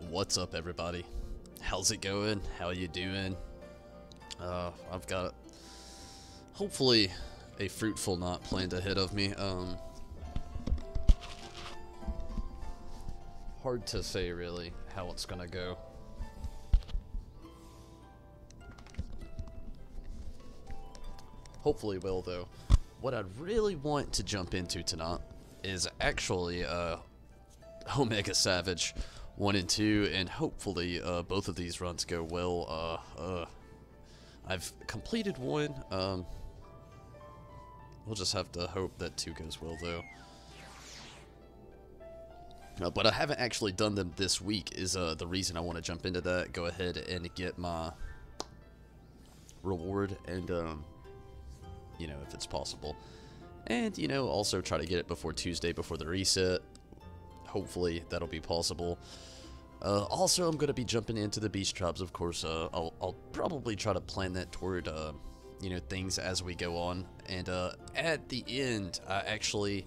What's up, everybody? How's it going? How you doing? I've got hopefully a fruitful knot planned ahead of me. Hard to say really how it's gonna go. Hopefully will, though. What I'd really want to jump into tonight is actually Omega Savage 1 and 2, and hopefully both of these runs go well. I've completed one. We'll just have to hope that 2 goes well, though. But I haven't actually done them this week is the reason I want to jump into that. Go ahead and get my reward, and you know, if it's possible. And, you know, also try to get it before Tuesday, before the reset. Hopefully that'll be possible. Also, I'm going to be jumping into the Beast Tribes, of course. I'll probably try to plan that toward, you know, things as we go on. And at the end, I actually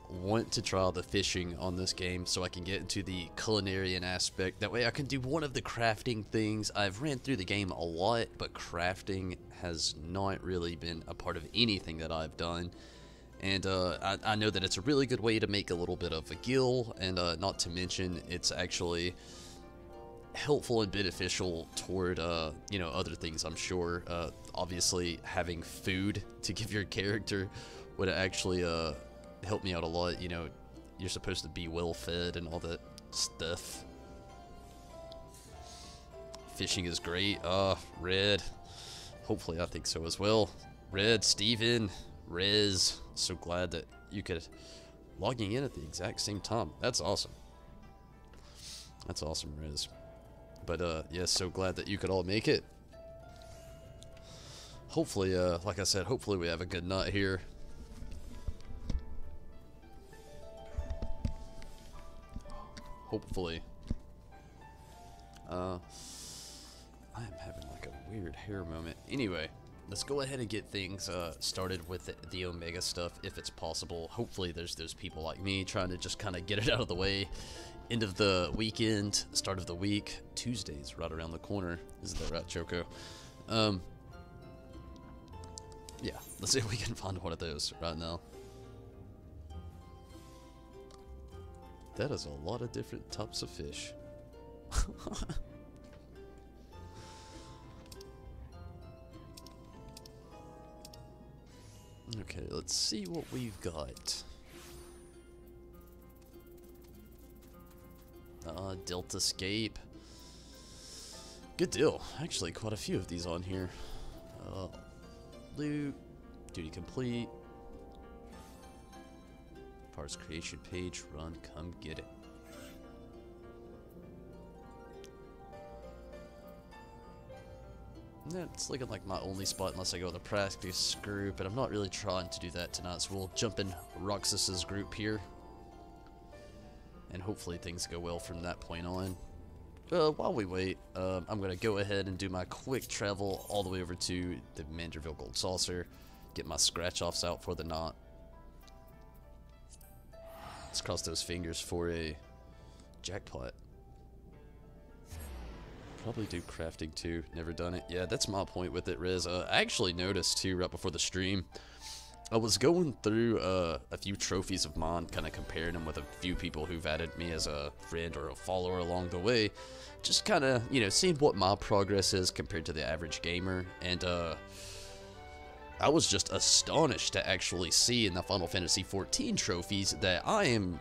want to try the fishing on this game so I can get into the culinarian aspect. That way I can do one of the crafting things. I've ran through the game a lot, but crafting has not really been a part of anything that I've done. And I know that it's a really good way to make a little bit of a gill, and not to mention it's actually helpful and beneficial toward, you know, other things, I'm sure. Obviously, having food to give your character would actually help me out a lot. You know, you're supposed to be well fed and all that stuff. Fishing is great. Red. Hopefully I think so as well. Red, Steven, Rez. So glad that you could logging in at the exact same time. That's awesome. That's awesome, Rez. But yeah, so glad that you could all make it. Hopefully, like I said, hopefully we have a good night here. Hopefully. I am having like a weird hair moment. Anyway, let's go ahead and get things started with the Omega stuff if it's possible. Hopefully there's those people like me trying to just kind of get it out of the way. End of the weekend, start of the week. Tuesday's right around the corner. Isn't that right, Choco? Yeah, let's see if we can find one of those right now. That is a lot of different types of fish. Okay, let's see what we've got. Delta Scape. Good deal. Actually, quite a few of these on here. Loot. Duty complete. Parts creation page. Run, come get it. It's looking like my only spot unless I go to the practice group, and I'm not really trying to do that tonight, so we'll jump in Roxas's group here. And hopefully things go well from that point on. While we wait, I'm going to go ahead and do my quick travel all the way over to the Manderville Gold Saucer. Get my scratch-offs out for the knot. Let's cross those fingers for a jackpot. Probably do crafting too. Never done it. Yeah, that's my point with it, Riz. I actually noticed too right before the stream. I was going through a few trophies of mine, kind of comparing them with a few people who've added me as a friend or a follower along the way. Just kind of, you know, seeing what my progress is compared to the average gamer. And I was just astonished to actually see in the Final Fantasy XIV trophies that I am,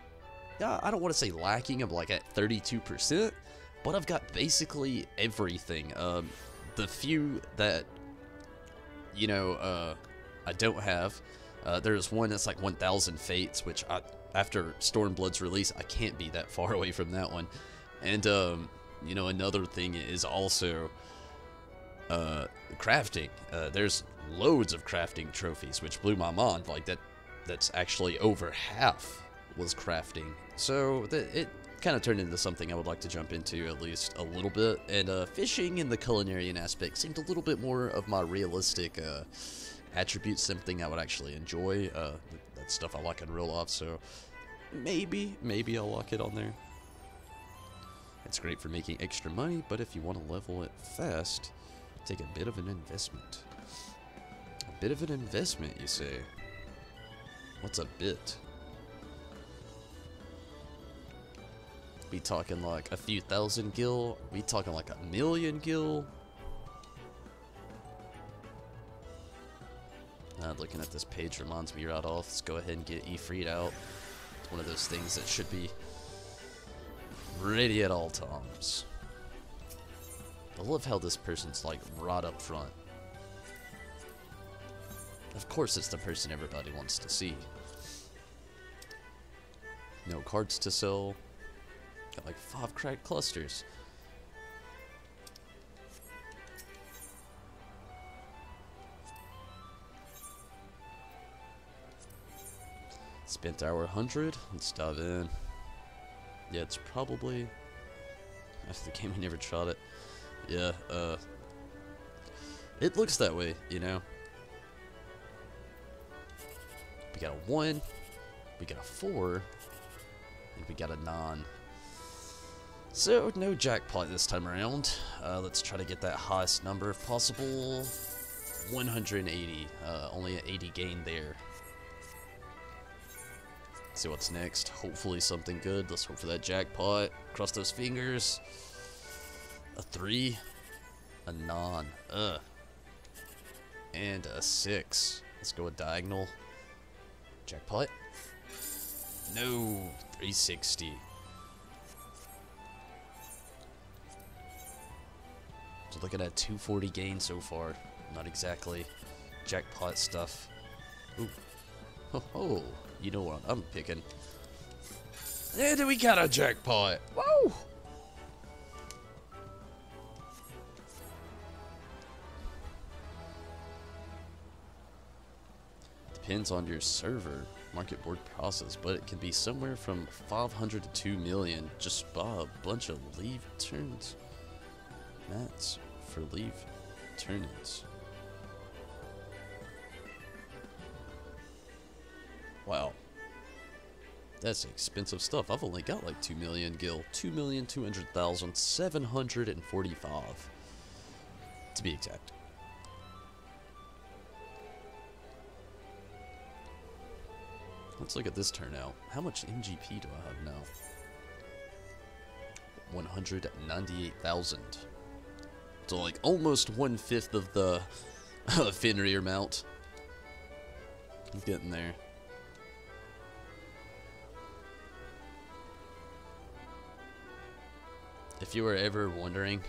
I don't want to say lacking, I'm like at 32%. But I've got basically everything. The few that, you know, I don't have, there's one that's like 1,000 Fates, which after Stormblood's release, I can't be that far away from that one. And, you know, another thing is also crafting. There's loads of crafting trophies, which blew my mind. Like, that's actually over half was crafting. So, it kind of turned into something I would like to jump into at least a little bit. And fishing and the culinarian aspect seemed a little bit more of my realistic attributes, something I would actually enjoy. That's stuff I like in real life, so maybe I'll lock it on there. It's great for making extra money, but if you want to level it fast, take a bit of an investment. A bit of an investment, you say? What's a bit? We talking like a few thousand gil? We talking like 1,000,000 gil? Looking at this page reminds me right off. Let's go ahead and get Ifrit out. It's one of those things that should be ready at all times. I love how this person's like right up front. Of course it's the person everybody wants to see. No cards to sell. Got like 5 cracked clusters. Spent hour 100. Let's dive in. Yeah, it's probably after the game we never tried it. Yeah, it looks that way, you know. We got a 1, we got a 4, and we got a 9. So, no jackpot this time around. Let's try to get that highest number if possible. 180. Only an 80 gain there. See what's next. Hopefully something good. Let's hope for that jackpot. Cross those fingers. A 3. A 9. And a 6. Let's go with diagonal. Jackpot. No. 360. So looking at 240 gain so far. Not exactly jackpot stuff. Ooh. Ho ho. You know what I'm picking. And we got a jackpot. Whoa! Depends on your server market board process, but it can be somewhere from 500 to 2 million just by a bunch of leave turns. Mats for leave turn-ins. Wow. That's expensive stuff. I've only got like 2 million gil. 2,200,745 to be exact. Let's look at this turnout. How much MGP do I have now? 198,000. So like almost 1/5 of the Fenrir amount. I'm getting there. If you were ever wondering,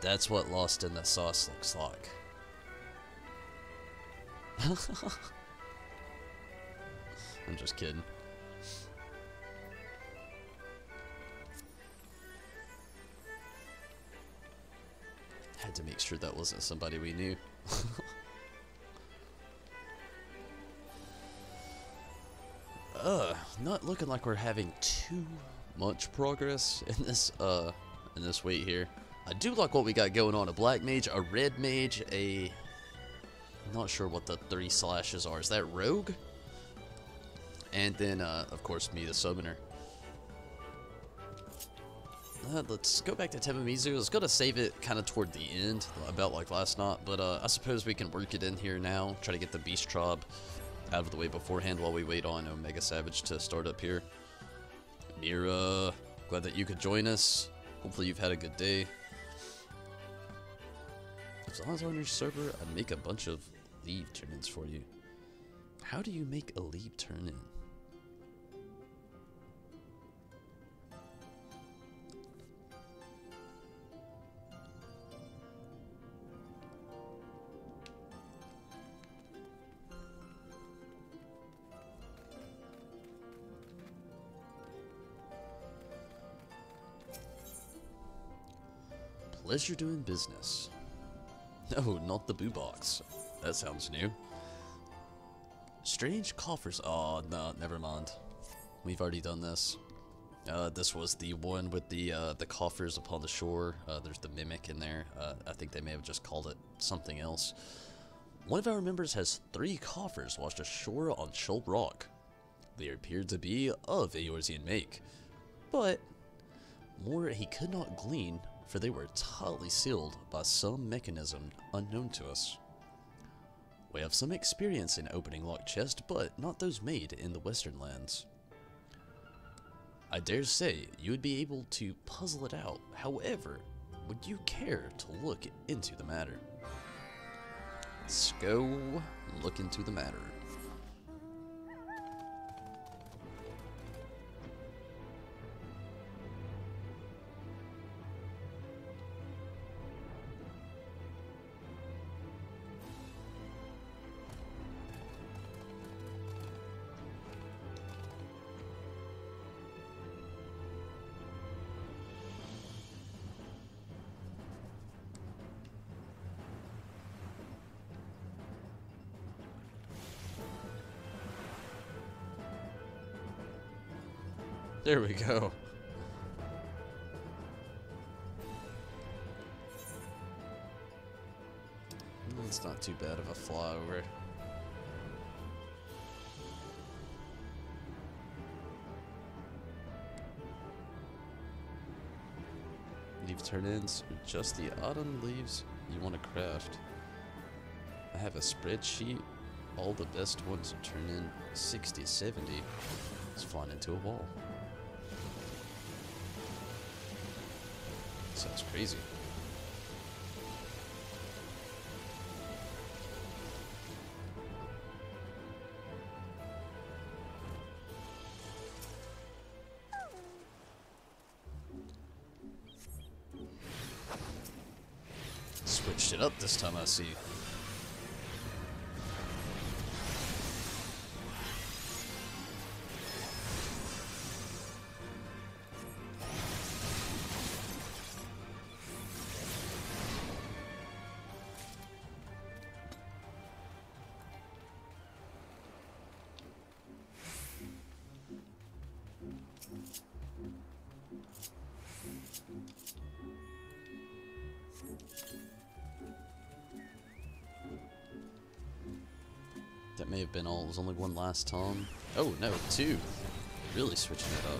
that's what Lost in the Sauce looks like. I'm just kidding. Had to make sure that wasn't somebody we knew. Not looking like we're having too much progress in this wait here. I do like what we got going on. A black mage, a red mage, I'm not sure what the 3 slashes are. Is that rogue? And then of course me, the summoner. Let's go back to Temamizu. I was gonna save it kind of toward the end, about like last night, but I suppose we can work it in here now. Try to get the Beast Tribe out of the way beforehand while we wait on Omega Savage to start up here. Mira, glad that you could join us. Hopefully you've had a good day. As long as I'm on your server, I'd make a bunch of leave turn-ins for you. How do you make a leave turn-in? Pleasure doing business. No, not the boo box. That sounds new. Strange coffers. Oh, no, never mind. We've already done this. This was the one with the coffers upon the shore. There's the mimic in there. I think they may have just called it something else. One of our members has 3 coffers washed ashore on Shoal Rock. They appeared to be of Eorzean make, but more he could not glean, for they were tightly sealed by some mechanism unknown to us. We have some experience in opening locked chests, but not those made in the Western lands. I dare say you would be able to puzzle it out. However, would you care to look into the matter? Let's go look into the matter. There we go. It's not too bad of a flyover. Leave turn-ins, just the autumn leaves you want to craft. I have a spreadsheet. All the best ones turn in 60, 70. It's flying into a wall. Sounds crazy. Switched it up this time, I see. That may have been all. It was only one last time. Oh, no, two. Really switching it up.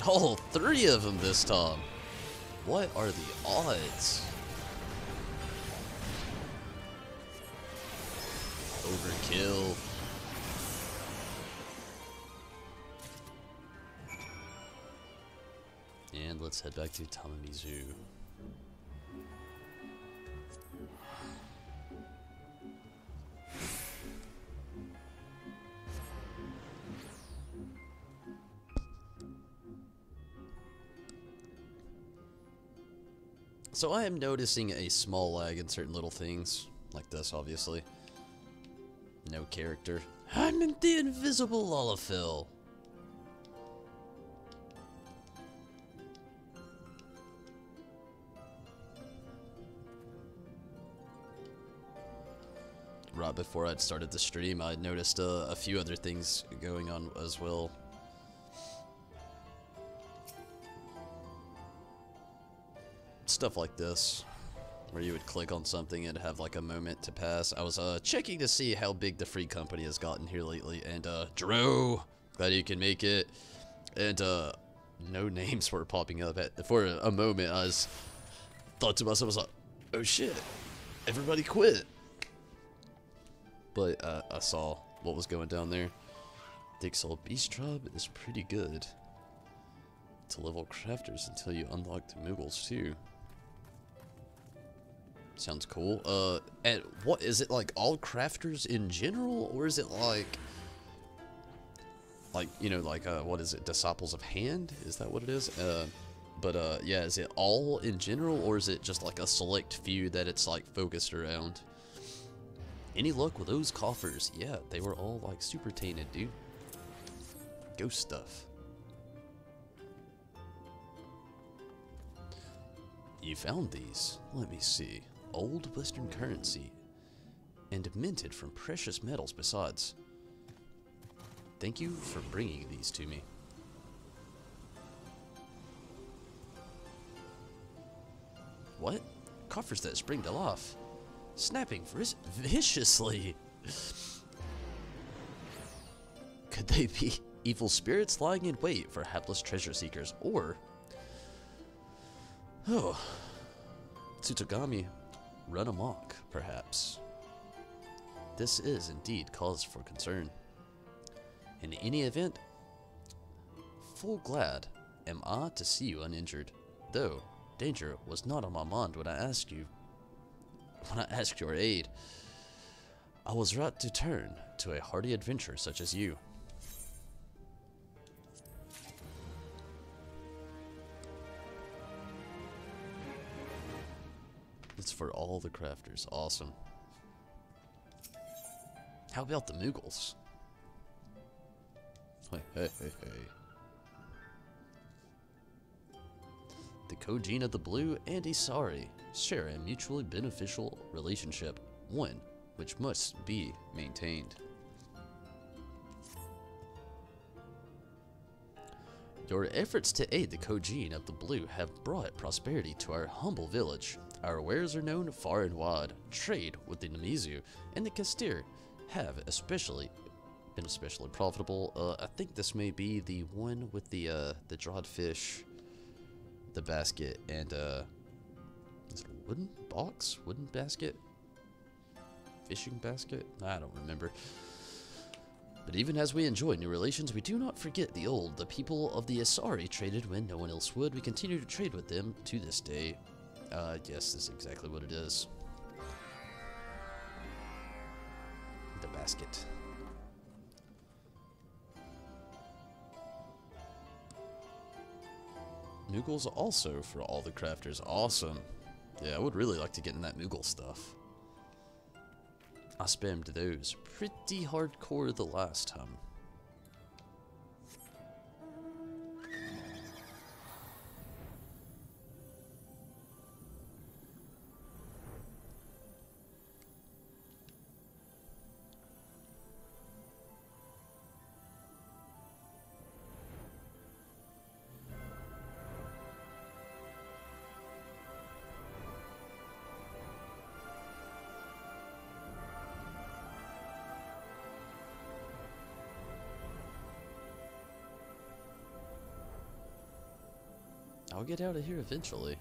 Oh, three of them this time. What are the odds? Overkill. And let's head back to Tamamizu. So I am noticing a small lag in certain little things, like this obviously. No character. I'm in the invisible Lullaphil. Right before I'd started the stream, I noticed a few other things going on as well. Stuff like this, where you would click on something and have like a moment to pass. I was checking to see how big the free company has gotten here lately, and Drew, glad you can make it. And no names were popping up. For a moment, I thought to myself, I was like, oh shit, everybody quit. But I saw what was going down there. Thick Soul Beast Tribe is pretty good to level crafters until you unlock the Muggles too. Sounds cool. And what is it, like all crafters in general, or is it like you know, like what is it, Disciples of Hand? Is that what it is? But yeah, is it all in general, or is it just like a select few that it's like focused around? Any luck with those coffers? Yeah, they were all like super tainted, dude. Ghost stuff. You found these. Let me see. Old Western currency. And minted from precious metals besides. Thank you for bringing these to me. What? Coffers that spring to life. Snapping viciously. Could they be evil spirits lying in wait for hapless treasure seekers? Or... oh... Tsutagami run amok, perhaps. This is indeed cause for concern. In any event, full glad am I to see you uninjured, though danger was not on my mind when I asked your aid. I was right to turn to a hardy adventurer such as you. It's for all the crafters. Awesome. How about the Mughals? Hey. The Kojin of the Blue and Isari share a mutually beneficial relationship, one which must be maintained. Your efforts to aid the Kojin of the Blue have brought prosperity to our humble village. Our wares are known far and wide. Trade with the Namizu and the Kastir have been especially profitable. I think this may be the one with the dried fish, the basket, and is it a wooden box? Wooden basket? Fishing basket? I don't remember. But even as we enjoy new relations, we do not forget the old. The people of the Isari traded when no one else would. We continue to trade with them to this day. Yes, this is exactly what it is. The basket. Mughals also for all the crafters. Awesome. Yeah, I would really like to get in that Mughal stuff. I spammed those pretty hardcore the last time. I'll get out of here eventually.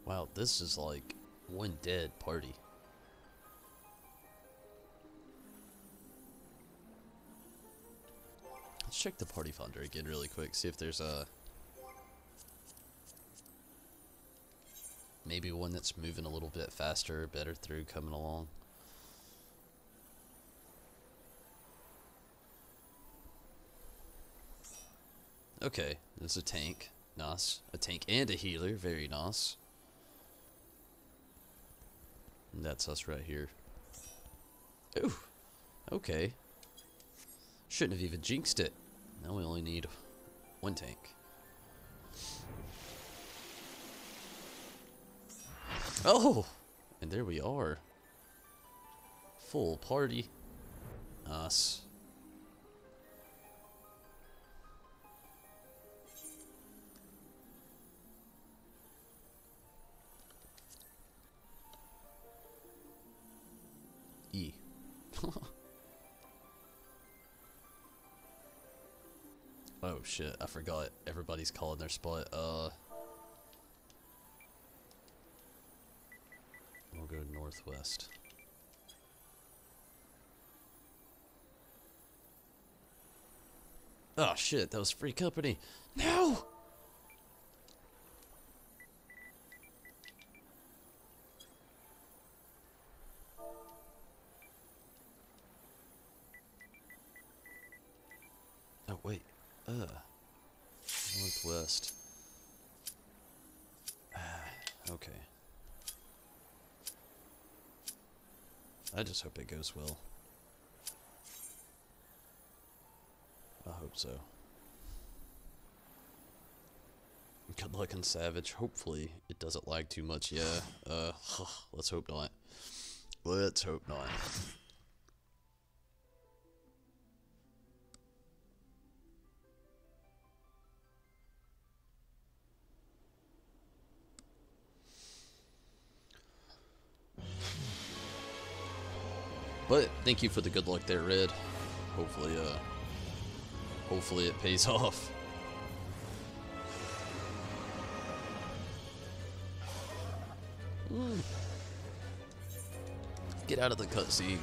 Wow, this is like one dead party. Let's check the party finder again really quick, see if there's a... maybe one that's moving a little bit faster, better through coming along. Okay, there's a tank. Nice. A tank and a healer. Very nice. And that's us right here. Ooh. Okay. Shouldn't have even jinxed it. Now we only need one tank. Oh! And there we are. Full party. Nice. E. shit, I forgot. Everybody's calling their spot. We'll go northwest. Oh shit, that was free company. No! Oh wait, northwest. Okay. I just hope it goes well. I hope so. Good luck on Savage. Hopefully it doesn't lag too much. Yeah. Let's hope not. Let's hope not. But thank you for the good luck there, Red. Hopefully it pays off. Get out of the cutscene.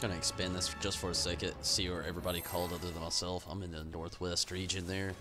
Gonna expand this just for a second, see where everybody called other than myself. I'm in the northwest region there.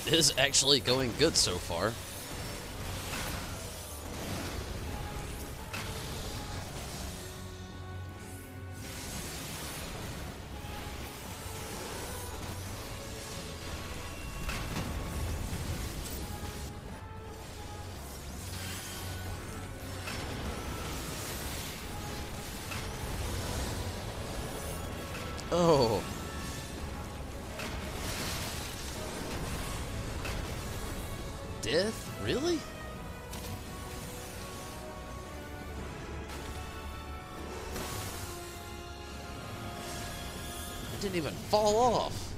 It is actually going good so far. Oh. Death? Really? It didn't even fall off.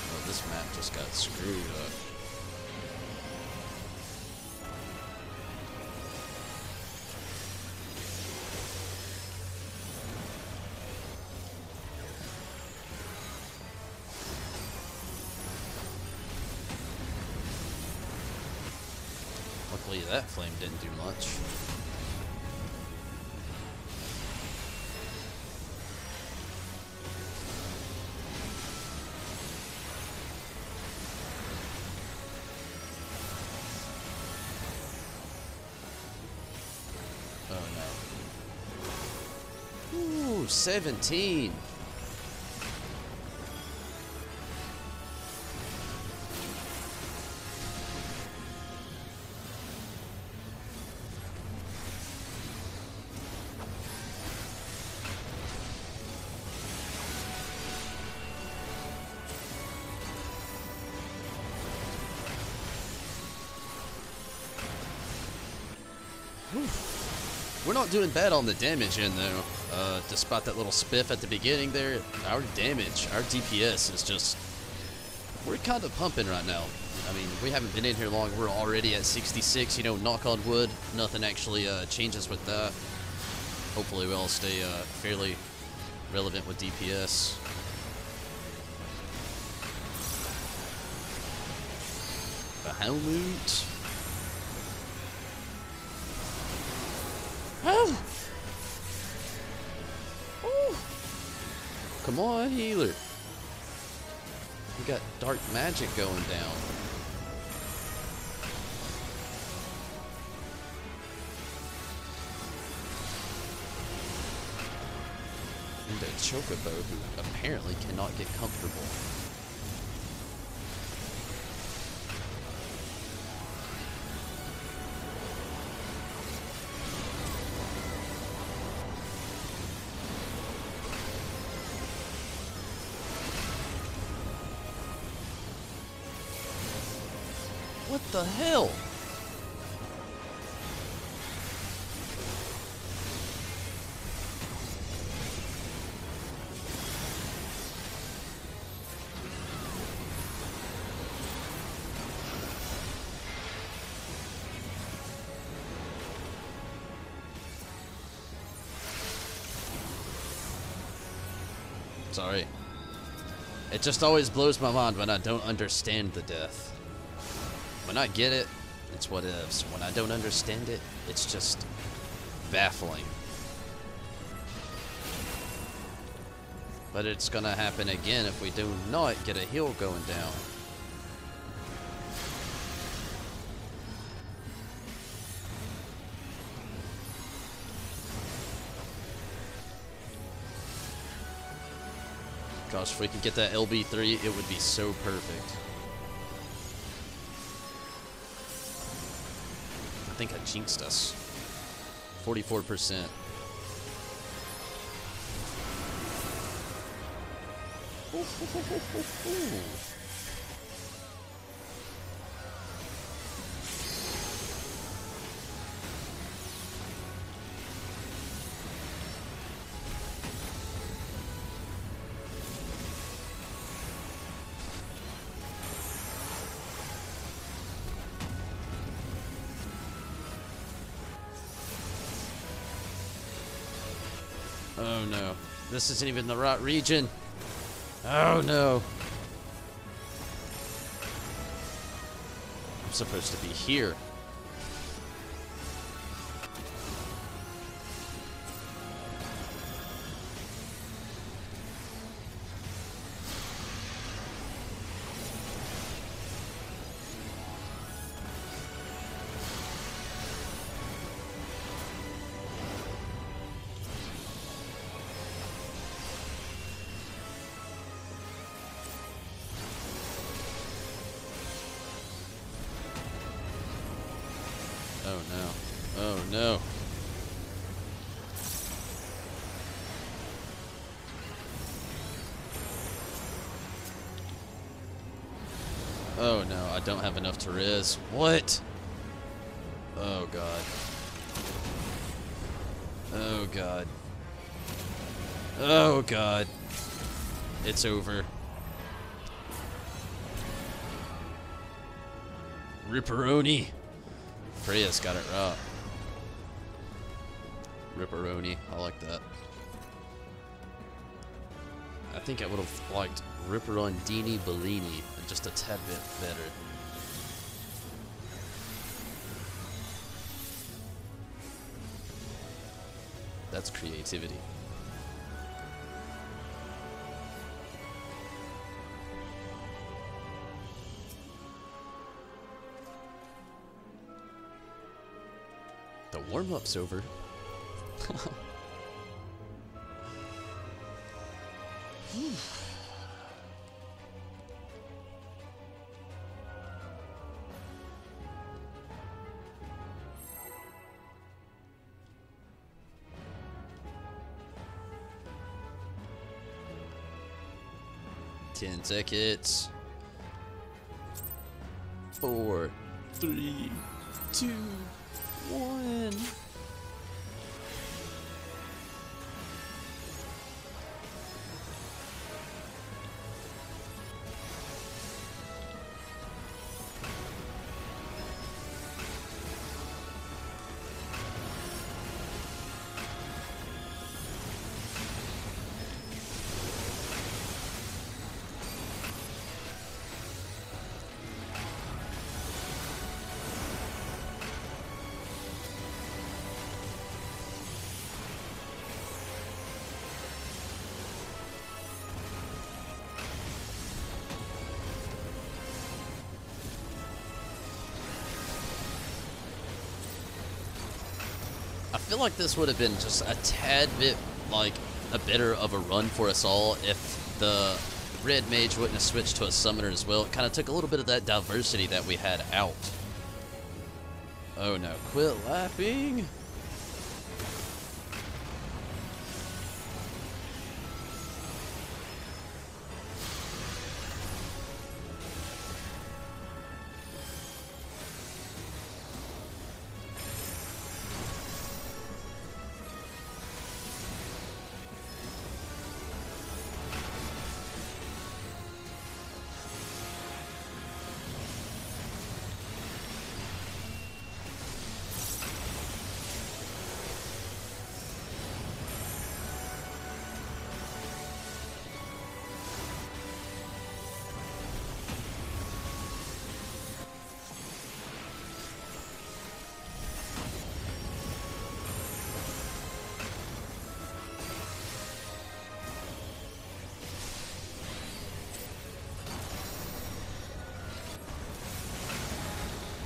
Oh, this map just got screwed up. Luckily that flame didn't do much. Oh no. Ooh, 17. We're not doing bad on the damage end though. Despite that little spiff at the beginning there, our damage, our DPS is just, we're kind of pumping right now. I mean, we haven't been in here long. We're already at 66, you know, knock on wood. Nothing actually changes with that. Hopefully we all stay fairly relevant with DPS. Bahamut. Oh! Oh! Come on, healer. We got dark magic going down. And a chocobo who apparently cannot get comfortable. What the hell? Sorry. It just always blows my mind when I don't understand the death. When I get it, it's what ifs. When I don't understand it, it's just baffling. But it's gonna happen again if we do not get a heal going down. Gosh, if we could get that LB3, it would be so perfect. I think I jinxed us. 44%. Oh no, this isn't even the right region. Oh no. I'm supposed to be here. Oh no. Oh no. Oh no, I don't have enough to res. What? Oh god. Oh god. Oh god. It's over. Ripperoni. Freya's got it right. Ripperoni. I like that. I think I would have liked Ripperondini Bellini, just a tad bit better. That's creativity. The warm-up's over. Ten seconds. 4, 3, 2, 1. feel like this would have been just a tad bit, like, a better of a run for us all if the red mage wouldn't have switched to a summoner as well. It kind of took a little bit of that diversity that we had out. Oh no, quit laughing.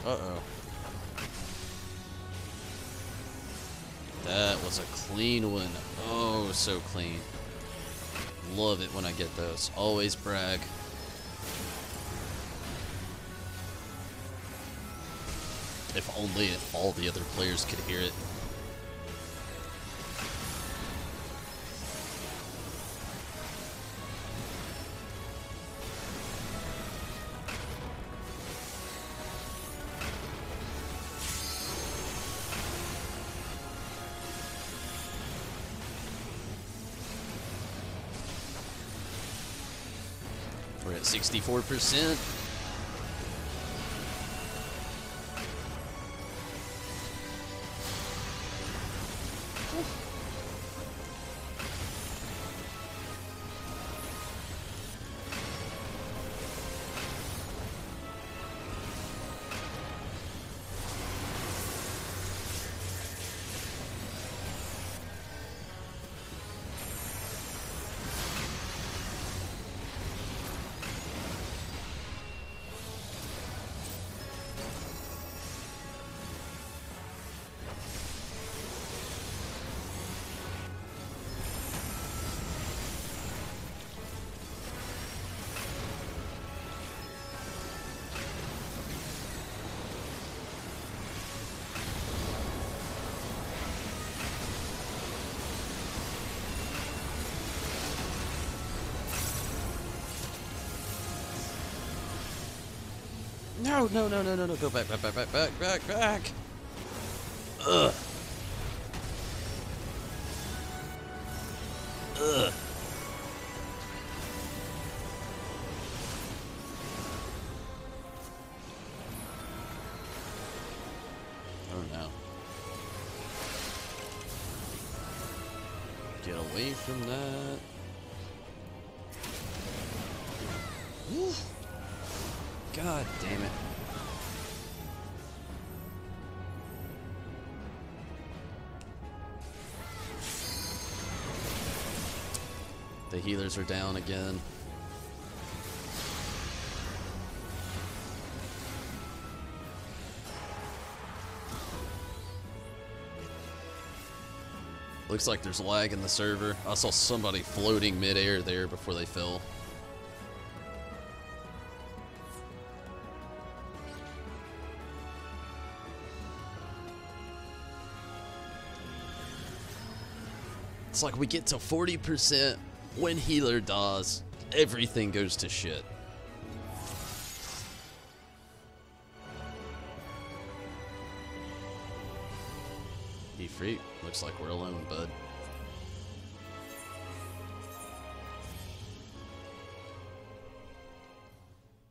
Uh-oh. That was a clean one. Oh, so clean. Love it when I get those. Always brag. If only all the other players could hear it. We're at 64%. No, no, no, no, no, no, go back, back, back, back, back, back, back. Ugh. Ugh. Oh no. Get away from that. Woo. God damn it. The healers are down again. Looks like there's lag in the server. I saw somebody floating midair there before they fell. It's like we get to 40%, when healer dies, everything goes to shit. Be free. Looks like we're alone, bud.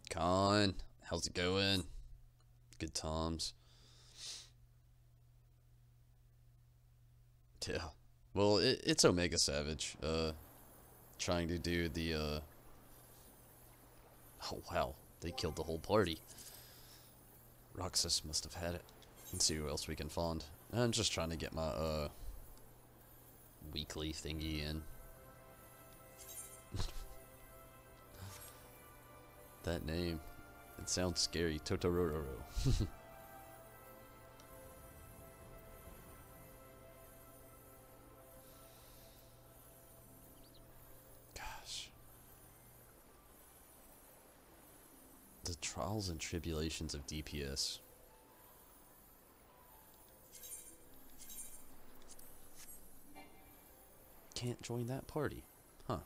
Con, how's it going? Good times. Yeah. Well, it's Omega Savage, trying to do the, oh wow, they killed the whole party. Roxas must have had it. Let's see who else we can find. I'm just trying to get my, weekly thingy in. That name, it sounds scary, Totororo. The trials and tribulations of DPS. Can't join that party. Huh.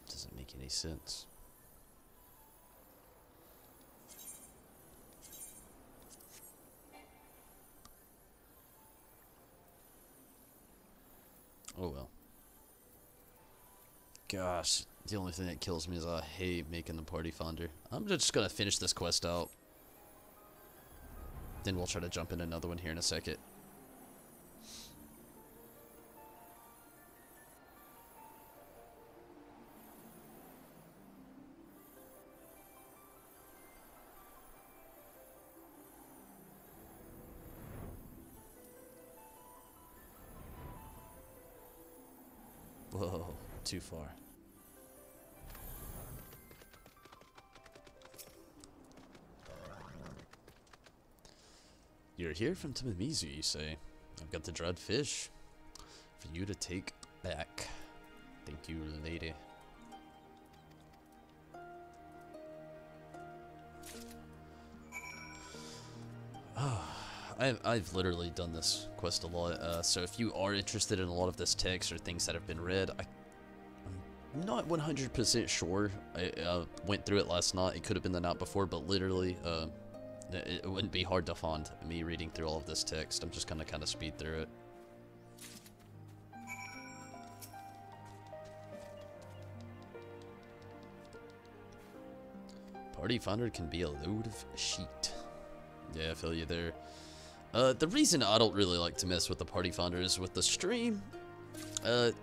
Doesn't make any sense. Oh well. Gosh, the only thing that kills me is I hate making the party founder. I'm just gonna finish this quest out. Then we'll try to jump in another one here in a second. Whoa, too far. You're here from Timamizu, you say. I've got the dried fish for you to take back. Thank you, lady. I've literally done this quest a lot, so if you are interested in a lot of this text or things that have been read, I'm not 100% sure. I went through it last night. It could have been the night before, but literally, it wouldn't be hard to find me reading through all of this text. I'm just gonna kind of speed through it. Party finder can be a load of shit. Yeah, I feel you there. The reason I don't really like to mess with the party finder is with the stream.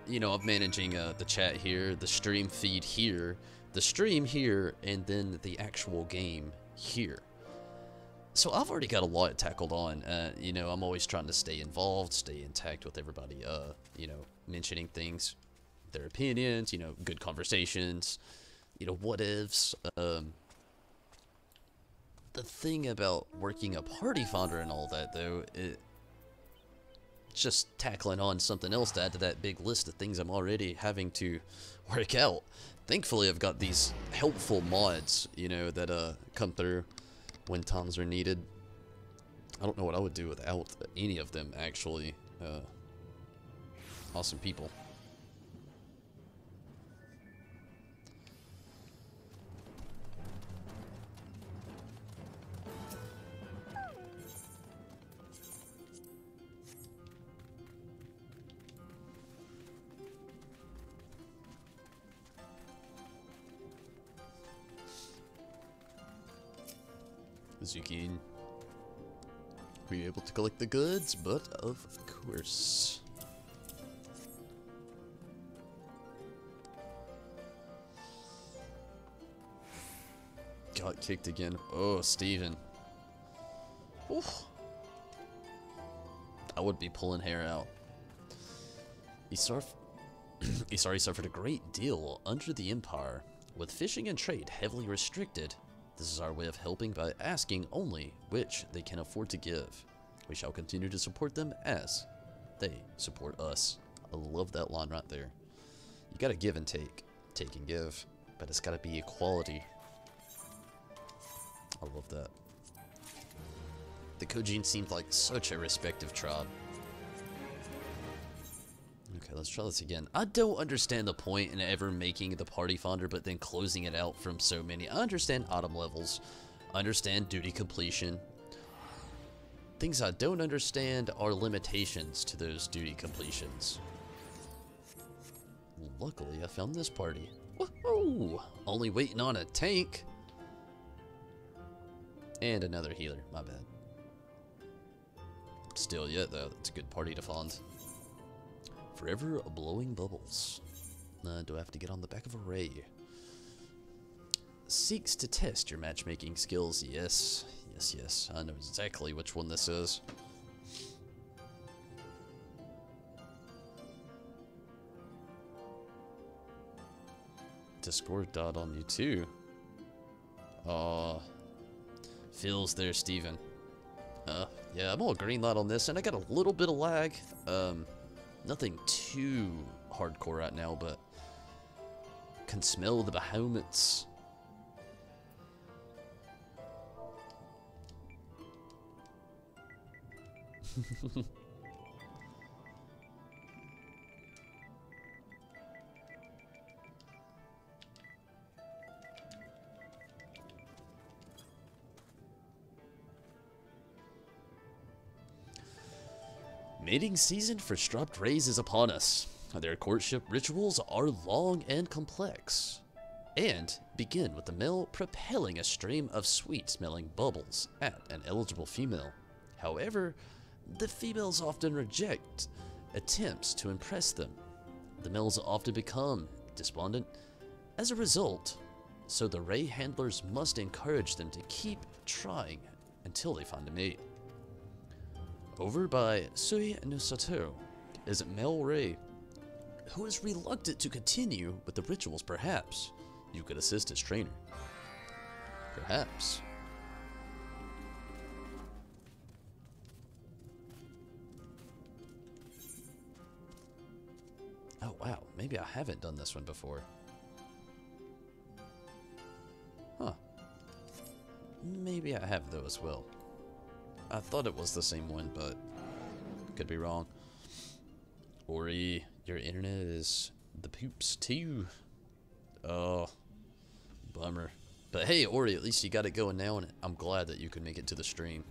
You know, I'm managing the chat here, the stream feed here, the stream here, and then the actual game here. So I've already got a lot tackled on. You know, I'm always trying to stay involved, stay intact with everybody, you know, mentioning things, their opinions, you know, good conversations, you know, what ifs. The thing about working a party founder and all that, though, it's just tackling on something else to add to that big list of things I'm already having to work out. Thankfully, I've got these helpful mods, you know, that come through when times are needed. I don't know what I would do without any of them, actually. Awesome people. Zukin. Were you able to collect the goods? But of course. Got kicked again. Oh, Steven. Oof. I would be pulling hair out. He suffered a great deal under the Empire, with fishing and trade heavily restricted. This is our way of helping by asking only which they can afford to give. We shall continue to support them as they support us. I love that line right there. You gotta give and take. Take and give. But it's gotta be equality. I love that. The Kojin seemed like such a respective tribe. Okay, let's try this again. I don't understand the point in ever making the party founder but then closing it out from so many. I understand item levels. I understand duty completion. Things I don't understand are limitations to those duty completions. Luckily, I found this party. Woohoo! Only waiting on a tank. And another healer, my bad. Still yet, though, it's a good party to find. Forever blowing bubbles. Do I have to get on the back of a ray? Seeks to test your matchmaking skills. Yes, yes, yes. I know exactly which one this is. Discord died on you too. Aw. Feels there, Steven. Yeah, I'm all green light on this, and I got a little bit of lag. Nothing too hardcore right now, but can smell the Bahamut's. Mating season for struped rays is upon us. Their courtship rituals are long and complex, and begin with the male propelling a stream of sweet-smelling bubbles at an eligible female. However, the females often reject attempts to impress them. The males often become despondent as a result, so the ray handlers must encourage them to keep trying until they find a mate. Over by Sui no Sato is a male ray who is reluctant to continue with the rituals. Perhaps you could assist his trainer. Perhaps. Oh wow, maybe I haven't done this one before. Huh. Maybe I have though as well. I thought it was the same one, but could be wrong. Ori, your internet is the poops too. Oh, bummer. But hey, Ori, at least you got it going now, and I'm glad that you could make it to the stream.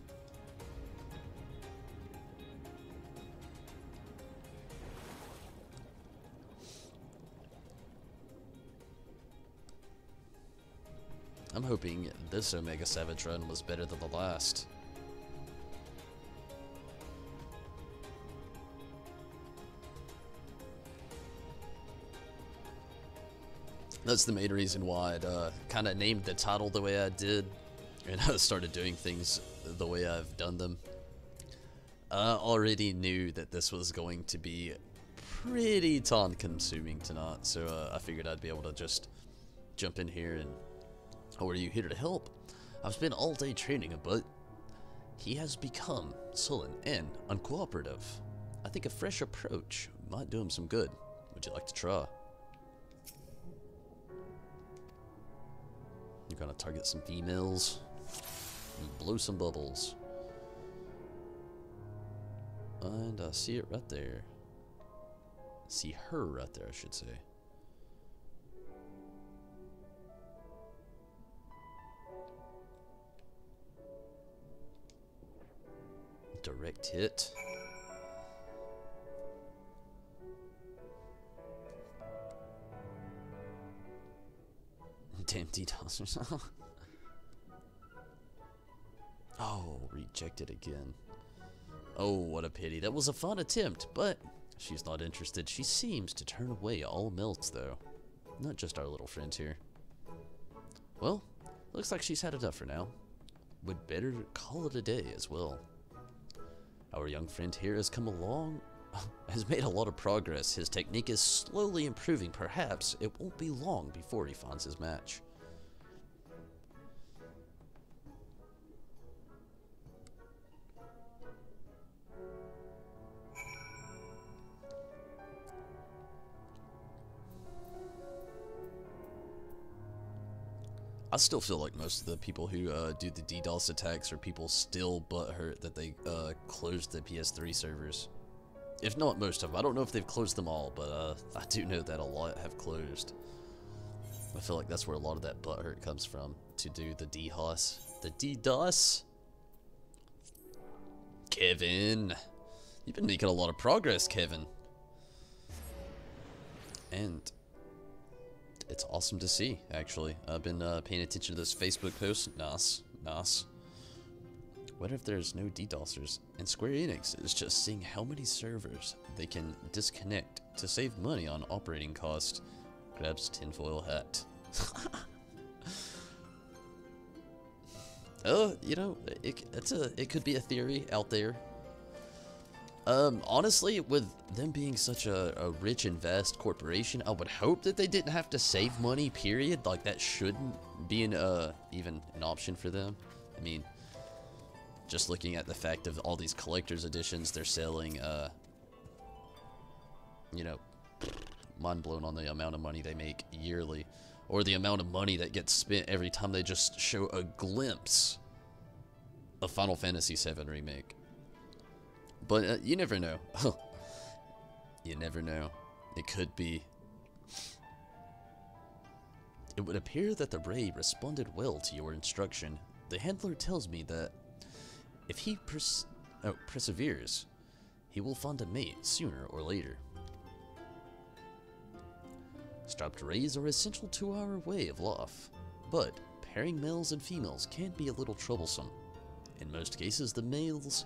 I'm hoping this Omega Savage run was better than the last. That's the main reason why I kind of named the title the way I did, and I started doing things the way I've done them. I already knew that this was going to be pretty time-consuming tonight, so I figured I'd be able to just jump in here and... Oh, are you here to help? I've spent all day training him, but he has become sullen and uncooperative. I think a fresh approach might do him some good. Would you like to try? You're gonna target some females and blow some bubbles. And I see it right there. See her right there, I should say. Direct hit. Damn DDoSers. Oh, rejected again. Oh, what a pity. That was a fun attempt, but she's not interested. She seems to turn away all melts, though. Not just our little friend here. Well, looks like she's had enough for now. Would better call it a day as well. Our young friend here has come along, has made a lot of progress. His technique is slowly improving. Perhaps it won't be long before he finds his match. I still feel like most of the people who do the DDoS attacks are people still butthurt that they closed the PS3 servers. If not most of them. I don't know if they've closed them all, but I do know that a lot have closed. I feel like that's where a lot of that butthurt comes from, to do the DDoS. The DDoS? Kevin! You've been making a lot of progress, Kevin. And... it's awesome to see, actually. I've been paying attention to those Facebook posts. Nice. What if there's no DDoSers? And Square Enix is just seeing how many servers they can disconnect to save money on operating costs. Grabs tinfoil hat. You know, it could be a theory out there. Honestly, with them being such a rich and vast corporation, I would hope that they didn't have to save money, period. Like, that shouldn't be even an option for them. I mean, just looking at the fact of all these collector's editions they're selling, you know, mind blown on the amount of money they make yearly, or the amount of money that gets spent every time they just show a glimpse of Final Fantasy VII Remake. But you never know. You never know. It could be. It would appear that the Ray responded well to your instruction. The handler tells me that if he perseveres, he will find a mate sooner or later. Strapped rays are essential to our way of life, but pairing males and females can be a little troublesome. In most cases, the males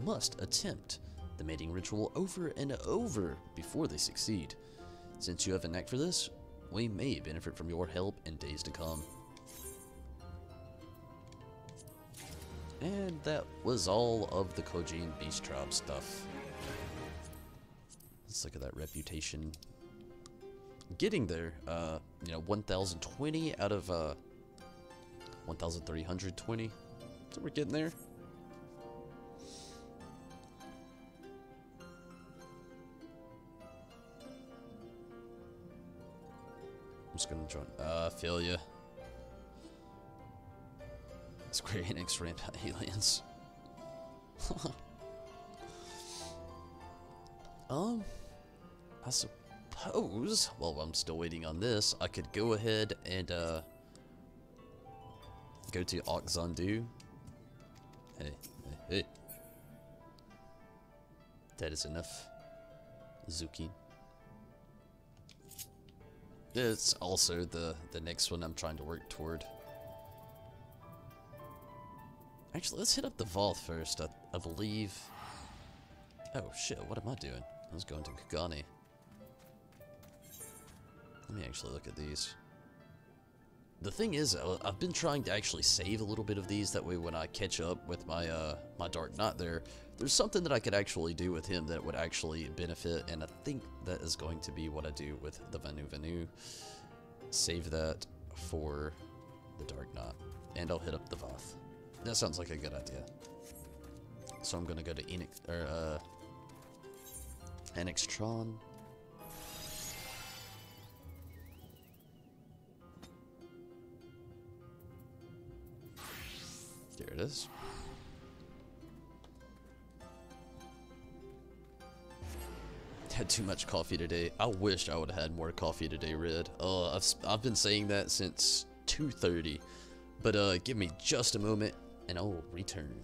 must attempt the mating ritual over and over before they succeed. Since you have a knack for this, we may benefit from your help in days to come. And that was all of the Kojin Beast Tribe stuff. Let's look at that reputation. Getting there, you know, 1,020 out of 1,320. So we're getting there. I'm just gonna join. I feel ya. Square Enix ran by aliens. I suppose, while I'm still waiting on this, I could go ahead and go to XIV. Hey. That is enough. Zuki. It's also the next one I'm trying to work toward. Actually, let's hit up the vault first. I believe. Oh shit! What am I doing? I was going to Kagane. Let me actually look at these. The thing is, I've been trying to actually save a little bit of these. That way, when I catch up with my my Dark Knight, there's something that I could actually do with him that would actually benefit. And I think that is going to be what I do with the Vanu. Save that for the Dark Knight, and I'll hit up the Voth. That sounds like a good idea. So I'm gonna go to Anixtron. There it is. Had too much coffee today. I wish I would have had more coffee today, Red. I've been saying that since 2:30. But give me just a moment and I will return.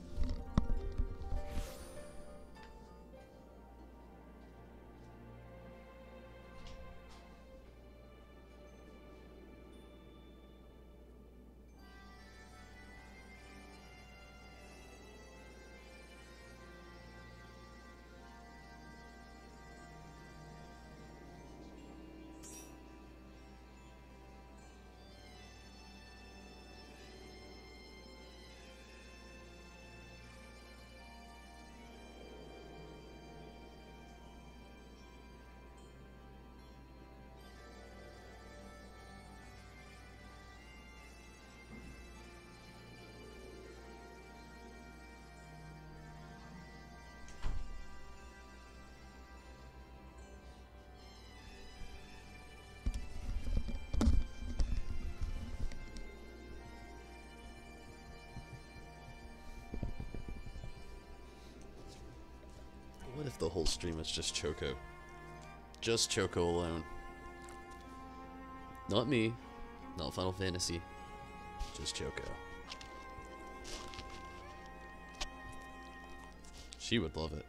What if the whole stream is just Choco? Just Choco alone. Not me. Not Final Fantasy. Just Choco. She would love it.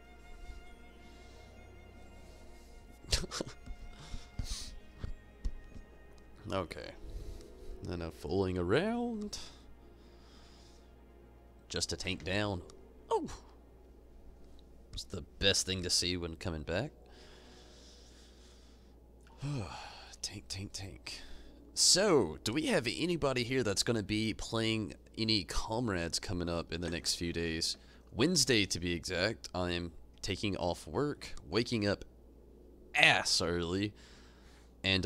Okay. Enough fooling around. Just a tank down. Oh! It's the best thing to see when coming back. Tank. So, do we have anybody here that's going to be playing any comrades coming up in the next few days? Wednesday, to be exact. I am taking off work, waking up ass early, and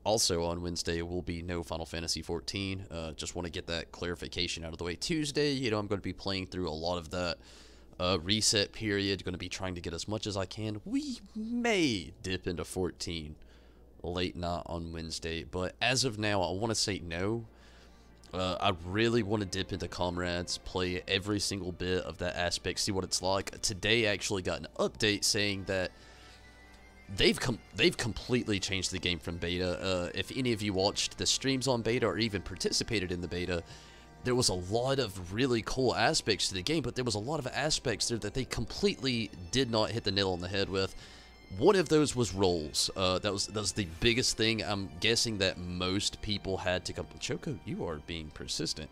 also on Wednesday will be no Final Fantasy 14. Just want to get that clarification out of the way. Tuesday, you know, I'm going to be playing through a lot of that. Reset period, going to be trying to get as much as I can. We may dip into 14, late night on Wednesday. But as of now, I want to say no. I really want to dip into Comrades, play every single bit of that aspect, see what it's like. Today I actually got an update saying that they've completely changed the game from beta. If any of you watched the streams on beta or even participated in the beta, there was a lot of really cool aspects to the game, but there was a lot of aspects there that they completely did not hit the nail on the head with. One of those was roles. That was the biggest thing. I'm guessing that most people had to come. Choco, you are being persistent.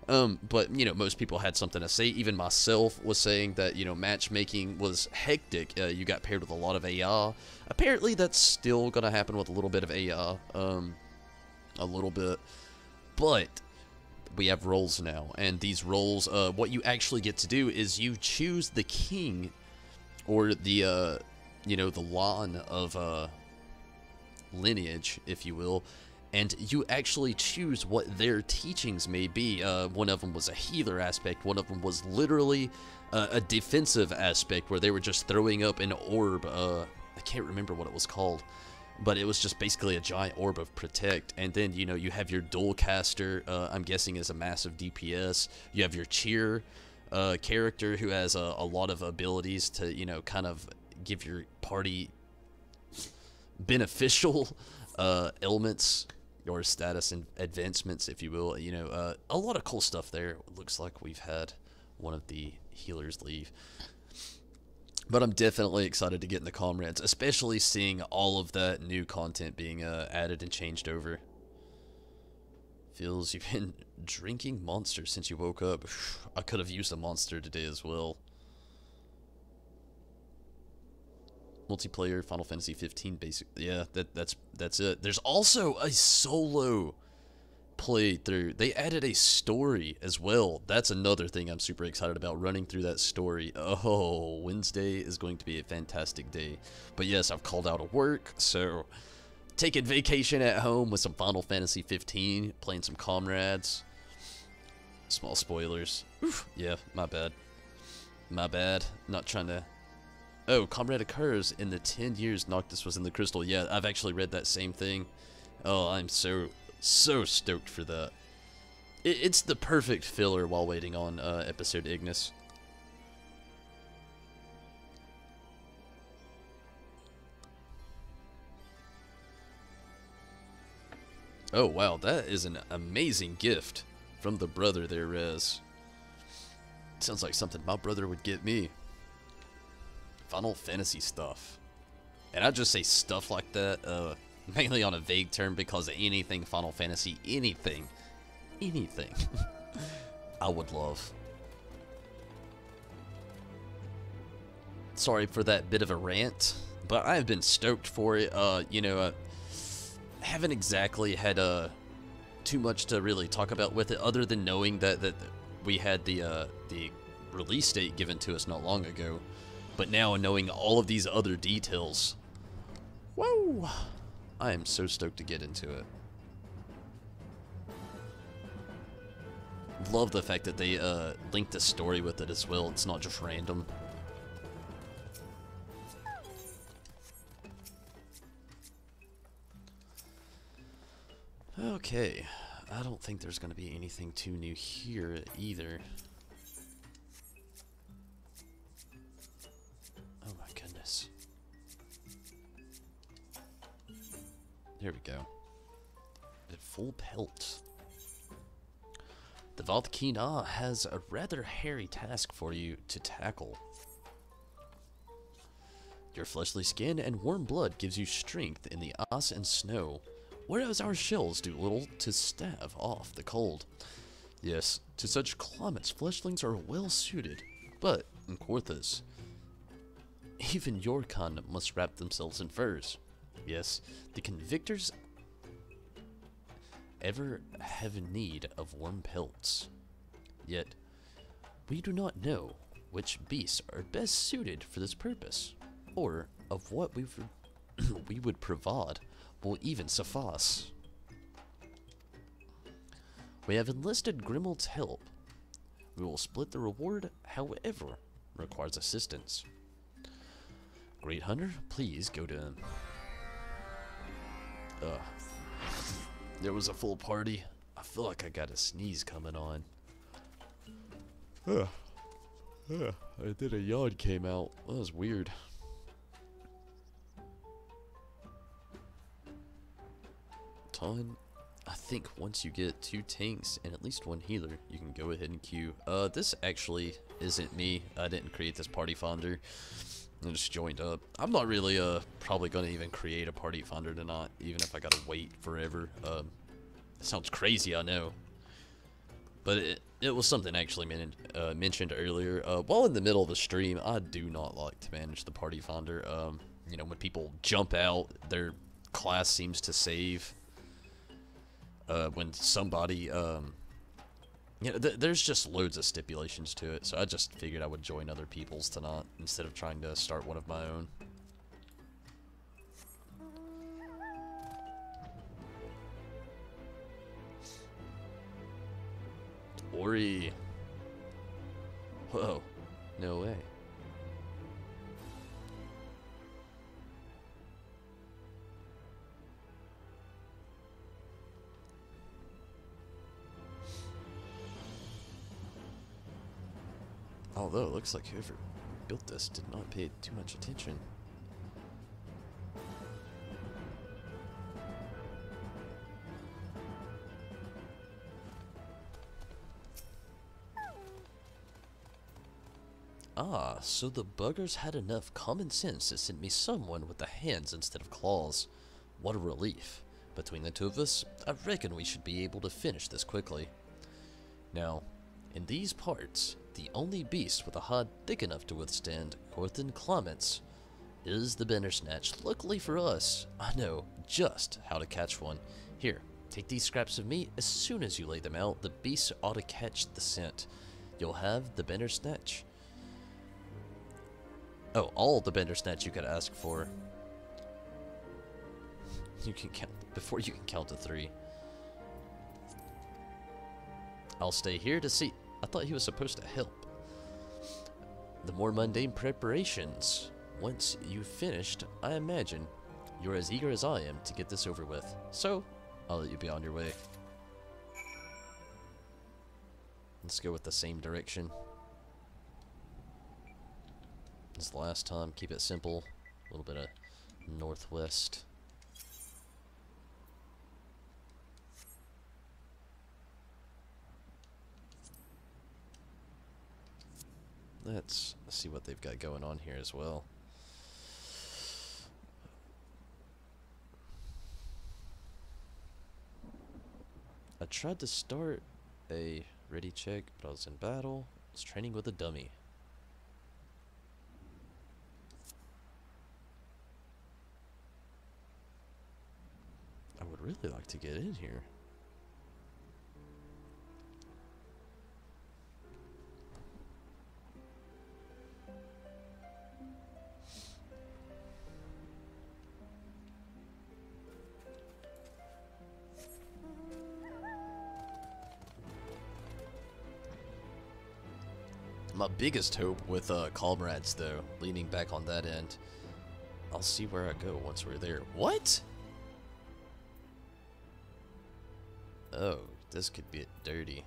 But you know, most people had something to say. Even myself was saying that, you know, matchmaking was hectic. You got paired with a lot of AI. Apparently, that's still gonna happen with a little bit of AI. A little bit, but we have roles now, and these roles, what you actually get to do is you choose the king, or the you know, the line of lineage, if you will, and you actually choose what their teachings may be. One of them was a healer aspect, one of them was literally a defensive aspect, where they were just throwing up an orb. I can't remember what it was called, but it was just basically a giant orb of protect. And then, you know, you have your dual caster, I'm guessing is a massive DPS. You have your cheer character, who has a lot of abilities to, you know, kind of give your party beneficial elements or status and advancements, if you will. You know, a lot of cool stuff there. Looks like we've had one of the healers leave. But I'm definitely excited to get in the Comrades, especially seeing all of that new content being added and changed over. Feels you've been drinking Monster since you woke up. I could have used a Monster today as well. Multiplayer, Final Fantasy 15, basically. Yeah, that's it. There's also a solo playthrough. They added a story as well. That's another thing I'm super excited about, running through that story. Oh, Wednesday is going to be a fantastic day. But yes, I've called out of work, so taking vacation at home with some Final Fantasy 15, playing some Comrades. Small spoilers. Oof, yeah, my bad. My bad. Not trying to... Oh, Comrade occurs in the 10 years Noctis was in the crystal. Yeah, I've actually read that same thing. Oh, I'm so stoked for that. It's the perfect filler while waiting on episode Ignis. Oh wow, that is an amazing gift from the brother there, Rez. Sounds like something my brother would get me. Final Fantasy stuff. And I just say stuff like that, mainly on a vague term, because anything Final Fantasy, anything, I would love. Sorry for that bit of a rant, but I've been stoked for it. You know, haven't exactly had too much to really talk about with it, other than knowing that we had the release date given to us not long ago. But now, knowing all of these other details, whoa, I am so stoked to get into it. Love the fact that they linked a story with it as well. It's not just random. Okay, I don't think there's going to be anything too new here either. Oh my goodness. There we go. At full pelt. The Valkina has a rather hairy task for you to tackle. Your fleshly skin and warm blood gives you strength in the ice and snow, whereas our shells do little to stave off the cold. Yes, to such climates fleshlings are well suited, but in Quarthus, even your kind must wrap themselves in furs. Yes, the convictors ever have need of warm pelts. Yet, we do not know which beasts are best suited for this purpose, or of what we would provide will even suffice. We have enlisted Grimald's help. We will split the reward, however, requires assistance. Great Hunter, please go to him. There was a full party. I feel like I got a sneeze coming on. I did a yawn came out. That was weird. Ton. I think once you get 2 tanks and at least 1 healer, you can go ahead and queue. This actually isn't me. I didn't create this party founder. I just joined up. I'm not really probably gonna even create a party founder tonight, even if I gotta wait forever. It sounds crazy, I know. But it was something actually mentioned earlier. While in the middle of the stream, I do not like to manage the party finder. You know, when people jump out, their class seems to save. When somebody, you know, there's just loads of stipulations to it. So I just figured I would join other people's tonight instead of trying to start one of my own. Ori. Whoa. No way. Although it looks like whoever built this did not pay too much attention. Ah, so the buggers had enough common sense to send me someone with the hands instead of claws. What a relief. Between the two of us, I reckon we should be able to finish this quickly. Now, in these parts, the only beast with a hide thick enough to withstand Corthan climates is the Bandersnatch. Luckily for us, I know just how to catch one. Here, take these scraps of meat. As soon as you lay them out, the beast ought to catch the scent. You'll have the Bandersnatch. Oh, all the Bandersnatch you could ask for. You can count before you can count to 3. I'll stay here to see. I thought he was supposed to help. The more mundane preparations. Once you've finished, I imagine you're as eager as I am to get this over with. So, I'll let you be on your way. Let's go with the same direction as the last time. Keep it simple. A little bit of northwest. Let's see what they've got going on here as well. I tried to start a ready check, but I was in battle. I was training with a dummy. I would really like to get in here. My biggest hope with Comrades, though, leaning back on that end, I'll see where I go once we're there. What? Oh, this could be dirty.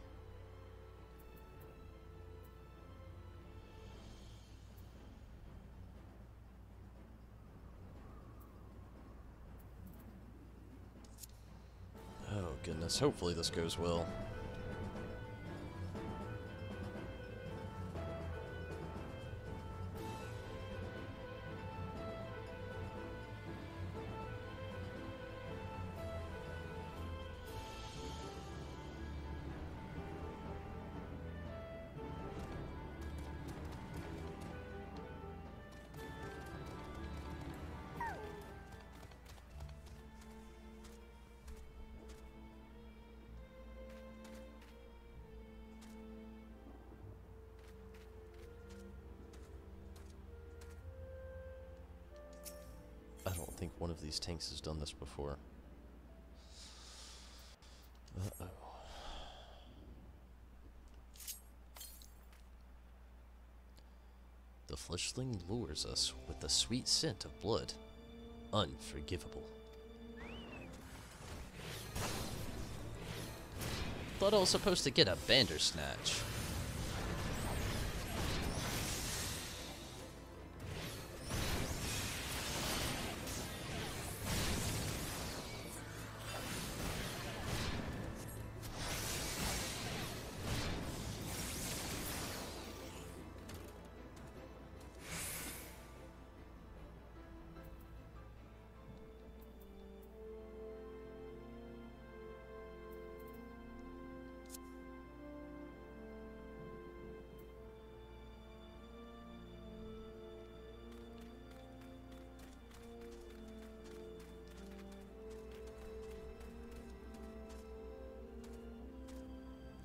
Oh goodness, hopefully this goes well. I don't think one of these tanks has done this before. Uh-oh. The fleshling lures us with the sweet scent of blood. Unforgivable. Thought I was supposed to get a Bandersnatch.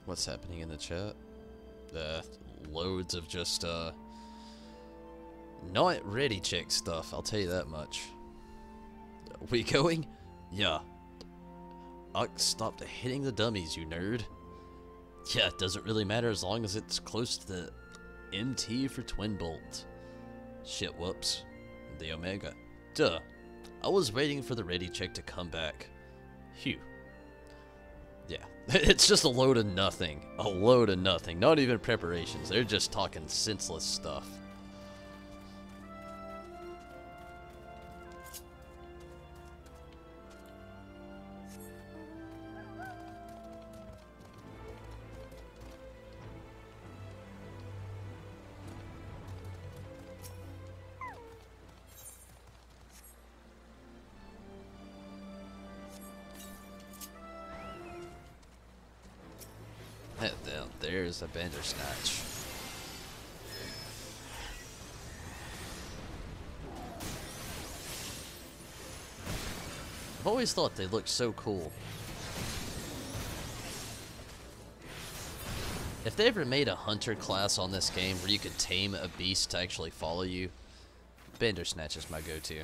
What's happening in the chat? Loads of just, not ready check stuff, I'll tell you that much. We going? Yeah. Stopped hitting the dummies, you nerd. Yeah, it doesn't really matter as long as it's close to the MT for Twin Bolt. Shit, whoops. The Omega. Duh. I was waiting for the ready check to come back. Phew. Yeah, it's just a load of nothing. A load of nothing. Not even preparations. They're just talking senseless stuff. There's a Bandersnatch. I've always thought they looked so cool. If they ever made a hunter class on this game where you could tame a beast to actually follow you, Bandersnatch is my go-to.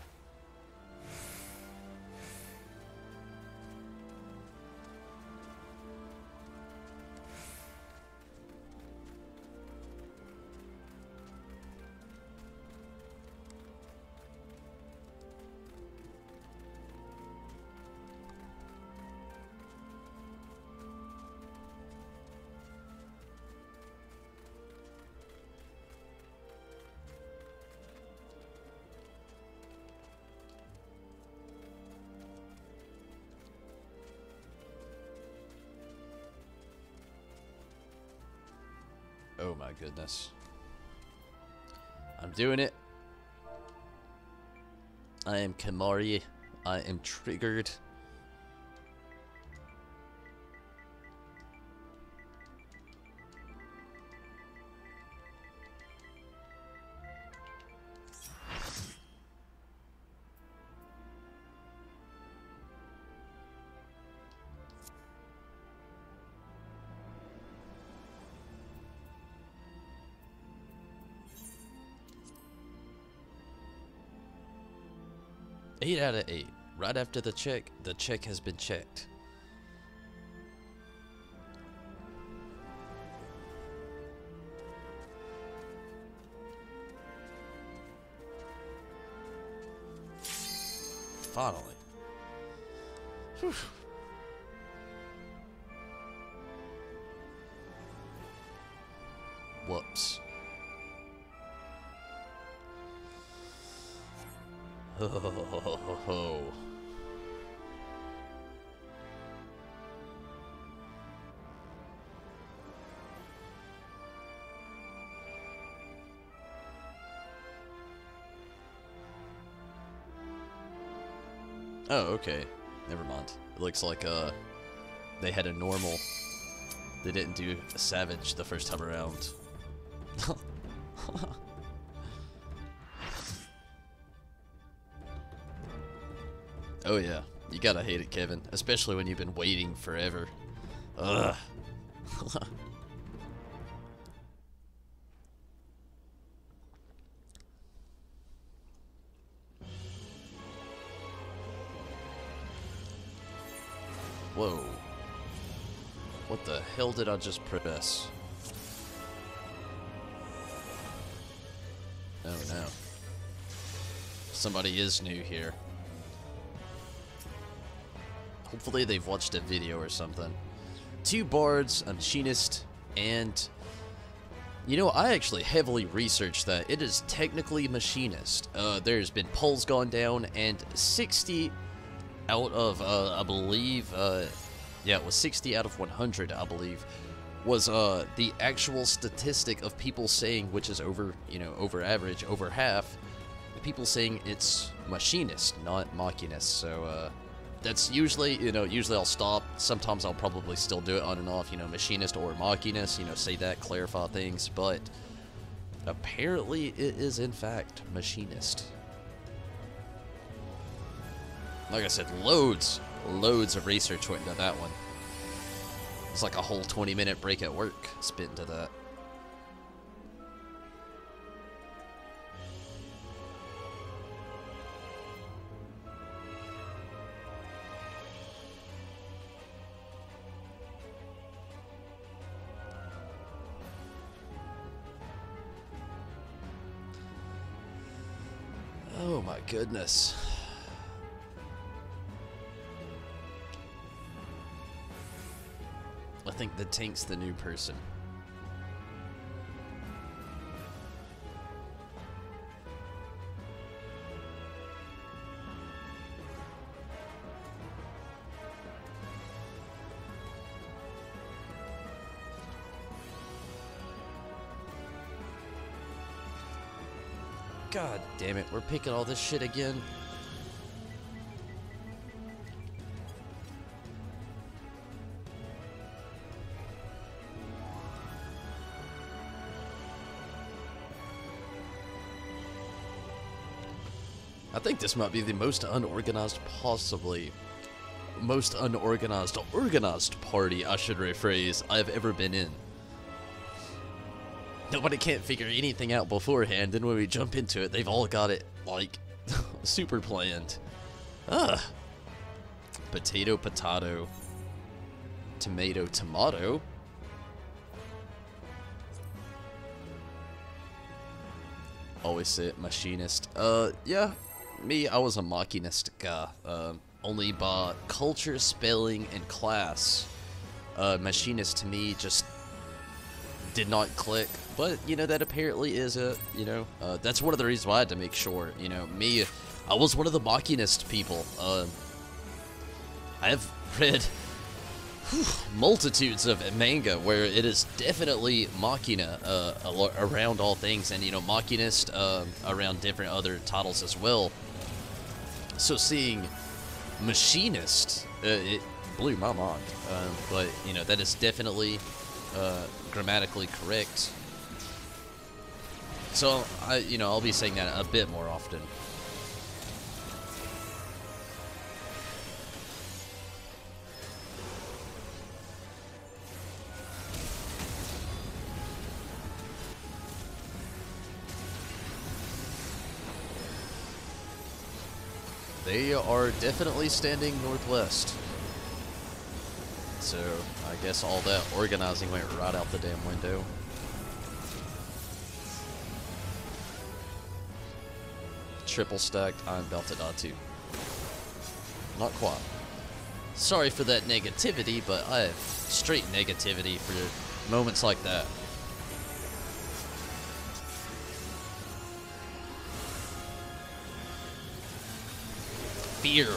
Oh my goodness. I'm doing it. I am Kamari. I am triggered. Eight out of 8. Right after the check has been checked. Finally. Whew. Whoops. Oh. Oh, okay. Never mind. It looks like they had a normal. They didn't do a savage the first time around. Oh yeah, you gotta hate it, Kevin. Especially when you've been waiting forever. Ugh. Whoa. What the hell did I just press? Oh no. Somebody is new here. Hopefully they've watched a video or something. 2 bards, a machinist, and you know, I actually heavily researched that. It is technically machinist. There's been polls gone down, and 60 out of, I believe, yeah, it was 60 out of 100, I believe, was the actual statistic of people saying, which is over, you know, over average, over half, people saying it's machinist, not machinist. So, that's usually, you know, usually I'll stop. Sometimes I'll probably still do it on and off, you know, machinist or machinist, you know, say that, clarify things, but apparently it is in fact machinist. Like I said, loads of research went into that one. It's like a whole 20-minute break at work spent into that. Oh my goodness. I think the tank's the new person. God damn it, we're picking all this shit again. I think this might be the most unorganized, possibly most unorganized, organized party, I should rephrase, I've ever been in. Nobody can't figure anything out beforehand, and when we jump into it, they've all got it, like, super planned. Ugh. Potato, potato. Tomato, tomato. Always say it, machinist. Yeah. Me, I was a machinist guy, only by culture, spelling, and class. Machinist to me just did not click, but, you know, that apparently is a, you know, that's one of the reasons why I had to make sure, you know, me, I was one of the machinist people. I have read multitudes of manga where it is definitely machina around all things, and, you know, machinist around different other titles as well. So seeing machinist, it blew my mind, but, you know, that is definitely grammatically correct. So, you know, I'll be saying that a bit more often. They are definitely standing northwest. So, I guess all that organizing went right out the damn window. Triple stacked, I'm about to die too. Not quite. Sorry for that negativity, but I have straight negativity for moments like that. Fear.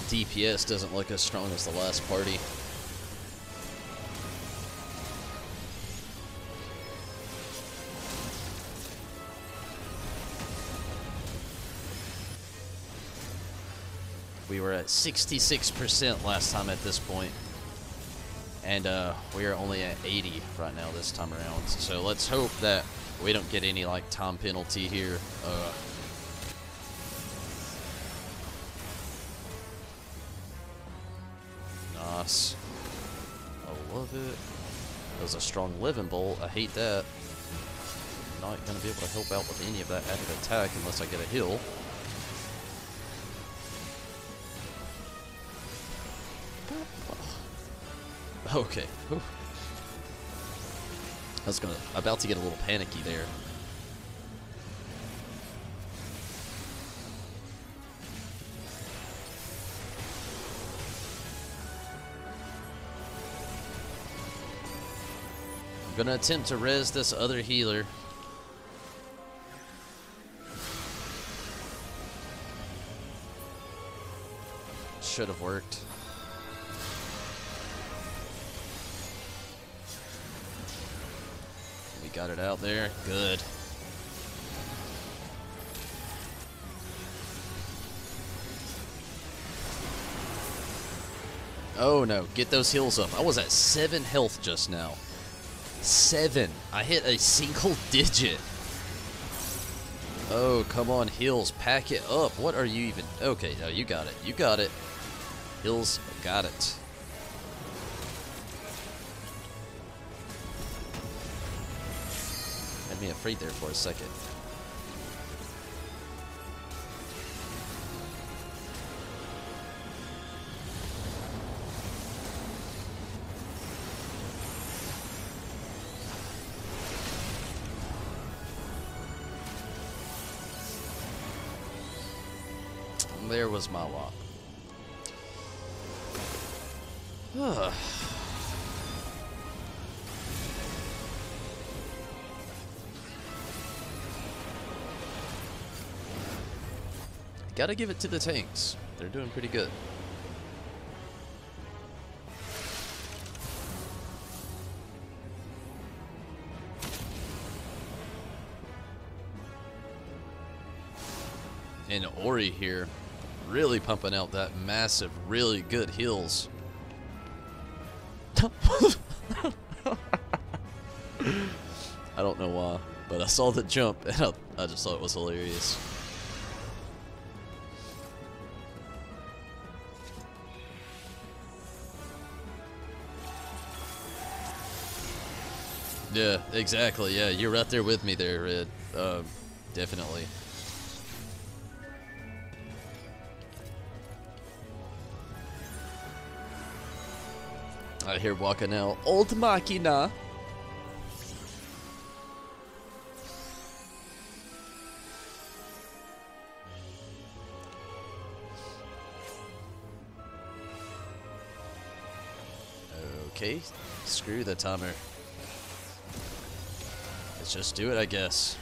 DPS doesn't look as strong as the last party. We were at 66% last time at this point. And we are only at 80 right now this time around. So let's hope that we don't get any like time penalty here. Nice. I love it. That was a strong living bolt. I hate that. Not gonna be able to help out with any of that added attack unless I get a heal. Okay. Whew. I was about to get a little panicky there. I'm gonna attempt to res this other healer. Should have worked. We got it out there. Good. Oh no, get those heals up. I was at 7 health just now. 7. I hit a single digit. Oh, come on, heals. Pack it up. What are you even... Okay, no, you got it. You got it. Heals, got it. Had me afraid there for a second. There was my walk. Gotta give it to the tanks. They're doing pretty good. And Ori here, really pumping out that massive, really good heals. I don't know why, but I saw the jump and I just thought it was hilarious. Yeah, exactly. Yeah, you're right there with me there, Red. Definitely. Out here walking out. Old Machina. Okay, screw the timer. Let's just do it, I guess.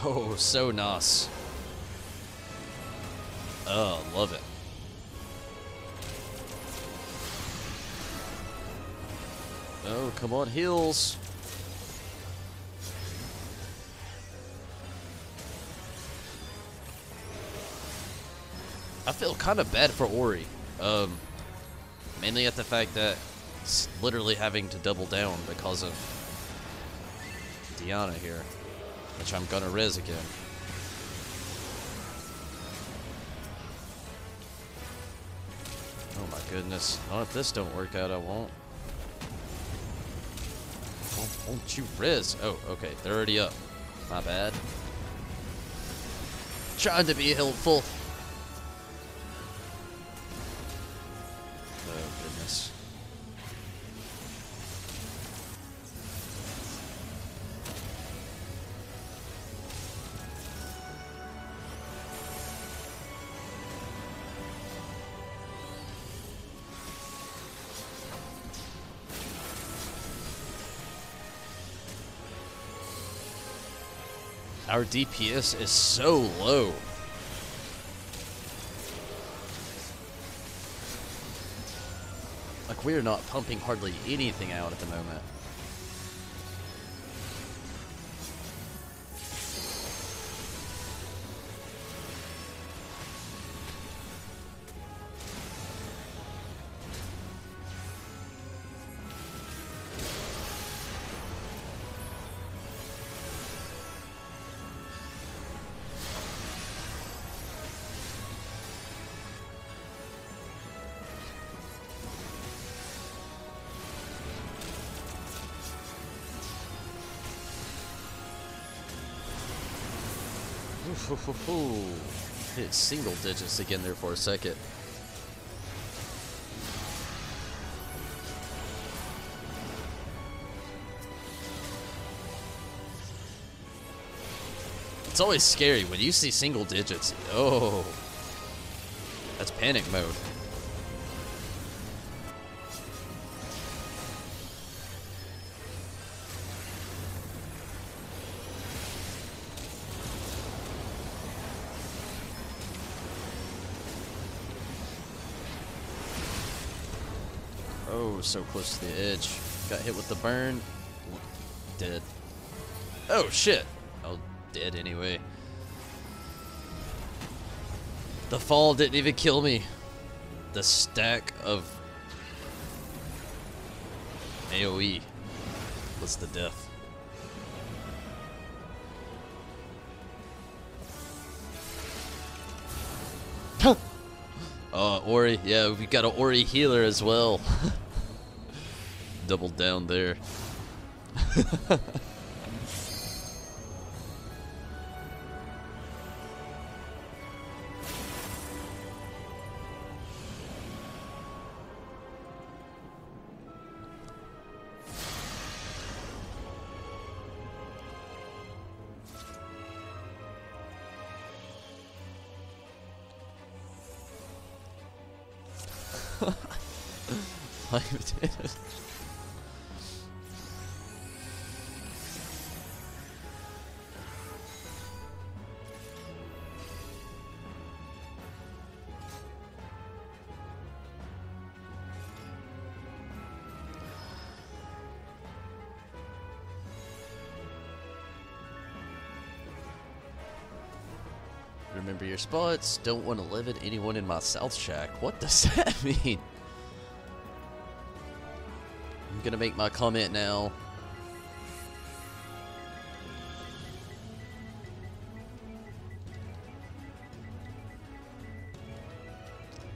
Oh, so nice. Oh, love it. Oh, come on, heals. I feel kind of bad for Ori. Mainly at the fact that it's literally having to double down because of Diana here. Which I'm gonna res again. Oh my goodness. Oh, if this don't work out, I won't. Won't you res? Oh, okay. They're already up. My bad. Trying to be helpful. Oh, goodness. Our DPS is so low. Like, we're not pumping hardly anything out at the moment. Hit single digits again there for a second. It's always scary when you see single digits. Oh, that's panic mode. Oh, so close to the edge. Got hit with the burn. Dead. Oh, shit. Oh, dead anyway. The fall didn't even kill me. The stack of AoE was the death. Ori. Yeah, we got an Ori healer as well. Doubled down there. I did it. Remember your spots. Don't want to live at anyone in my South Shack. What does that mean? I'm gonna make my comment now.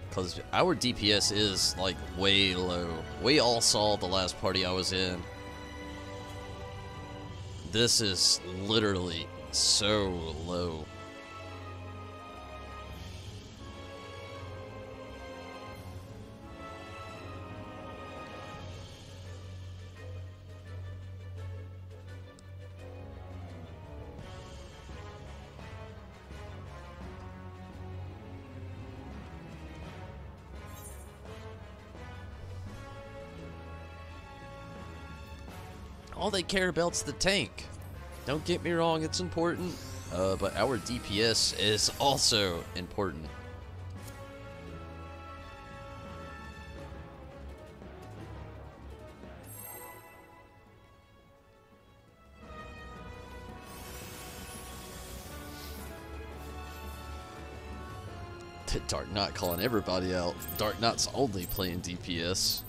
Because our DPS is like way low. We all saw the last party I was in. This is literally so low. All they care about's the tank. Don't get me wrong, it's important, but our DPS is also important. Dark Knight calling everybody out. Dark Knight's only playing DPS.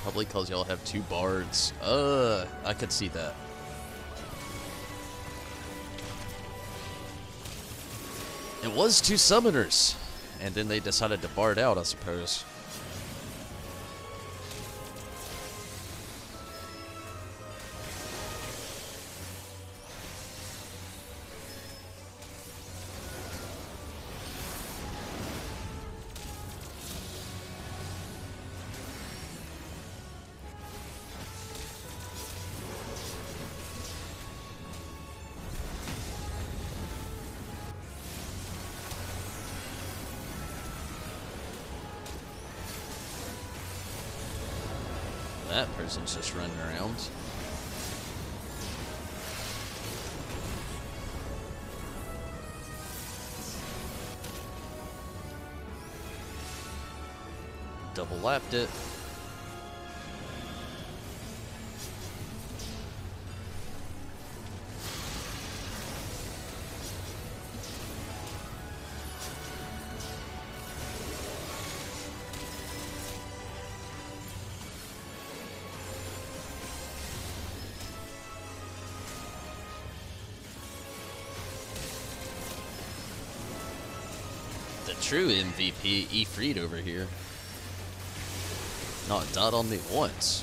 Probably because y'all have two bards. I could see that. It was two summoners. And then they decided to bard out, I suppose. That person's just running around. Double lapped it. The true MVP, E. Freed over here. Not a dot on me once.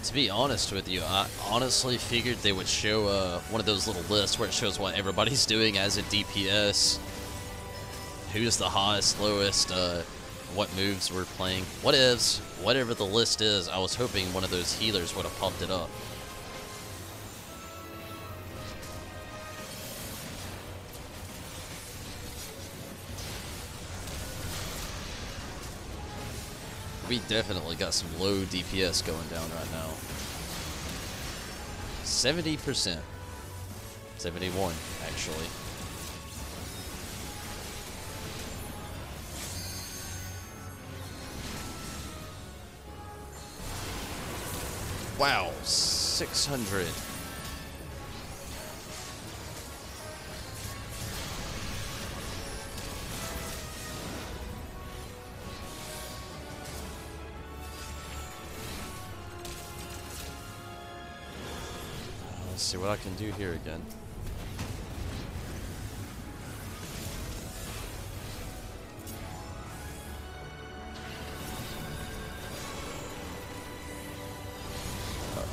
To be honest with you, I honestly figured they would show one of those little lists where it shows what everybody's doing as a DPS, who's the highest, lowest, what moves we're playing, whatevs, whatever the list is. I was hoping one of those healers would have popped it up. We definitely got some low DPS going down right now. 70%. 71, actually. Wow, 600. Let's see what I can do here again.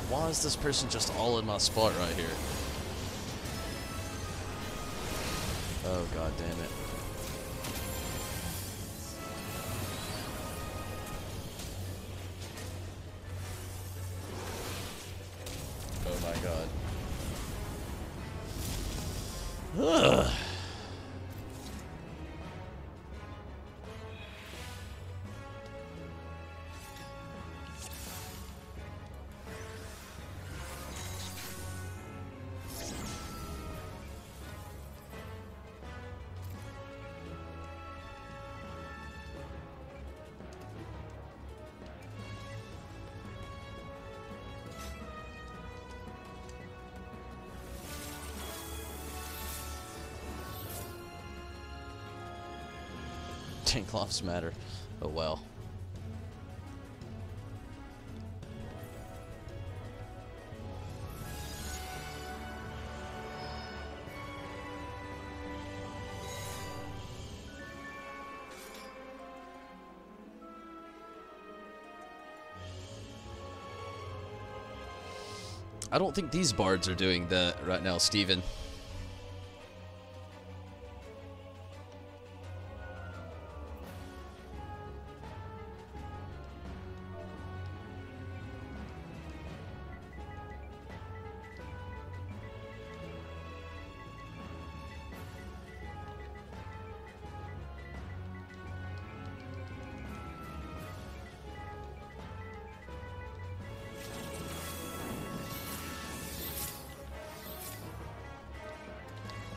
Why is this person just all in my spot right here? Oh, god damn it. Oh my god. Ugh. Tank lives matter. Oh well. I don't think these bards are doing that right now, Steven.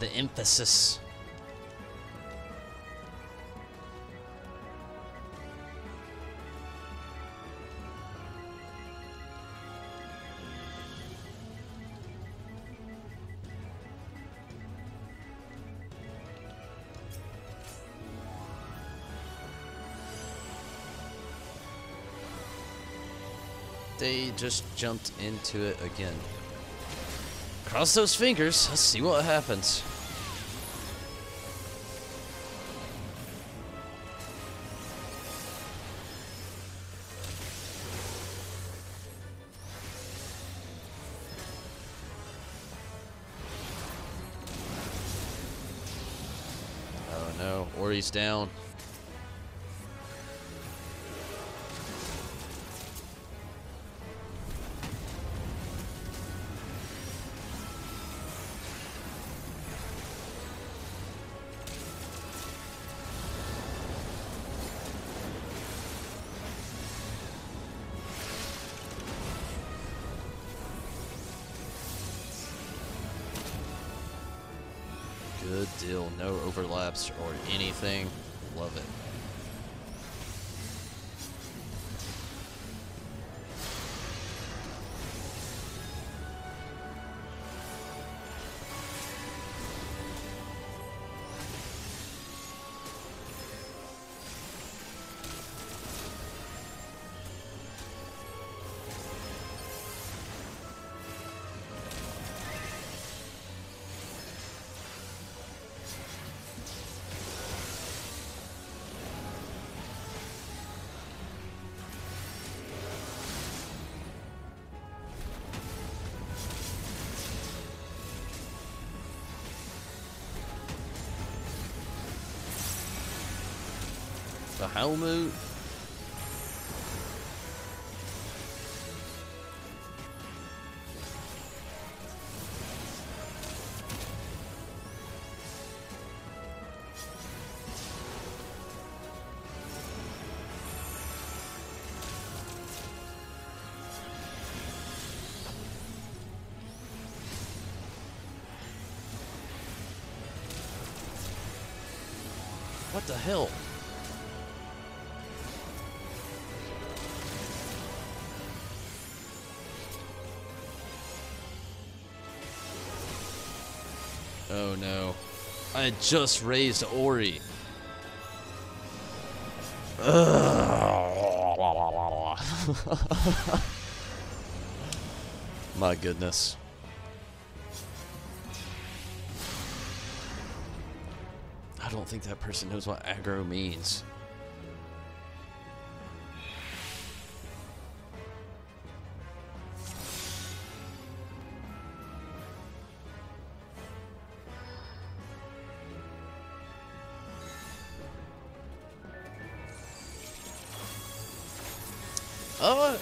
The emphasis. They just jumped into it again. Cross those fingers. Let's see what happens. Ori's down. Good deal. No overlaps or anything. Love it. The helmet. What the hell? Oh no. I had just raised Ori. My goodness. I don't think that person knows what aggro means.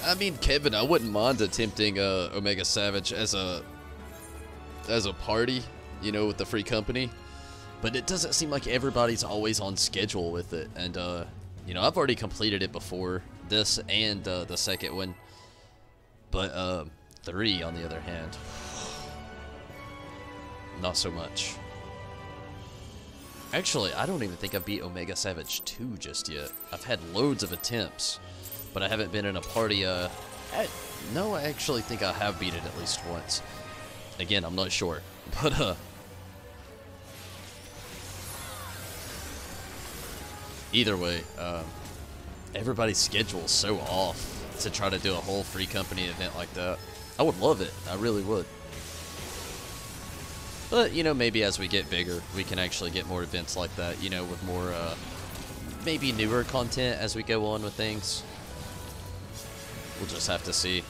I mean, Kevin, I wouldn't mind attempting Omega Savage as a party, you know, with the free company. But it doesn't seem like everybody's always on schedule with it. And, you know, I've already completed it before, this and the second one. But 3, on the other hand, not so much. Actually, I don't even think I've beat Omega Savage 2 just yet. I've had loads of attempts, but I haven't been in a party. No, I actually think I have beat it at least once. Again, I'm not sure, but either way, everybody's schedule is so off to try to do a whole free company event like that. I would love it. I really would. But, you know, maybe as we get bigger, we can actually get more events like that, you know, with more, maybe newer content as we go on with things. We'll just have to see.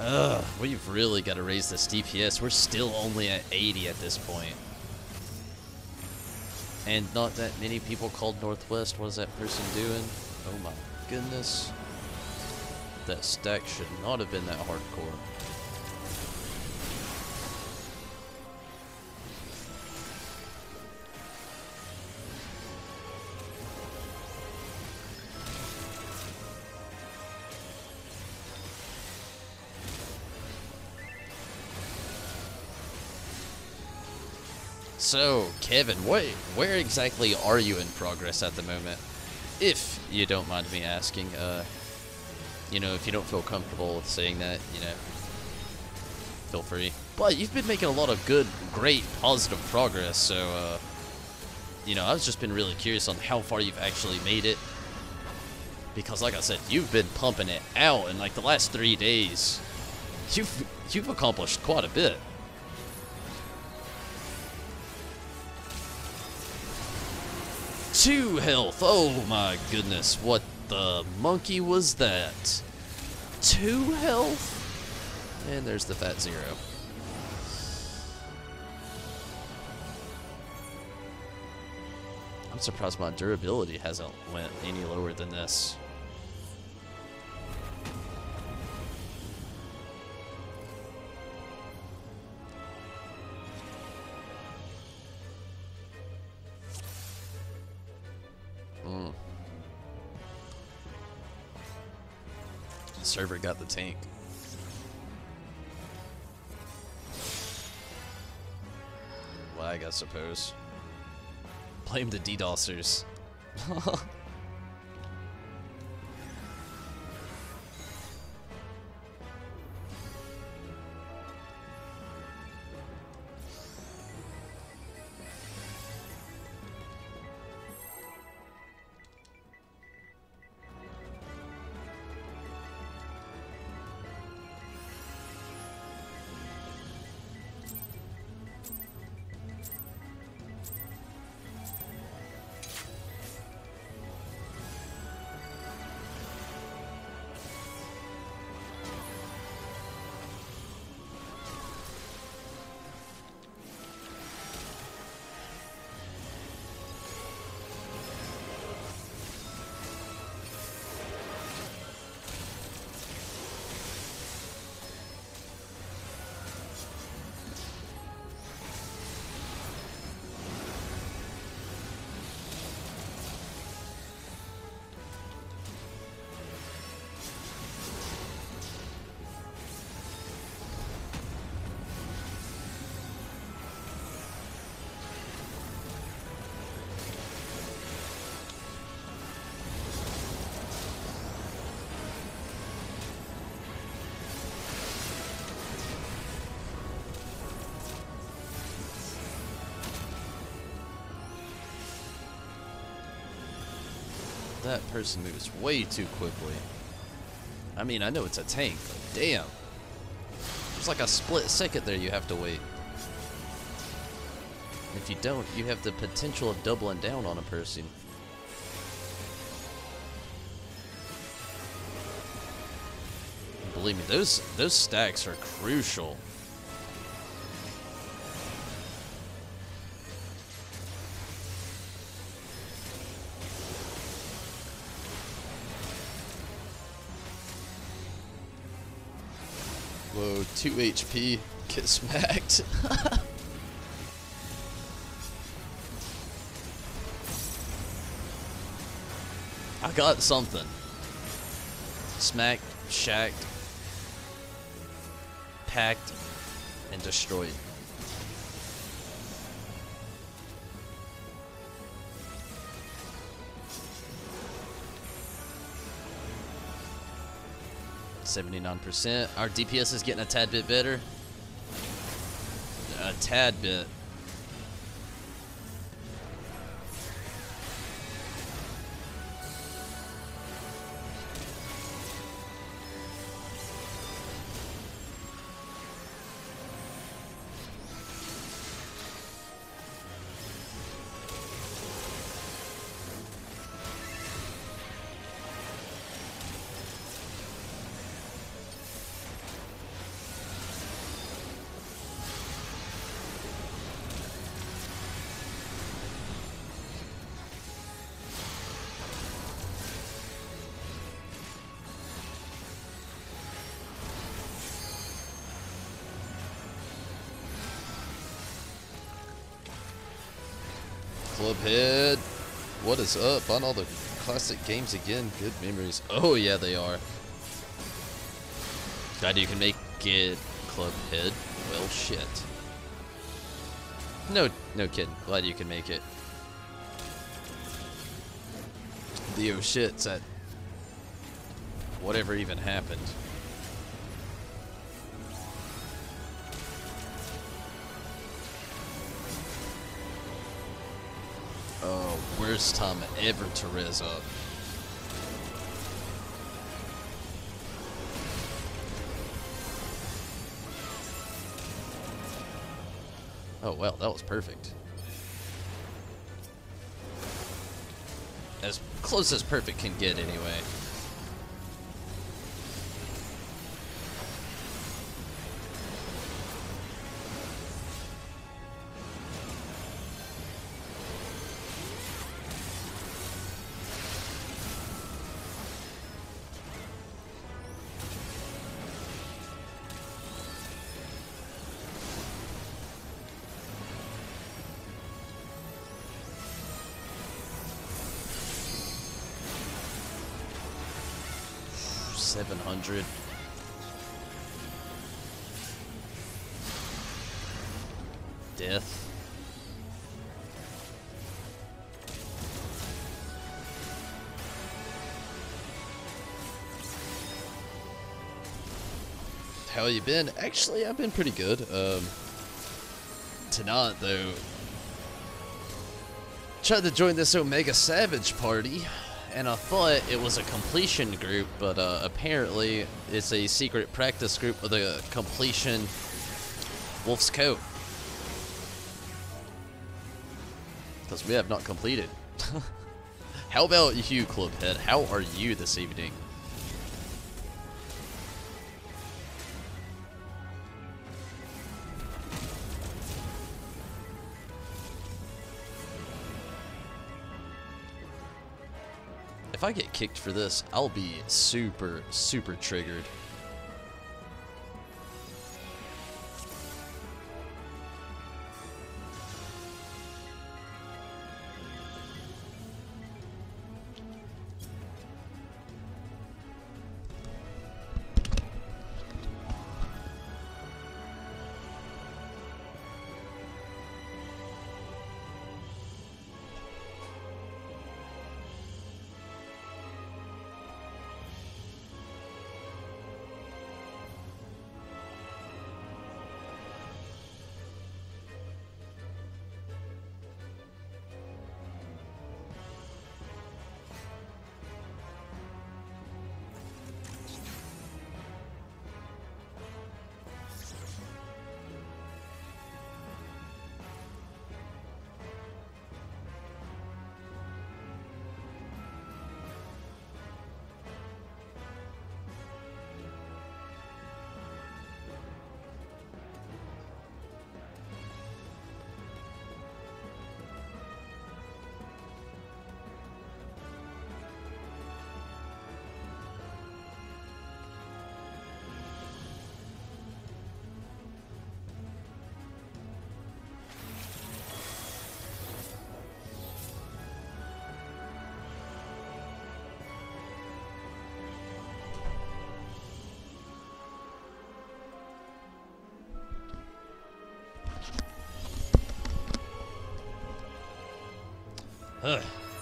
Ugh, we've really got to raise this DPS. We're still only at 80 at this point. And not that many people called Northwest. What is that person doing? Oh my goodness. That stack should not have been that hardcore. So, Kevin, where exactly are you in progress at the moment? If you don't mind me asking, you know, if you don't feel comfortable with saying that, you know, feel free. But you've been making a lot of good, great, positive progress, so, you know, I've just been really curious on how far you've actually made it. Because, like I said, you've been pumping it out in, like, the last 3 days. You've accomplished quite a bit. Two health. Oh my goodness. What the monkey was that? 2 health? And there's the fat 0. I'm surprised my durability hasn't went any lower than this. Server got the tank. Lag, I suppose. Blame the DDoSers. That person moves way too quickly. I mean, I know it's a tank, but damn. There's like a split second there you have to wait. If you don't, you have the potential of doubling down on a person. Believe me, those stacks are crucial. Whoa, 2 HP, get smacked. I got something. Smacked, shacked, packed, and destroyed. %. Our DPS is getting a tad bit better. A tad bit. Clubhead, what is up? On all the classic games again. Good memories. Oh yeah, they are. Glad you can make it, Clubhead. Well, shit. No kidding. Glad you can make it. The oh shit's at whatever even happened. Oh, worst time ever to res up. Oh well, that was perfect. As close as perfect can get, anyway. $700. Death. How you been? Actually, I've been pretty good. Tonight, though, tried to join this Omega Savage party, and I thought it was a completion group, but apparently it's a secret practice group with a completion Wolf's Coat. Because we have not completed. How about you, Clubhead? How are you this evening? If I get kicked for this, I'll be super, super triggered.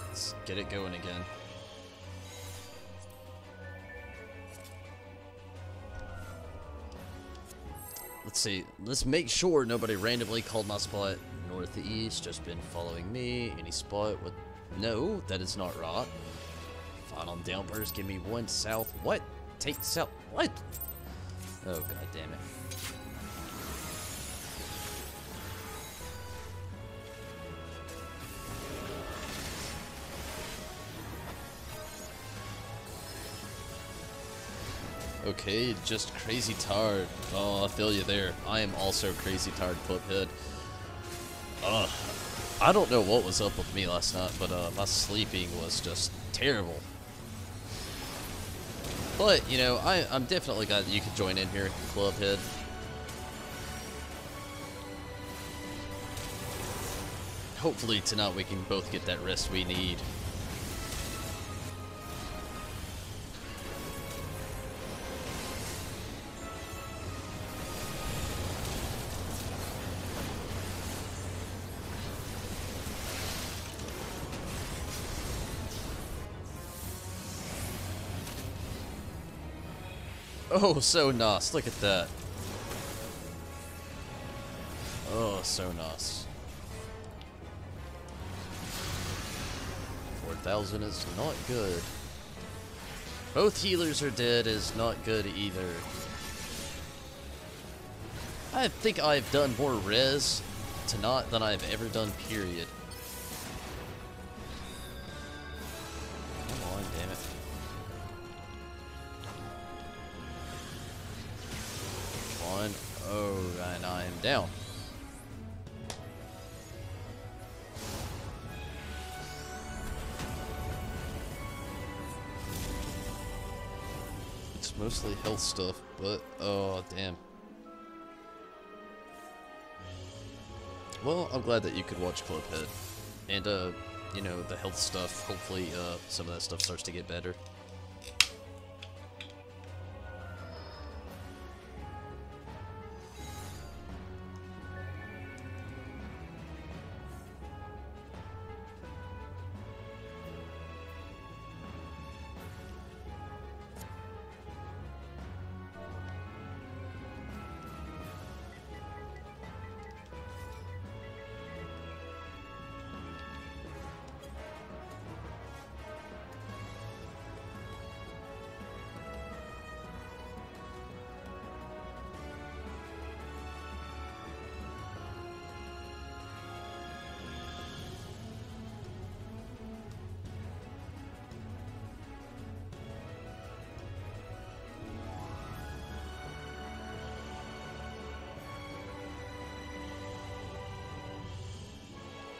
Let's get it going again. Let's see. Let's make sure nobody randomly called my spot northeast. Just been following me. Any spot with... No, that is not right. Final downburst. Give me one south. What? Take south. What? Oh, god damn it. Okay, just crazy tired. Oh, I feel you there. I am also crazy tired, Clubhead. I don't know what was up with me last night, but my sleeping was just terrible. But, you know, I'm definitely glad that you could join in here, Clubhead. hopefully tonight we can both get that rest we need. Oh, so nice. Look at that. Oh, so nice. 4,000 is not good. Both healers are dead is not good either. I think I've done more res tonight than I've ever done, period. Come on, damn it. One. Oh, and I am down. It's mostly health stuff, but oh, damn. Well, I'm glad that you could watch Clubhead. And, you know, the health stuff, hopefully, some of that stuff starts to get better.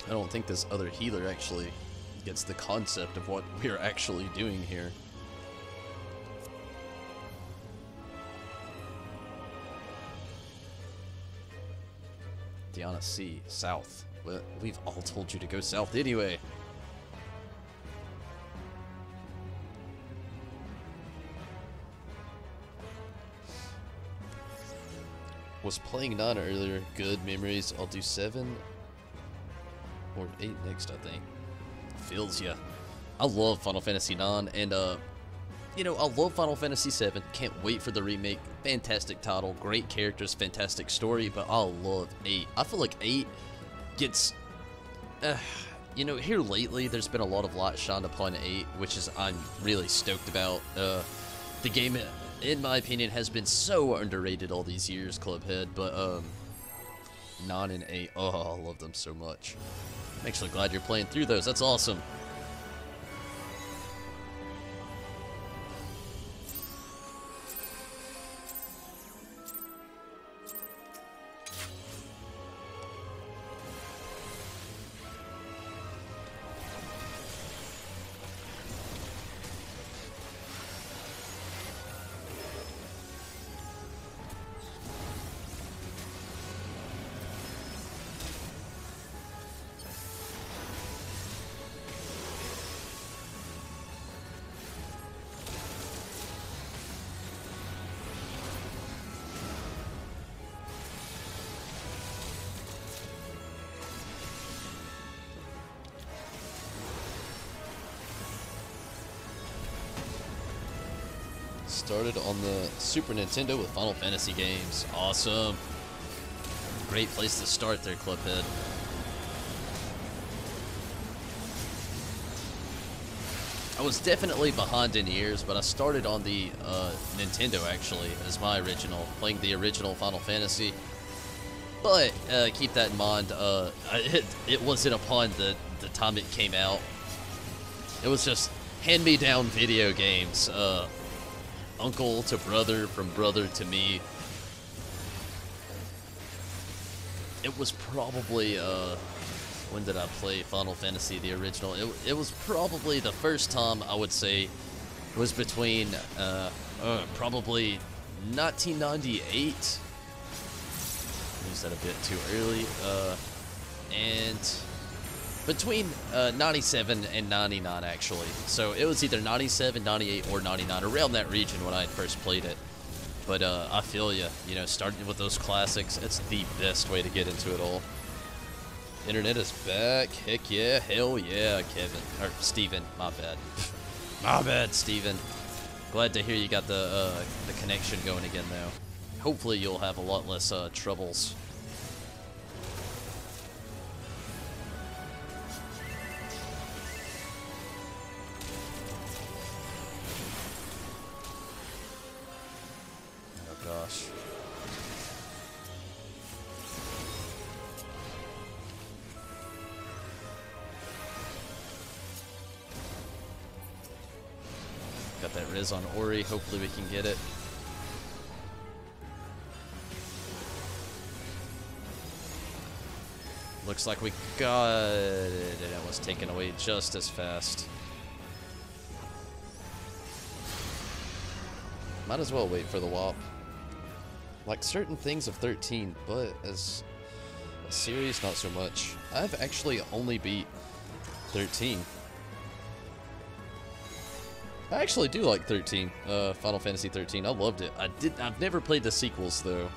I don't think this other healer actually gets the concept of what we're actually doing here. Diana C, south. Well, we've all told you to go south anyway. Was playing 9 earlier. Good memories. I'll do 7 or 8 next, I think. Feels ya. I love Final Fantasy 9, and you know, I love Final Fantasy 7. Can't wait for the remake. Fantastic title, great characters, fantastic story, but I love 8. I feel like 8 gets, you know, here lately there's been a lot of light shined upon 8, which is I'm really stoked about. The game, in my opinion, has been so underrated all these years, Clubhead, but 9 and 8, oh, I love them so much. I'm actually glad you're playing through those. That's awesome. Started on the Super Nintendo with Final Fantasy games. Awesome. Great place to start there, Clubhead. I was definitely behind in years, but I started on the Nintendo, actually, as my original, playing the original Final Fantasy. But keep that in mind, it wasn't upon the time it came out. It was just hand-me-down video games. Uncle to brother, from brother to me. It was probably, when did I play Final Fantasy, the original? It was probably the first time, I would say, it was between, probably 1998. Use that a bit too early. And Between 97 and 99, actually. So it was either 97, 98, or 99, around that region when I had first played it. But I feel you. You know, starting with those classics, it's the best way to get into it all. Internet is back. Heck yeah. Hell yeah, Kevin. Or Steven. My bad. My bad, Steven. Glad to hear you got the connection going again, though. Hopefully you'll have a lot less troubles. Oh gosh. Got that Riz on Ori. Hopefully we can get it. Looks like we got it, and it was taken away just as fast. Might as well wait for the WAP. Like certain things of 13, but as a series, not so much. I've actually only beat 13. I actually do like 13, Final Fantasy 13. I loved it. I've never played the sequels though.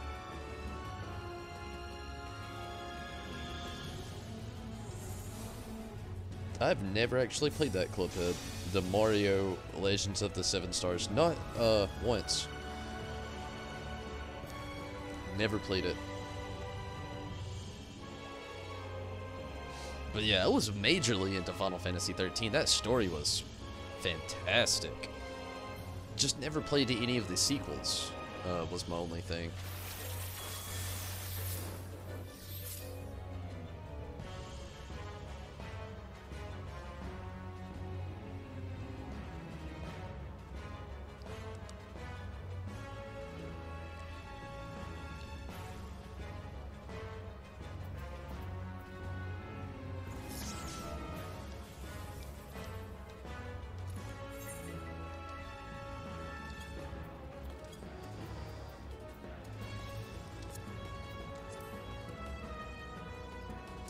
I've never actually played that Clubhead. The Mario Legends of the Seven Stars. Not, once. Never played it. But yeah, I was majorly into Final Fantasy 13. That story was fantastic. Just never played any of the sequels, was my only thing.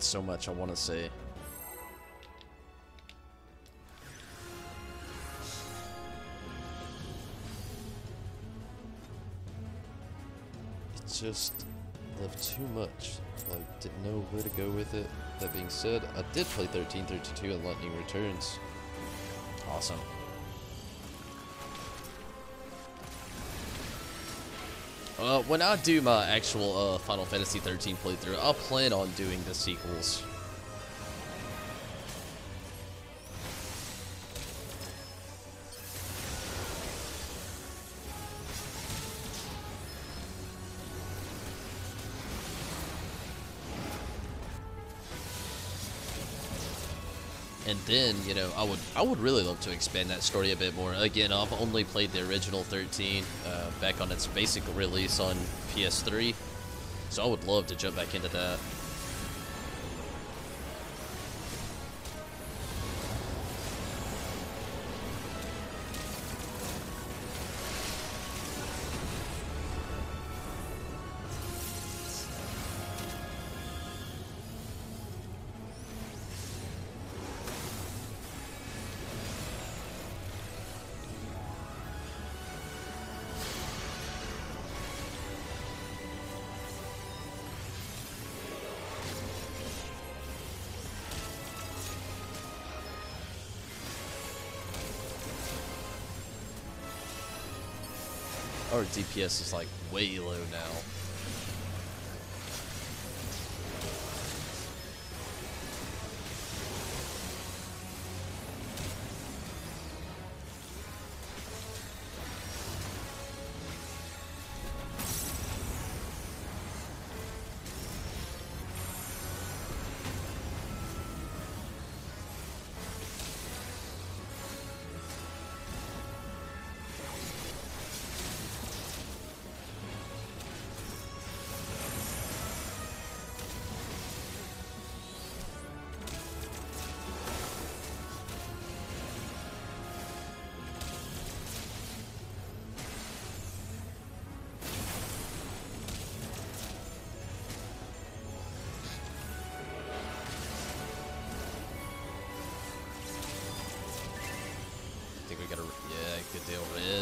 So much I want to say. It just left too much. Like, didn't know where to go with it. That being said, I did play 1332 and Lightning Returns. Awesome. When I do my actual Final Fantasy 13 playthrough, I'll plan on doing the sequels. And then, you know, I would really love to expand that story a bit more. Again, I've only played the original 13 back on its basic release on PS3, so I would love to jump back into that. Our DPS is like way low now.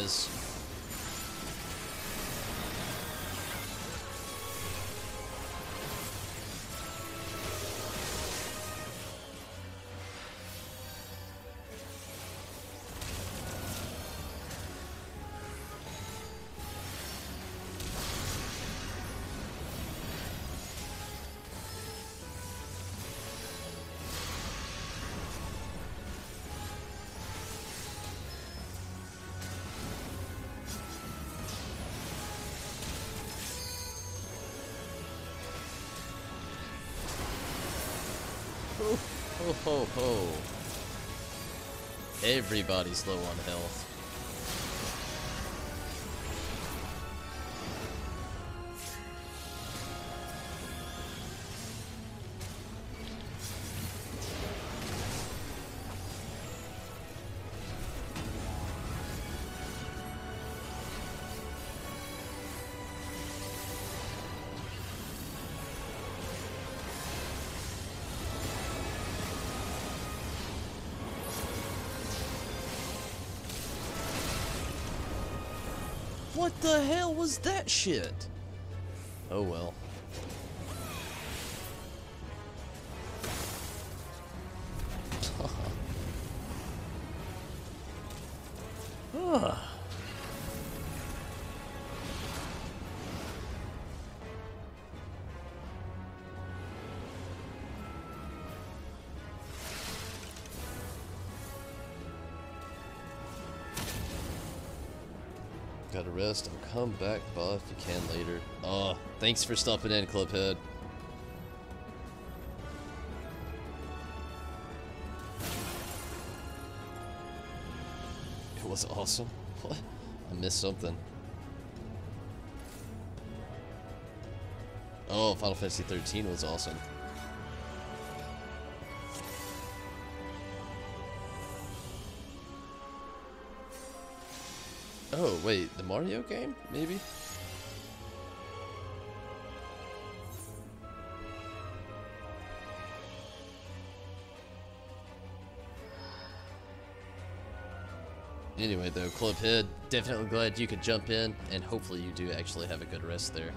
is. Ho, ho, ho, ho. Everybody's low on health. What the hell was that shit? Oh well. Gotta rest and come back, buff if you can later. Oh, thanks for stopping in, Clubhead. It was awesome. What? I missed something. Oh, Final Fantasy 13 was awesome. Oh, wait, the Mario game? Maybe? Anyway, though, Clubhead, definitely glad you could jump in, and hopefully you do actually have a good rest there.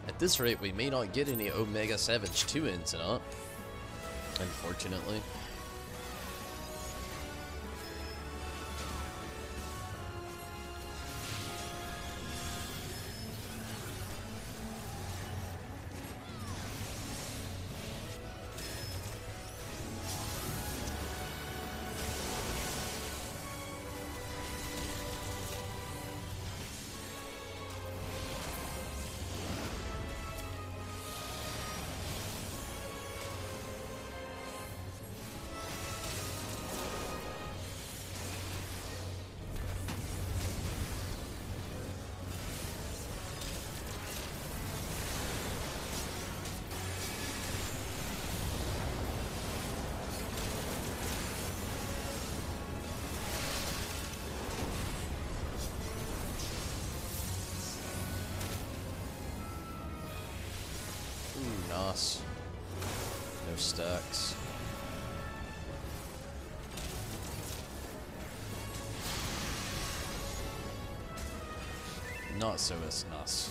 At this rate, we may not get any Omega Savage 2 in tonight, unfortunately. Nice. No stacks. Not so as nice.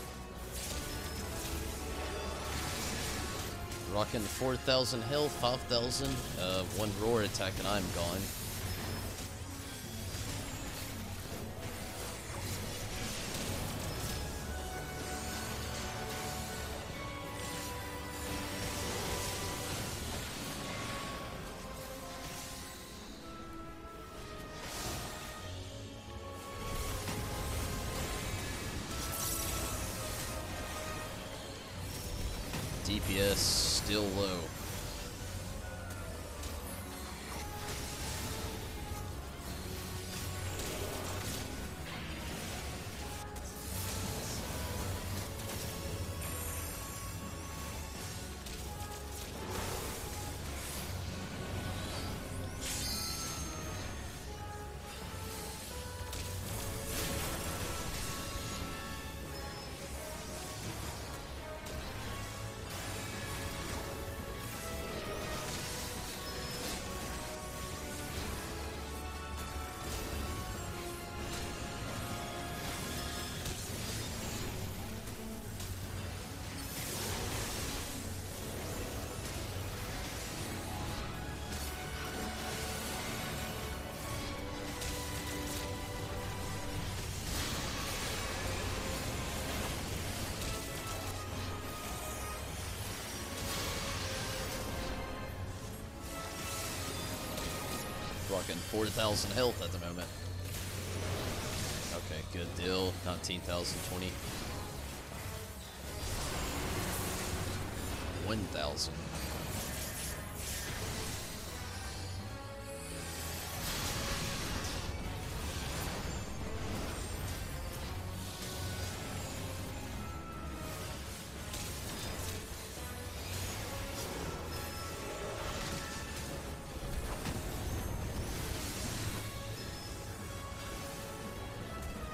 Rocking 4,000 health, 5,000, one roar attack and I'm gone. DPS still low. Rocking 4,000 health at the moment. Okay, good deal. 19,020. 1,000.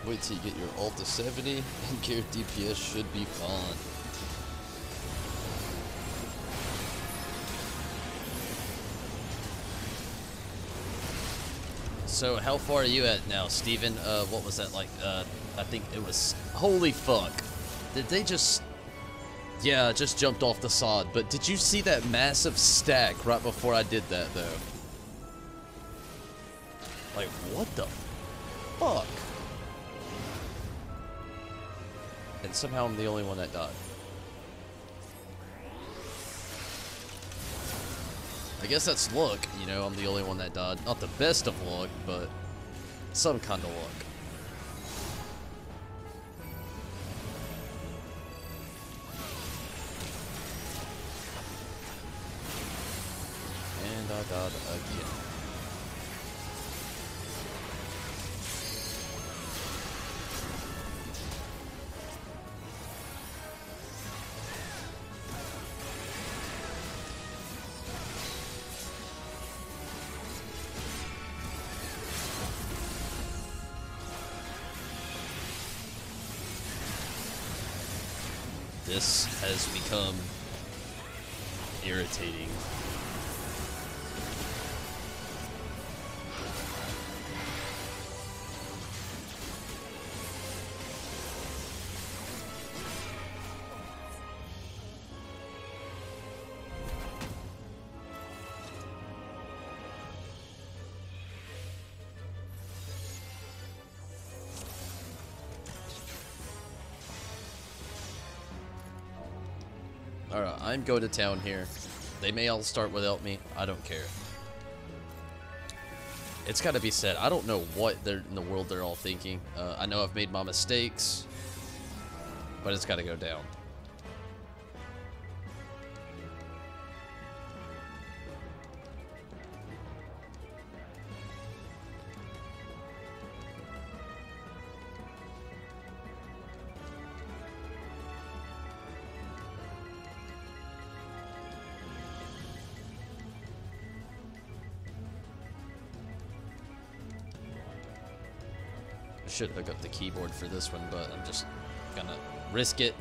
Wait till you get your ult to 70, and your DPS should be fine. So how far are you at now, Steven? What was that like? I think it was... Holy fuck. Did they just... Yeah, I just jumped off the sod, but did you see that massive stack right before I did that, though? Like, what the fuck? And somehow I'm the only one that died. I guess that's luck, you know, I'm the only one that died. Not the best of luck, but some kind of luck. And I died again. This has become irritating. Alright, I'm going to town here. They may all start without me. I don't care. It's got to be said, I don't know what in the world they're all thinking. I know I've made my mistakes, but it's got to go down. Should hook up the keyboard for this one, but I'm just gonna risk it.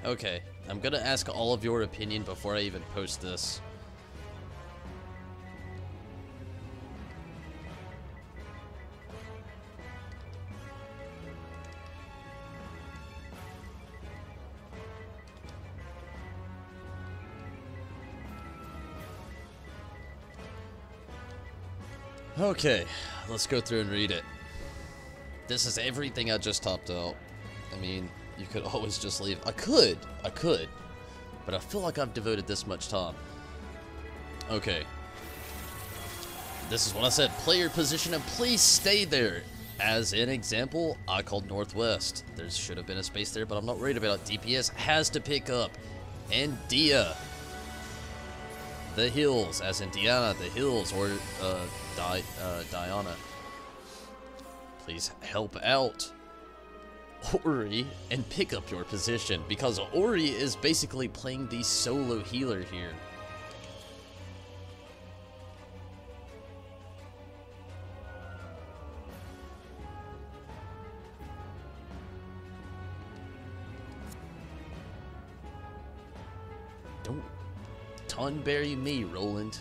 Okay, I'm gonna ask all of your opinion before I even post this. Okay, let's go through and read it. This is everything I just topped out. I mean, You could always just leave. I could. But I feel like I've devoted this much time. Okay. This is what I said. Play your position and please stay there. As an example, I called northwest. There should have been a space there, but I'm not worried about it. DPS has to pick up. And Dia. The hills, as in Diana, the hills, or Diana. Please help out Ori and pick up your position, because Ori is basically playing the solo healer here. Don't Tonberry me, Roland.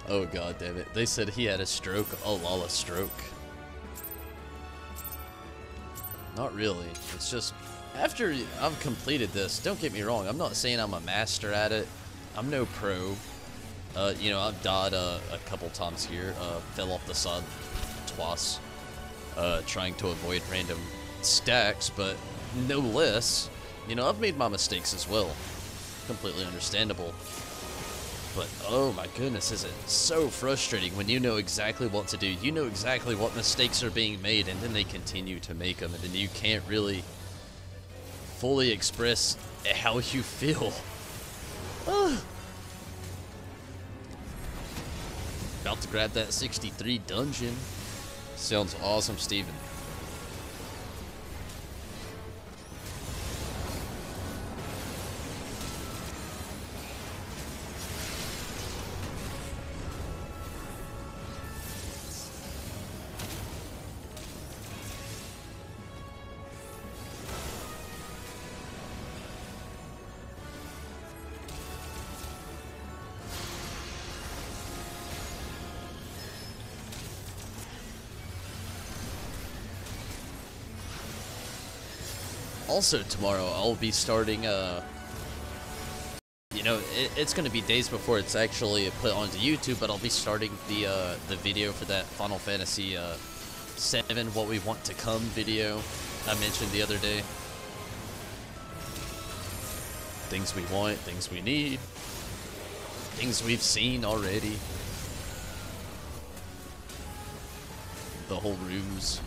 Oh god damn it. They said he had a stroke. A lala stroke. Not really. It's just after I've completed this, don't get me wrong, I'm not saying I'm a master at it. I'm no pro. You know, I've died a couple times here. Fell off the side twice. Trying to avoid random stacks, but no less. You know, I've made my mistakes as well. Completely understandable. But, oh my goodness, is it so frustrating when you know exactly what to do. You know exactly what mistakes are being made, and then they continue to make them, and then you can't really fully express how you feel. About to grab that 63 dungeon. Sounds awesome, Steven. Also tomorrow I'll be starting, you know, it's going to be days before it's actually put onto YouTube, but I'll be starting the video for that Final Fantasy VII What We Want to Come video I mentioned the other day. Things we want, things we need, things we've seen already. The whole ruse.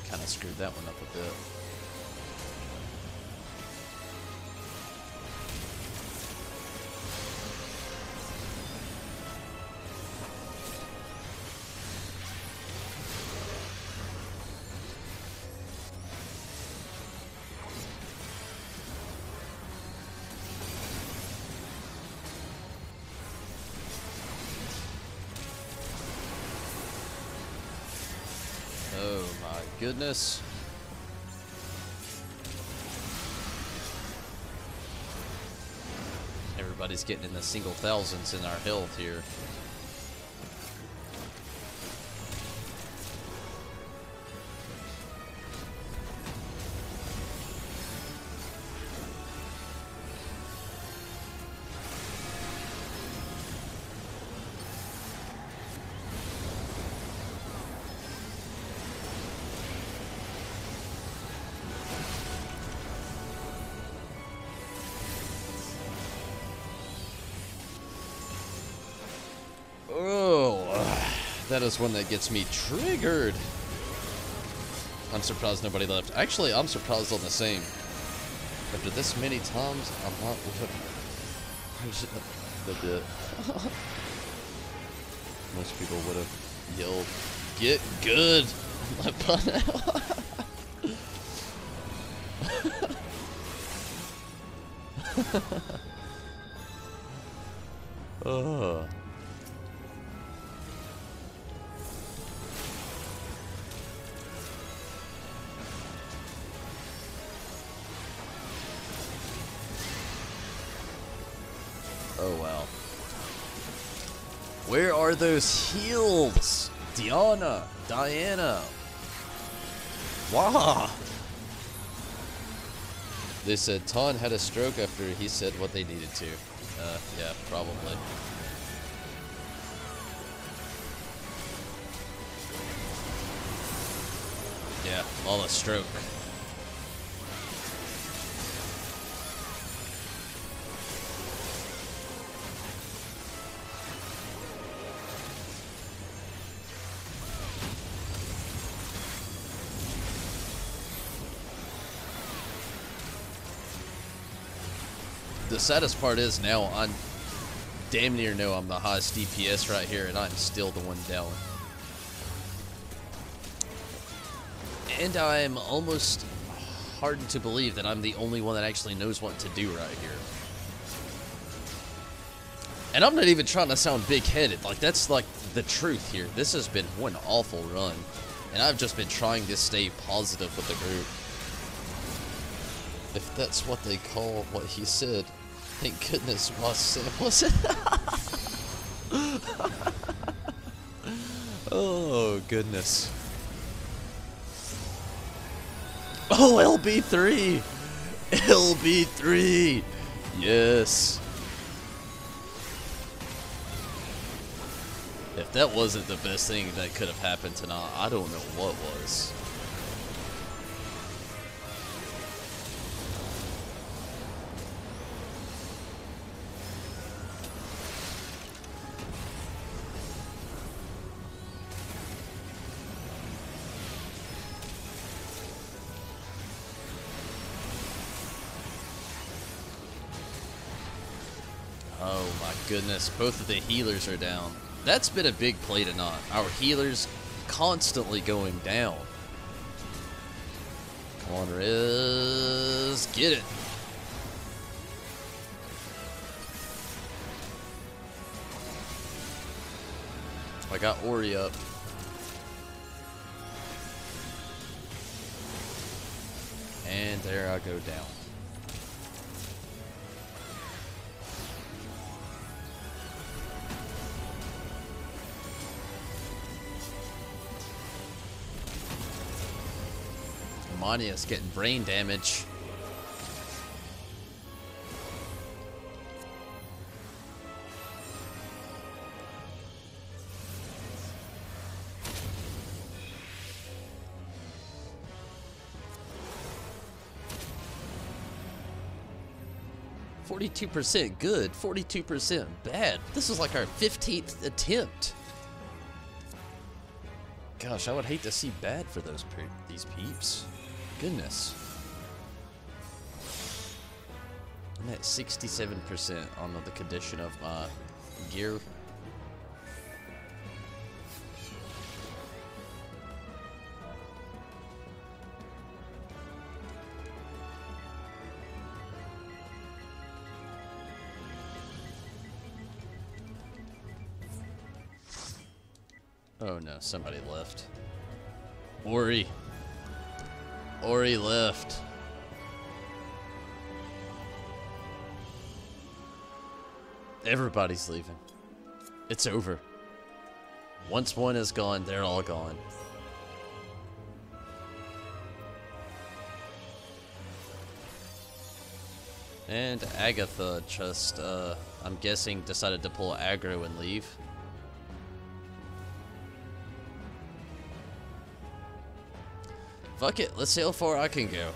Kind of screwed that one up a bit. Oh my goodness. Everybody's getting in the single thousands in our health here. Oh, that is one that gets me triggered. I'm surprised nobody left. Actually, I'm surprised on the same. After this many times, I'm not the bit. Most people would have yelled, "Get good!" My pun out. Oh. Oh, wow. Where are those heals? Diana. Wow. They said Ton had a stroke after he said what they needed to. Yeah, probably. Yeah, all a stroke. The saddest part is now I'm damn near know I'm the highest DPS right here, and I'm still the one down. And I'm almost hardened to believe that I'm the only one that actually knows what to do right here. And I'm not even trying to sound big-headed. Like, that's like the truth here. This has been one awful run, and I've just been trying to stay positive with the group. If that's what they call what he said. Thank goodness was it? Oh, goodness. Oh, LB3! LB3! Yes. If that wasn't the best thing that could have happened tonight, I don't know what was. Oh my goodness, both of the healers are down. That's been a big play tonight. Our healers constantly going down. Come on, Riz. Get it. I got Ori up. And there I go down. Mania's getting brain damage. "42% good, 42% bad." This is like our 15th attempt. Gosh, I would hate to see bad for these peeps. Goodness. I'm at 67% on the condition of my gear. Oh no, somebody left. Ori left. Everybody's leaving. It's over. Once one is gone, they're all gone. And Agatha just, I'm guessing, decided to pull aggro and leave. Fuck it, let's see how far I can go.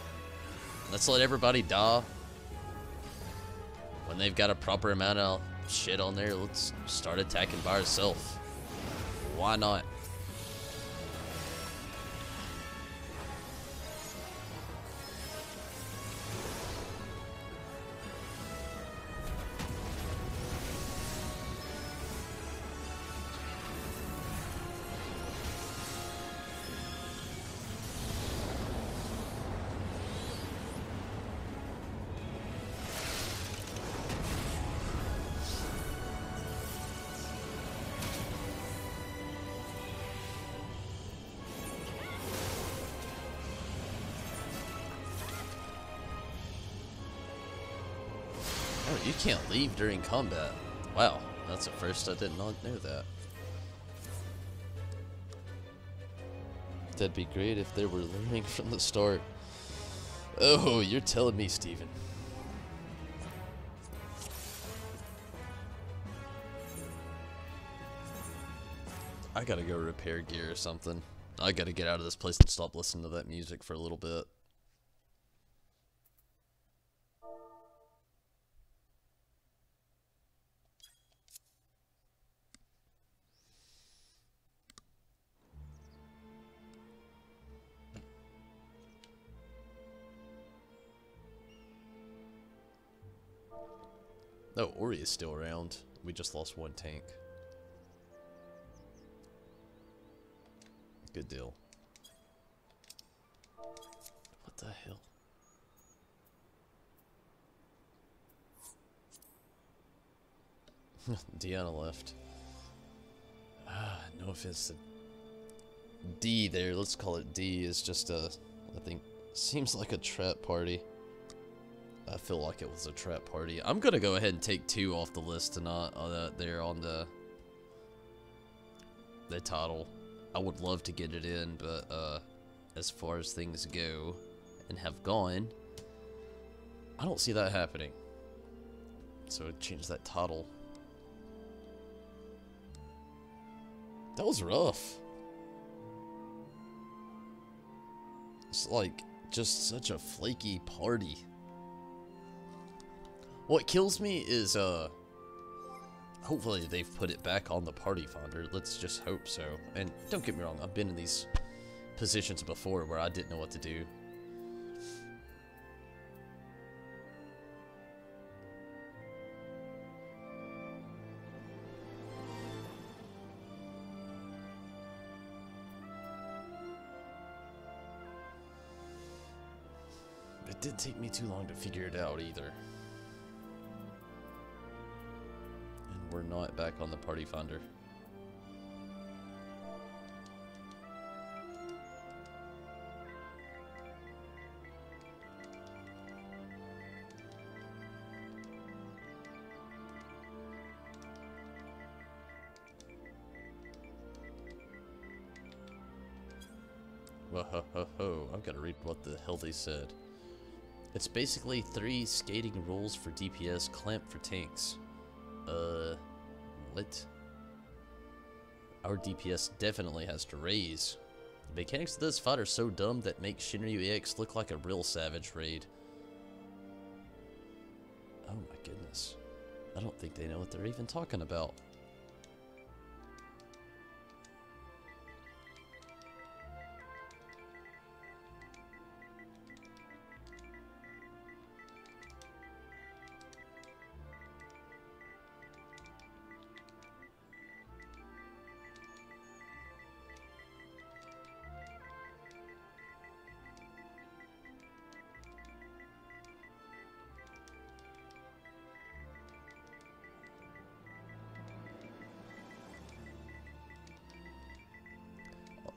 Let's let everybody die. When they've got a proper amount of shit on there, let's start attacking by ourselves. Why not? Oh, you can't leave during combat. Wow, that's a first. I did not know that. That'd be great if they were learning from the start. Oh, you're telling me, Steven. I gotta go repair gear or something. I gotta get out of this place and stop listening to that music for a little bit. No, Ori is still around. We just lost one tank. Good deal. What the hell? Deanna left. No offense to D there. Let's call it D. Is just a, I think, seems like a trap party. I feel like it was a trap party. I'm gonna go ahead and take 2 off the list tonight. There on the title. I would love to get it in, but as far as things go and have gone, I don't see that happening. So change that title. That was rough. It's like just such a flaky party. What kills me is, hopefully they've put it back on the party finder. Let's just hope so. And don't get me wrong, I've been in these positions before where I didn't know what to do. It didn't take me too long to figure it out either. We're not back on the party finder. Whoa, ho, ho, ho. I've got to read what the hell they said. It's basically 3 skating rules for DPS, clamp for tanks. What? Our DPS definitely has to raise. The mechanics of this fight are so dumb that make Shinryu EX look like a real savage raid. Oh my goodness. I don't think they know what they're even talking about.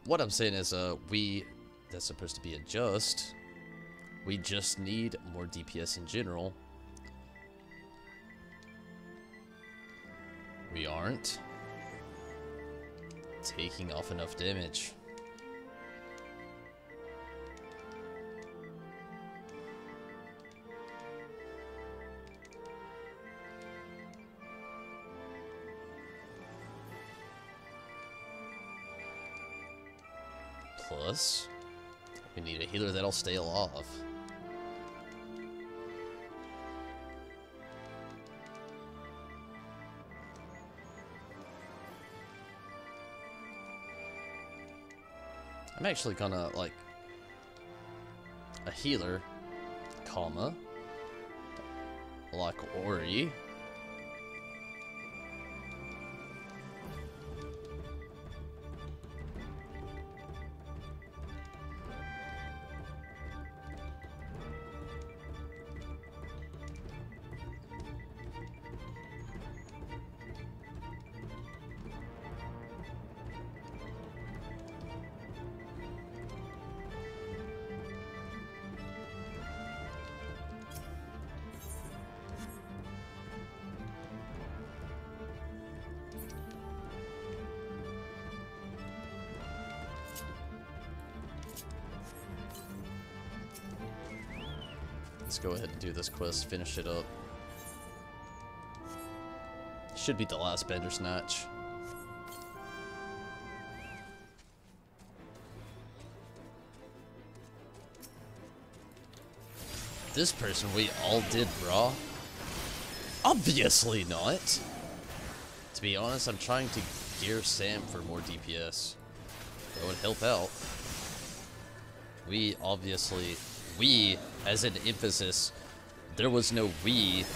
What I'm saying is, that's supposed to be a just. We just need more DPS in general. We aren't taking off enough damage. Plus, we need a healer that'll stay alive. I'm actually gonna, like, a healer, comma, like Ori. Let's go ahead and do this quest, finish it up. Should be the last Bandersnatch. This person we all did raw? Obviously not! To be honest, I'm trying to gear Sam for more DPS. That would help out. We obviously, we as an emphasis, there was no we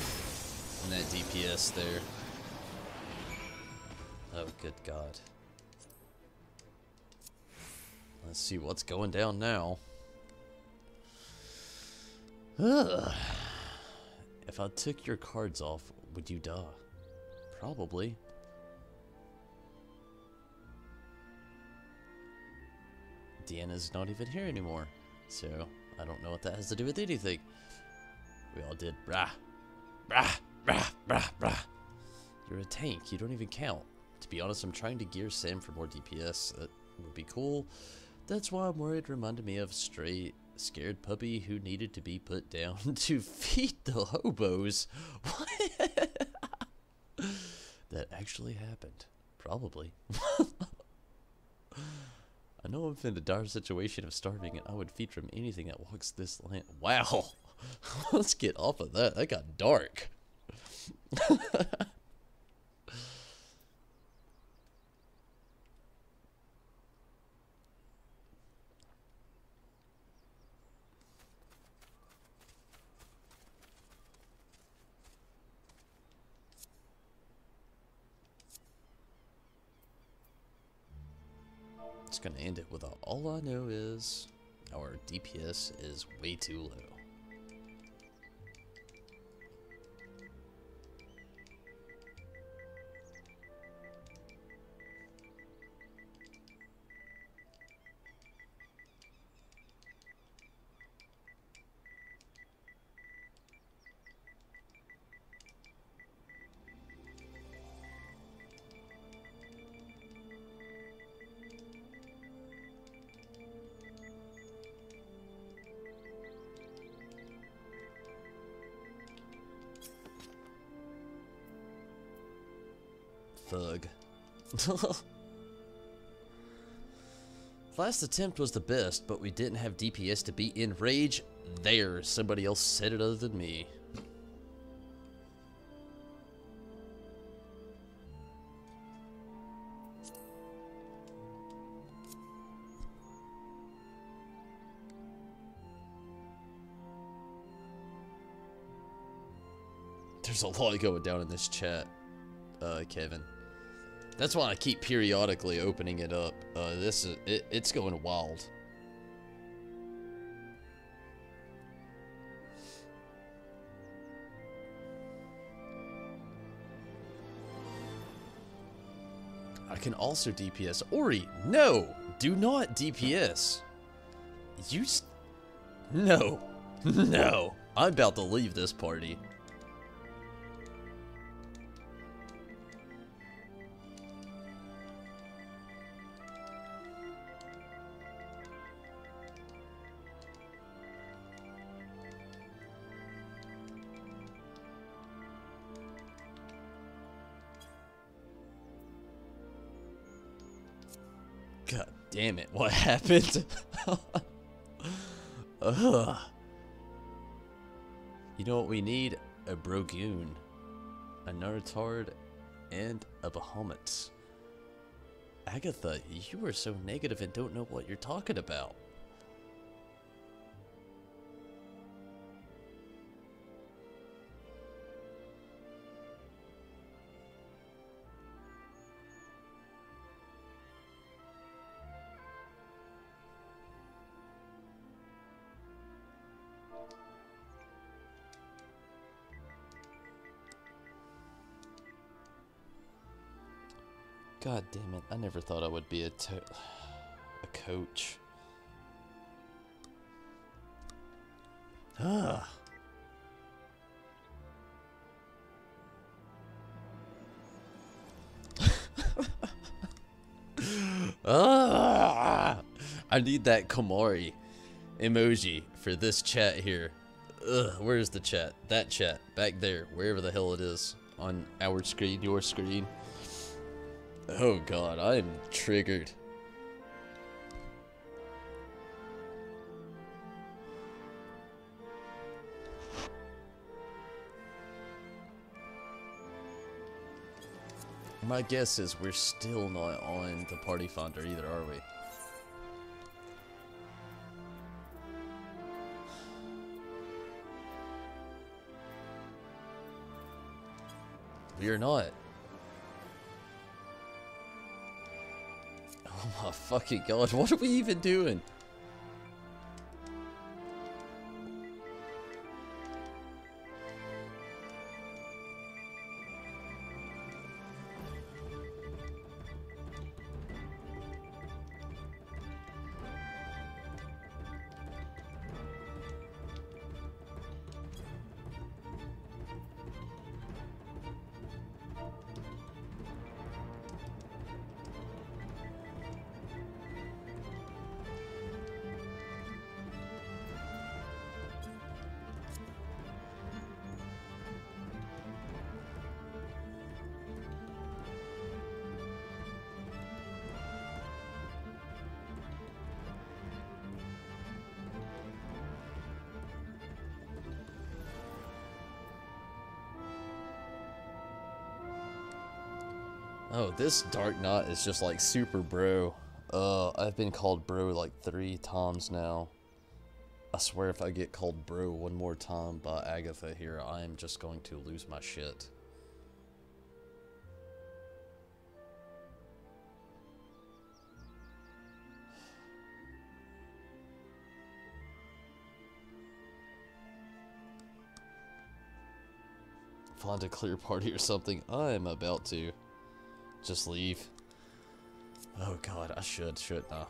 in that DPS there. Oh, good God. Let's see what's going down now. If I took your cards off, would you die? Probably. Deanna's not even here anymore, so I don't know what that has to do with anything. We all did brah, brah, brah, brah, brah. You're a tank, you don't even count. To be honest, I'm trying to gear Sam for more DPS. That would be cool. That's why I'm worried. Reminded me of a stray scared puppy who needed to be put down to feed the hobos. What? That actually happened. Probably. I know I'm in a dire situation of starving, and I would feed from anything that walks this land. Wow. Let's get off of that. That got dark. Just gonna end it with all I know is our DPS is way too low. Thug. Last attempt was the best, but we didn't have DPS to beat in Rage. There, somebody else said it other than me. There's a lot going down in this chat, Kevin. That's why I keep periodically opening it up. It's going wild. I can also DPS. Ori, no! Do not DPS. No. No. I'm about to leave this party. God damn it, what happened? Ugh. You know what we need? A Brogoon, a Narutar'd, and a Bahamut. Agatha, you are so negative and don't know what you're talking about. God damn it, I never thought I would be a coach. Ah. Ah. I need that Komari emoji for this chat here. Ugh, where's the chat? That chat. Back there. Wherever the hell it is. On our screen, your screen. Oh god, I am triggered. My guess is we're still not on the party finder either, are we? We are not. Oh my fucking god, what are we even doing? Oh, this Dark Knot is just like super bro. I've been called bro like 3 times now. I swear if I get called bro one more time by Agatha here, I am just going to lose my shit. Find a clear party or something. I am about to. Just leave. Oh god, I should I?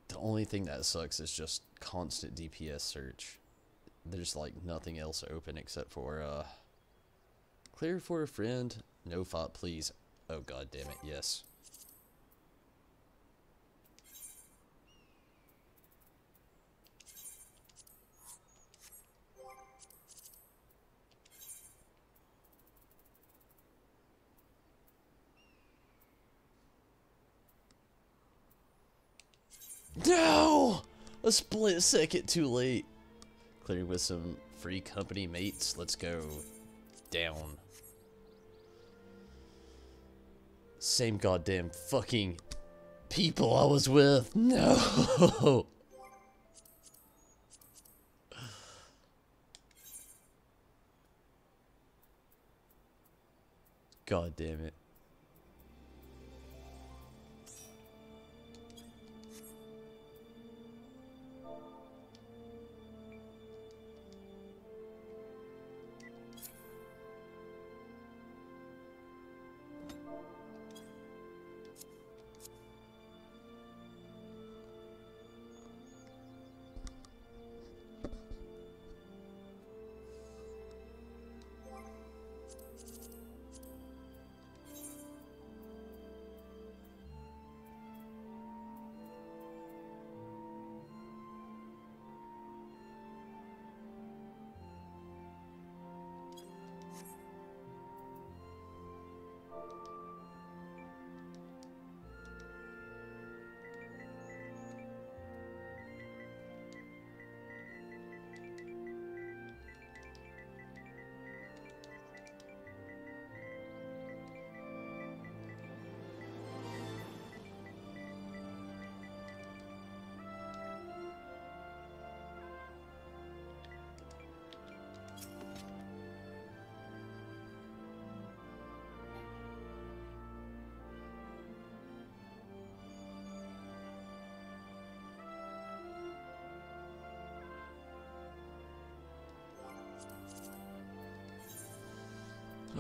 The only thing that sucks is just constant DPS search. There's like nothing else open except for clear for a friend. No fight, please. Oh god damn it, yes. No! A split second too late. Clear with some free company mates. Let's go. Down. Same goddamn fucking people I was with. No! God damn it.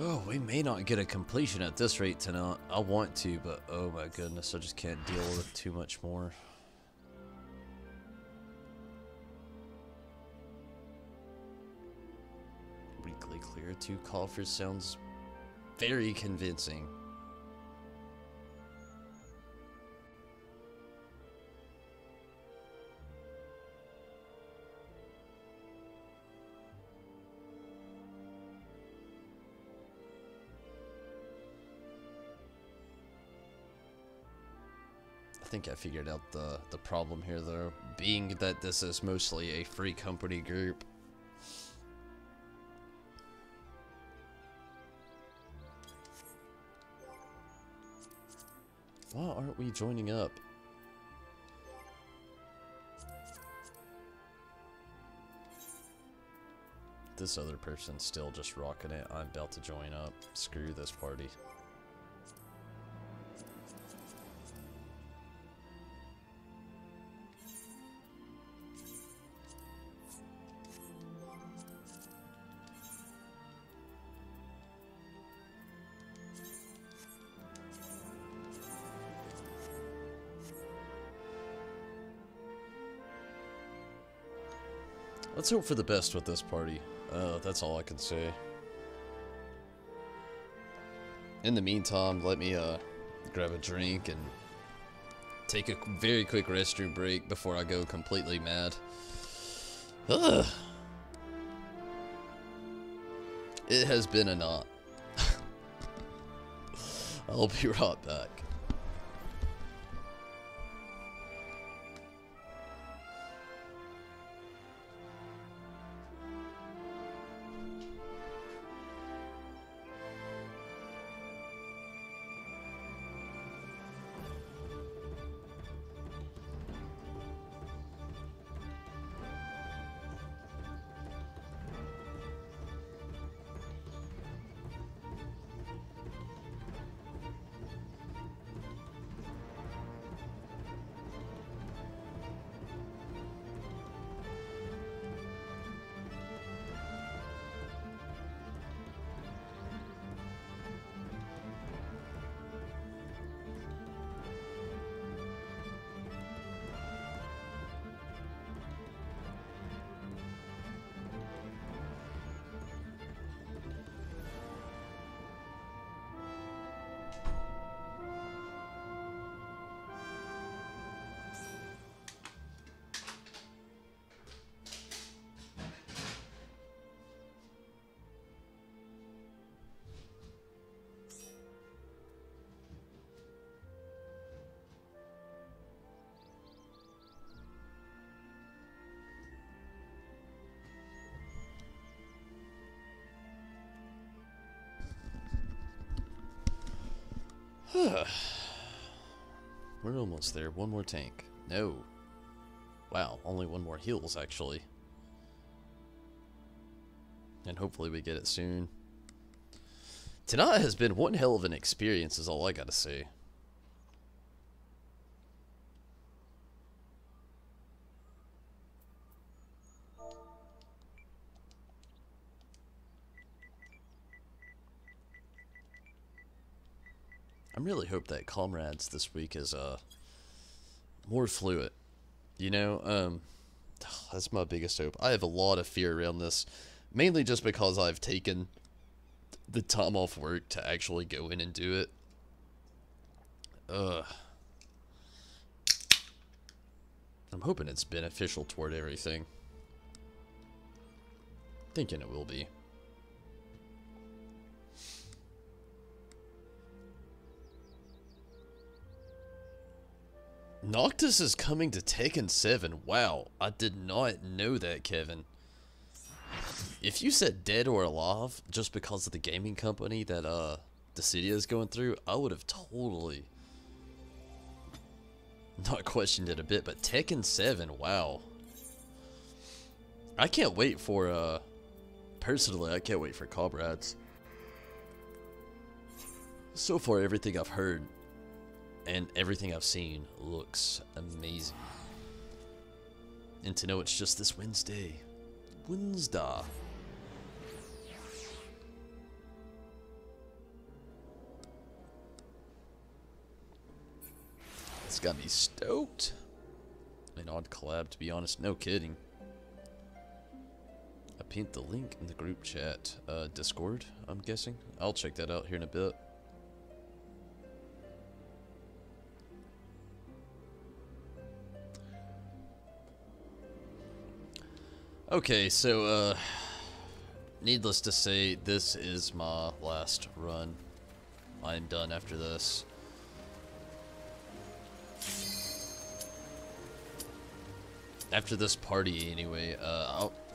Oh, we may not get a completion at this rate tonight. I want to, but oh my goodness, I just can't deal with too much more. We really clear. 2 coffers sounds very convincing. I think I figured out the problem here, though, being that this is mostly a free company group. Why aren't we joining up? This other person's still just rocking it. I'm about to join up. Screw this party. Let's hope for the best with this party. That's all I can say. In the meantime, let me grab a drink and take a very quick restroom break before I go completely mad. Ugh. It has been a knot. I'll be right back. We're almost there. One more tank. No. Wow, only one more heals, actually. And hopefully we get it soon. Tonight has been one hell of an experience, is all I gotta say. I really hope that comrades this week is more fluid. You know, that's my biggest hope. I have a lot of fear around this, mainly just because I've taken the time off work to actually go in and do it. I'm hoping it's beneficial toward everything. Thinking it will be. Noctis is coming to Tekken 7. Wow, I did not know that, Kevin. If you said dead or alive just because of the gaming company that Dissidia is going through, I would have totally not questioned it a bit. But Tekken 7, wow. I can't wait for personally, I can't wait for comrades. So far, everything I've heard and everything I've seen looks amazing. And to know it's just this Wednesday. It's got me stoked. An odd collab, to be honest. No kidding. pinned the link in the group chat. Discord, I'm guessing. I'll check that out here in a bit. Okay, so, needless to say, this is my last run. I'm done after this. After this party, anyway,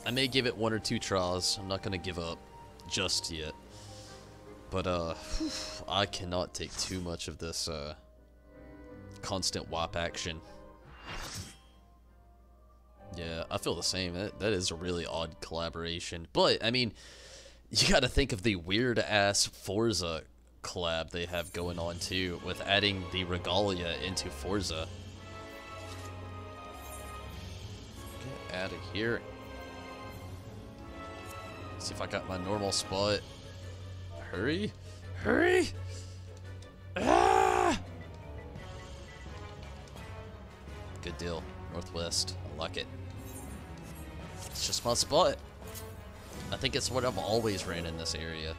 I may give it 1 or 2 tries. I'm not gonna give up just yet. But, I cannot take too much of this, constant WAP action. Yeah, I feel the same. That is a really odd collaboration. But, I mean, you gotta think of the weird-ass Forza collab they have going on, too, with adding the Regalia into Forza. Get out of here. See if I got my normal spot. Hurry! Hurry! Ah! Good deal. Northwest. I like it. It's just my spot. I think it's what I've always ran in this area.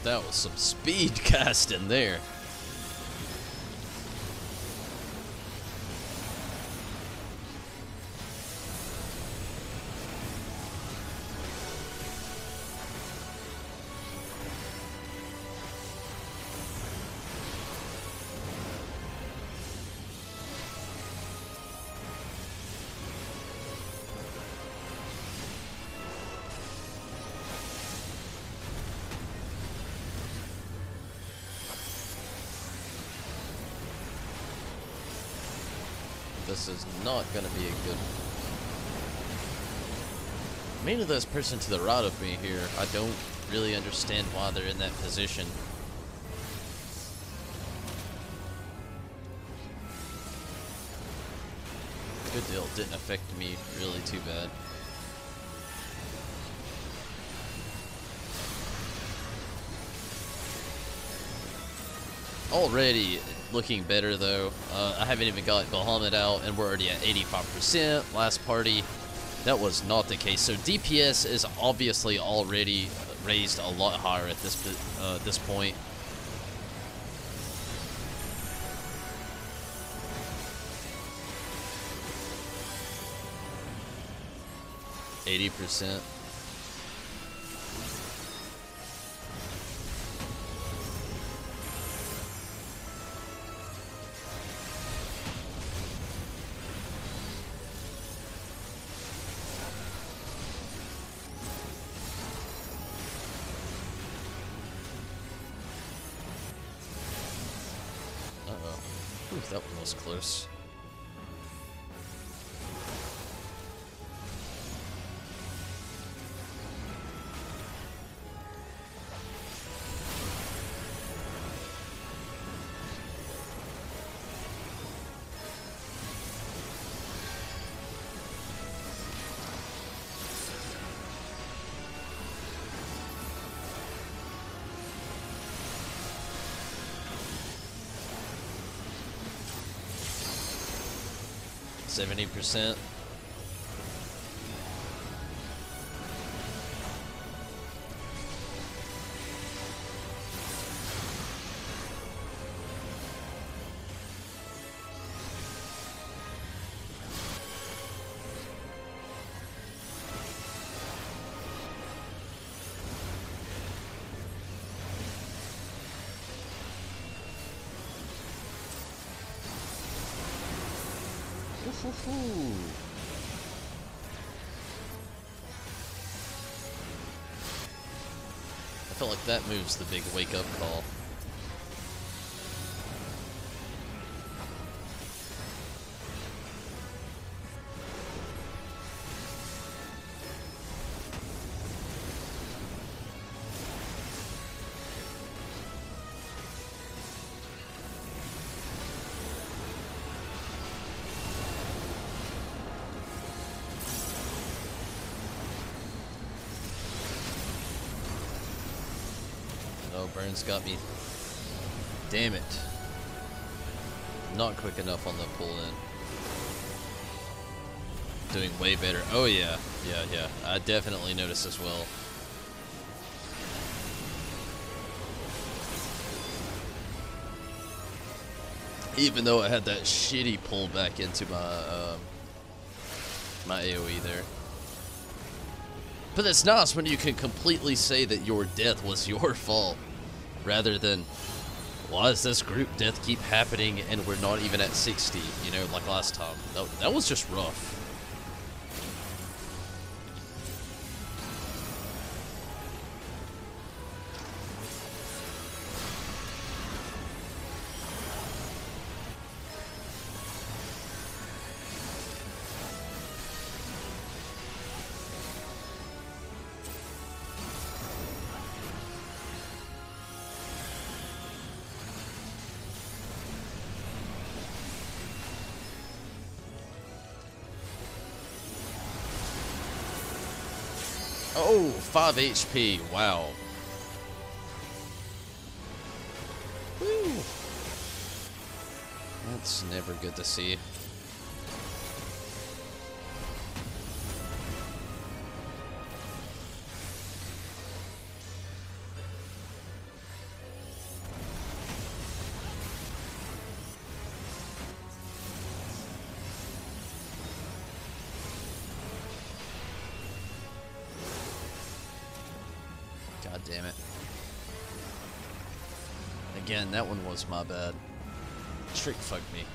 That was some speed casting there. This is not going to be a good... Mainly this person to the right of me here, I don't really understand why they're in that position. Good deal, didn't affect me really too bad. Already looking better though. I haven't even got Bahamut out and we're already at 85%. Last party, that was not the case. So DPS is obviously already raised a lot higher at this point. %. Ooh, that one was close. 70%. I feel like that moves the big wake-up call. Oh, Burns got me. Damn it. Not quick enough on the pull in. Doing way better. Oh yeah. Yeah. I definitely noticed as well. Even though I had that shitty pull back into my my AoE there. But it's nice when you can completely say that your death was your fault, rather than, why does this group death keep happening and we're not even at 60, you know, like last time. That was just rough. Oh, 5 HP. Wow. Woo. That's never good to see. God damn it. Again, that one was my bad. Trick fucked me.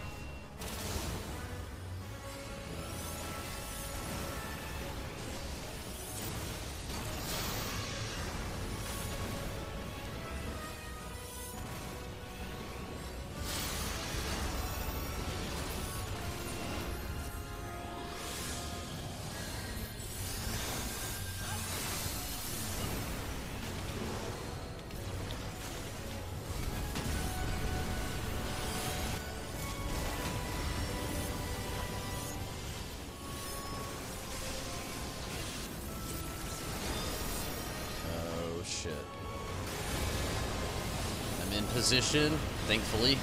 Shit. I'm in position, thankfully.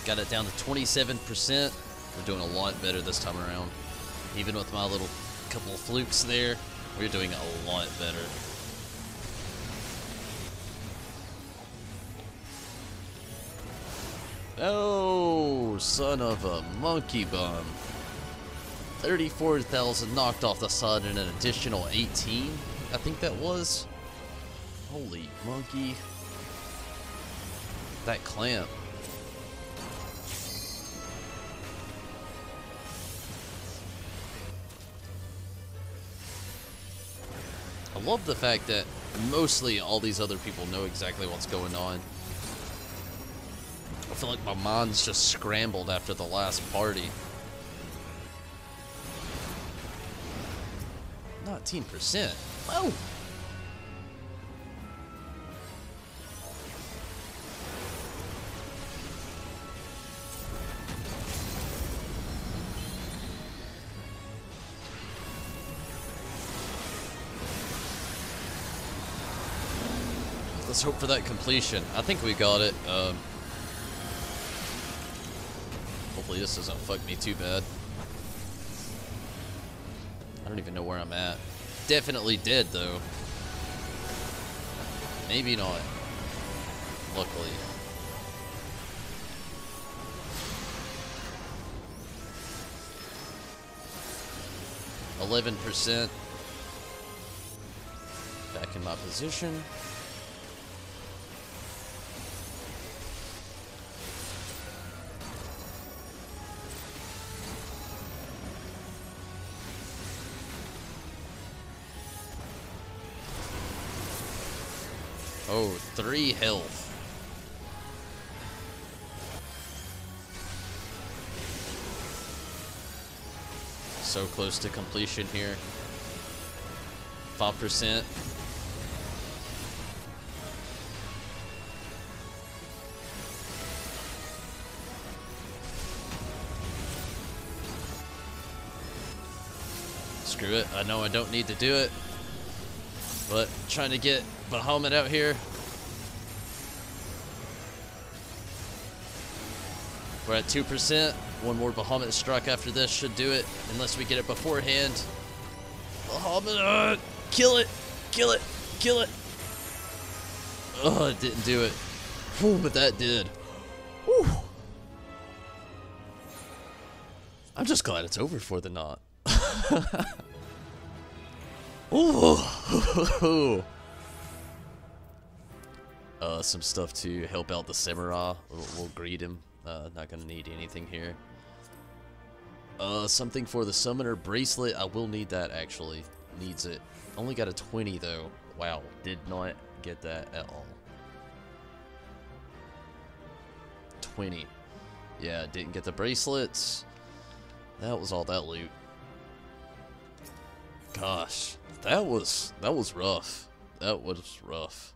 Got it down to 27%. We're doing a lot better this time around. Even with my little couple of flukes there, we're doing a lot better. Oh, son of a monkey bum. 34,000 knocked off the side and an additional 18, I think that was. Holy monkey. That clamp. I love the fact that mostly all these other people know exactly what's going on. feel like my mind's just scrambled after the last party. 19%. Whoa! Let's hope for that completion. I think we got it. Hopefully this doesn't fuck me too bad. I don't even know where I'm at. Definitely dead though. Maybe not. Luckily. %. Back in my position. Oh, 3 health. So close to completion here. 5%. Screw it. I know I don't need to do it. But trying to get Bahamut out here. We're at 2%. One more Bahamut strike after this should do it, unless we get it beforehand. Bahamut, kill it, kill it, kill it. Oh, it didn't do it. Whew, but that did. Whew. I'm just glad it's over for the knot. Ooh. Some stuff to help out the samurai. We'll greet him. Not gonna need anything here. Something for the summoner bracelet. I will need that actually. Needs it. Only got a 20 though. Wow, did not get that at all. 20. Yeah, didn't get the bracelets. That was all that loot. Gosh, that was rough. That was rough.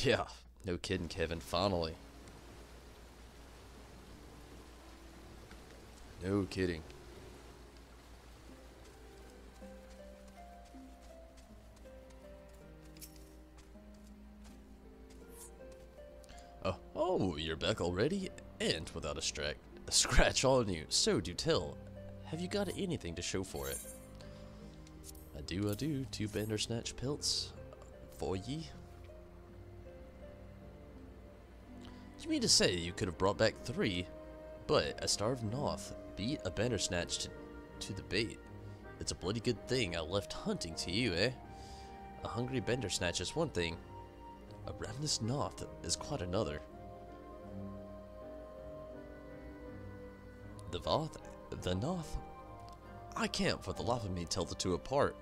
Yeah, no kidding, Kevin. Finally. No kidding. Oh, you're back already? And without a scratch on you. So do tell, have you got anything to show for it? I do. 2 Bandersnatch pelts for ye. You mean to say you could have brought back 3, but a Star of North beat a Bandersnatch to the bait. It's a bloody good thing I left hunting to you, eh? A hungry Bandersnatch is one thing, a ravenous North is quite another. The North? I can't for the life of me tell the two apart.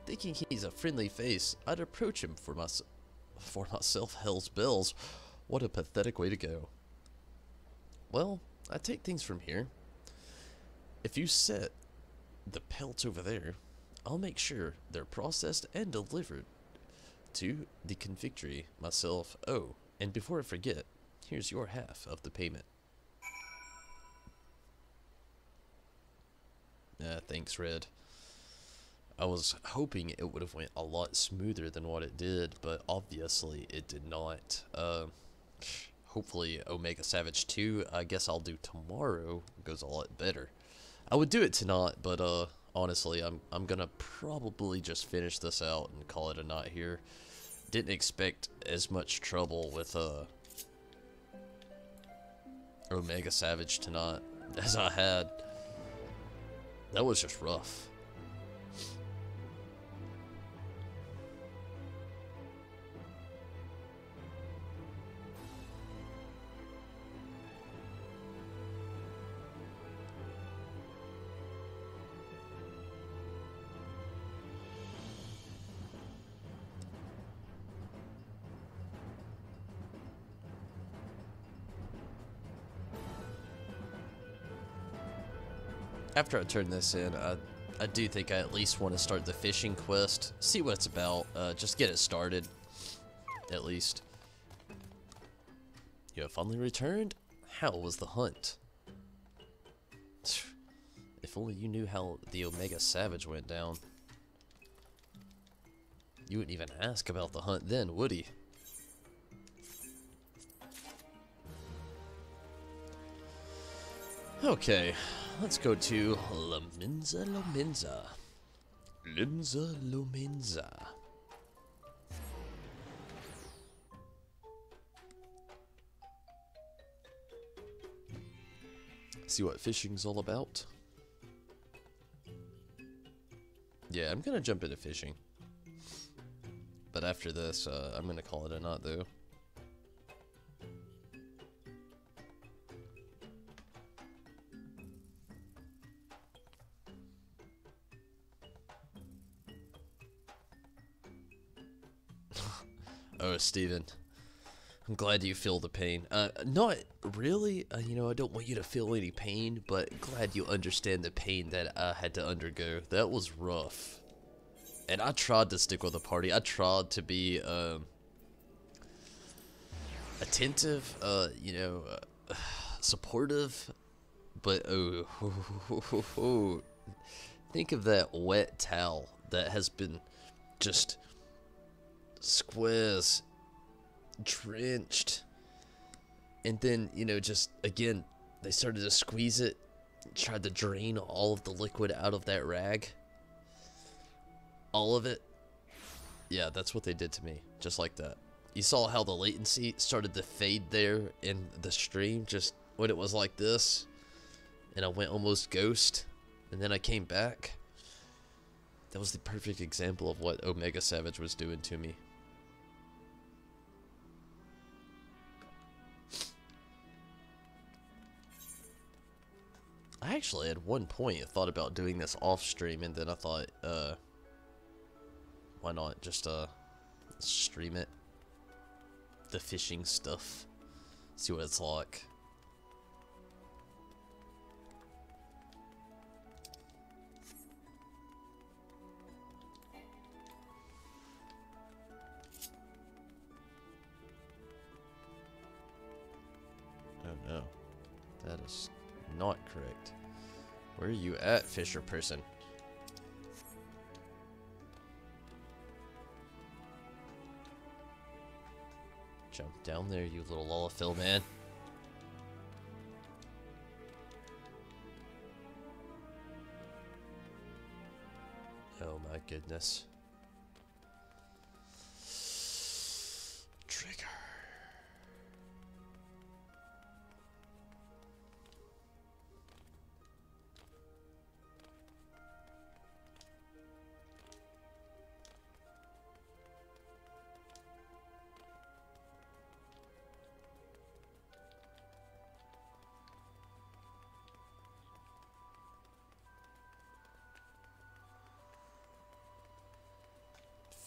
Thinking he's a friendly face, I'd approach him for myself hell's bells. What a pathetic way to go. Well, I take things from here. If you set the pelts over there, I'll make sure they're processed and delivered to the convictory myself. Oh, and before I forget, here's your half of the payment. Thanks, Red. I was hoping it would have went a lot smoother than what it did, but obviously it did not. Hopefully Omega Savage 2, I guess I'll do tomorrow, goes a lot better. I would do it tonight, but honestly, I'm gonna probably just finish this out and call it a night here. Didn't expect as much trouble with Omega Savage tonight as I had. That was just rough. after I turn this in, I do think I at least want to start the fishing quest, see what it's about, just get it started, at least. You have finally returned? How was the hunt? If only you knew how the Omega Savage went down. You wouldn't even ask about the hunt then, would he? Okay, let's go to Lominza. See what fishing's all about. Yeah, I'm gonna jump into fishing. But after this, I'm gonna call it a night though. Oh, Steven. I'm glad you feel the pain. Not really, you know, I don't want you to feel any pain, but glad you understand the pain that I had to undergo. That was rough. And I tried to stick with the party. I tried to be, attentive, you know, supportive, but, think of that wet towel that has been just squares drenched, and then, you know, just again they started to squeeze it, tried to drain all of the liquid out of that rag, all of it. Yeah, that's what they did to me, just like that. You saw how the latency started to fade there in the stream, just when it was like this, and I went almost ghost, and then I came back. That was the perfect example of what Omega Savage was doing to me. I actually at one point thought about doing this off stream, and then I thought, why not just stream it, the fishing stuff, see what it's like. Oh no, that is not correct. Where are you at, fisher person? Jump down there, you little Lullaphil man. Oh my goodness. Trigger.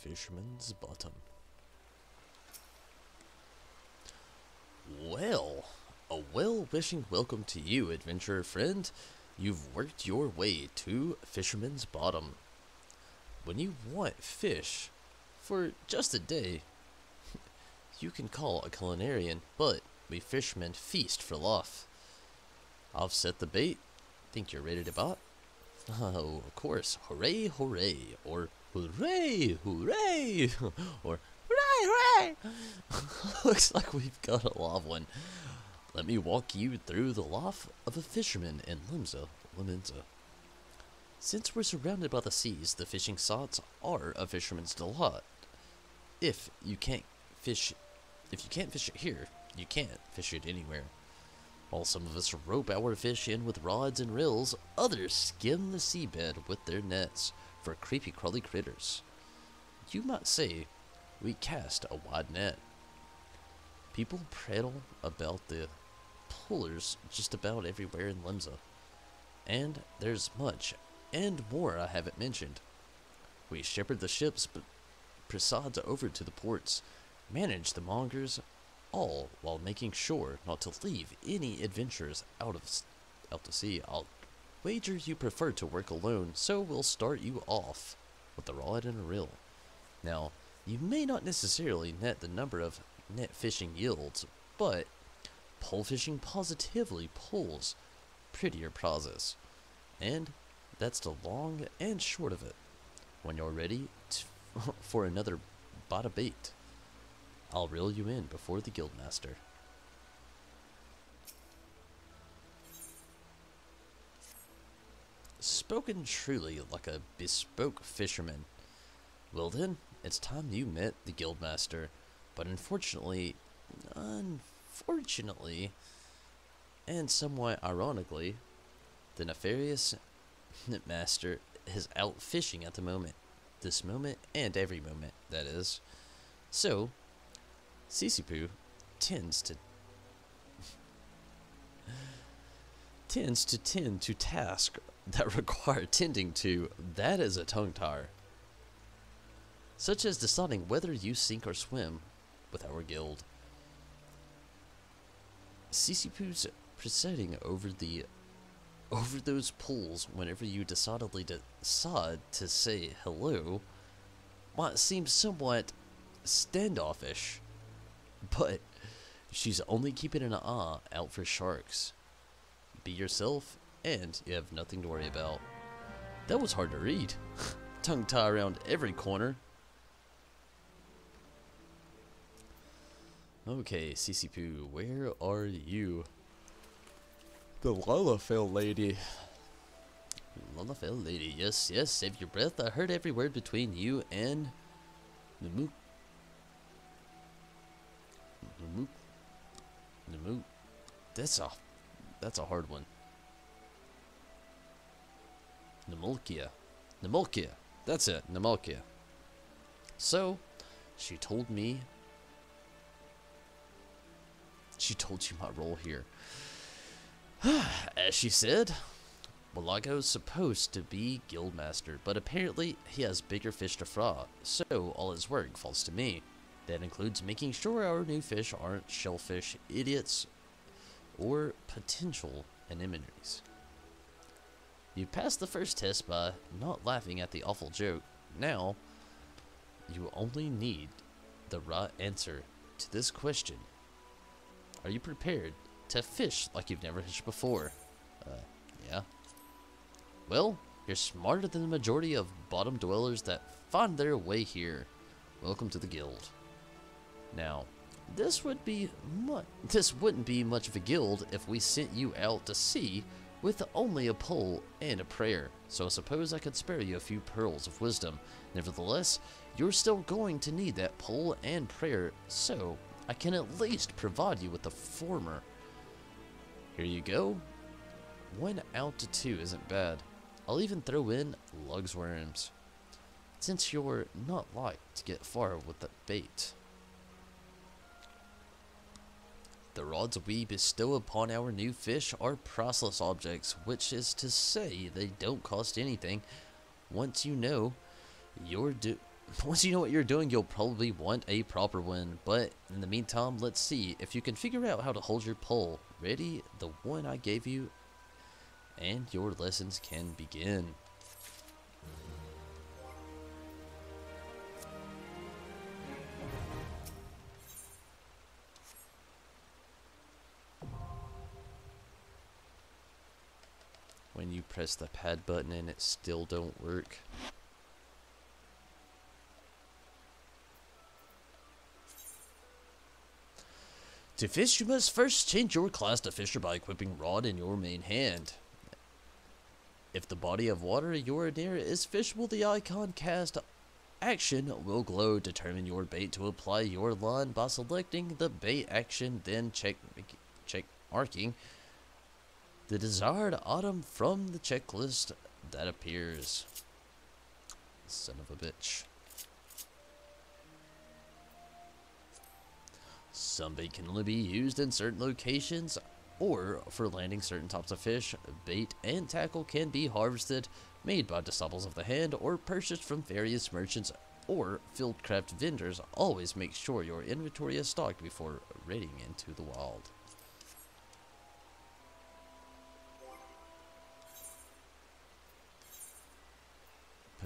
Fisherman's Bottom. Well, a well-wishing welcome to you, adventurer friend. You've worked your way to Fisherman's Bottom. When you want fish for just a day, you can call a culinarian, but we fishermen feast for life. I've set the bait. Think you're ready to bot? Oh, of course. Hooray, hooray. Or hooray, hooray. Or hooray, hooray. Looks like we've got a live one. Let me walk you through the life of a fisherman in Lominza. Since we're surrounded by the seas, the fishing sites are a fisherman's delight. If you can't fish it here, you can't fish it anywhere. While some of us rope our fish in with rods and reels, others skim the seabed with their nets for creepy crawly critters. You might say we cast a wide net. People prattle about the pullers just about everywhere in Limsa. And there's much and more I haven't mentioned. We shepherd the ships, but presides over to the ports, manage the mongers, all while making sure not to leave any adventurers out to sea. wager you prefer to work alone, so we'll start you off with a rod and a reel. Now, you may not necessarily net the number of net fishing yields, but pole fishing positively pulls prettier prizes. And that's the long and short of it. When you're ready for another bite of bait, I'll reel you in before the guildmaster. Spoken truly like a bespoke fisherman. Well then, it's time you met the guildmaster, but unfortunately, and somewhat ironically, the nefarious master is out fishing at the moment. This moment, and every moment, that is. So, Sisipu tends to tend to tasks that require tending to. That is a tongue tire. Such as deciding whether you sink or swim with our guild. Sisipu's presiding over those pools whenever you decidedly decide to say hello might seem somewhat standoffish, but she's only keeping an eye out for sharks. Be yourself, and you have nothing to worry about. That was hard to read. Tongue tie around every corner. Okay, Sisipu, where are you? The Lullafell lady. Lullafell lady, yes, yes, save your breath. I heard every word between you and Namook. That's a hard one. Nemolkia. That's it, Nemolkia. So, she told you my role here. As she said, Walago's supposed to be guildmaster, but apparently he has bigger fish to fry, so all his work falls to me. That includes making sure our new fish aren't shellfish idiots or potential anemones. You passed the first test by not laughing at the awful joke. Now, you only need the right answer to this question. Are you prepared to fish like you've never fished before? Yeah. Well, you're smarter than the majority of bottom dwellers that find their way here. Welcome to the guild. Now, this wouldn't be much of a guild if we sent you out to sea with only a pole and a prayer. So I suppose I could spare you a few pearls of wisdom. Nevertheless, you're still going to need that pole and prayer, so I can at least provide you with the former. Here you go. 1 out to 2 isn't bad. I'll even throw in lugs worms, since you're not like to get far with the bait. The rods we bestow upon our new fish are priceless objects, which is to say they don't cost anything. Once you know what you're doing, you'll probably want a proper one. But in the meantime, let's see if you can figure out how to hold your pole. Ready? The one I gave you, and your lessons can begin. When you press the pad button and it still don't work. To fish, you must first change your class to fisher by equipping rod in your main hand. If the body of water you are near is fishable, the icon cast action will glow. Determine your bait to apply your line by selecting the bait action, then check marking the desired item from the checklist that appears. Son of a bitch. Some bait can only be used in certain locations or for landing certain types of fish. Bait and tackle can be harvested, made by disciples of the hand, or purchased from various merchants or fieldcraft vendors. Always make sure your inventory is stocked before raiding into the wild.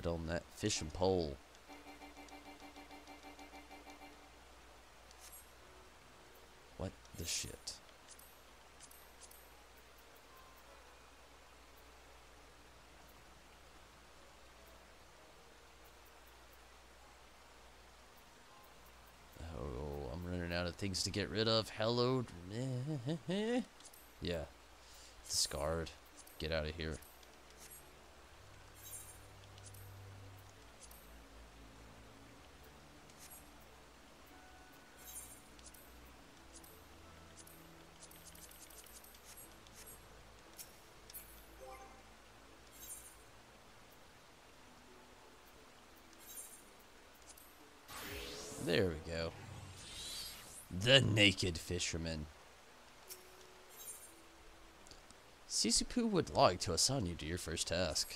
put on that fishing pole. What the shit? Oh, I'm running out of things to get rid of. Hello. Yeah. Discard. Get out of here. There we go. The Naked Fisherman. Sisupu would like to assign you to your first task.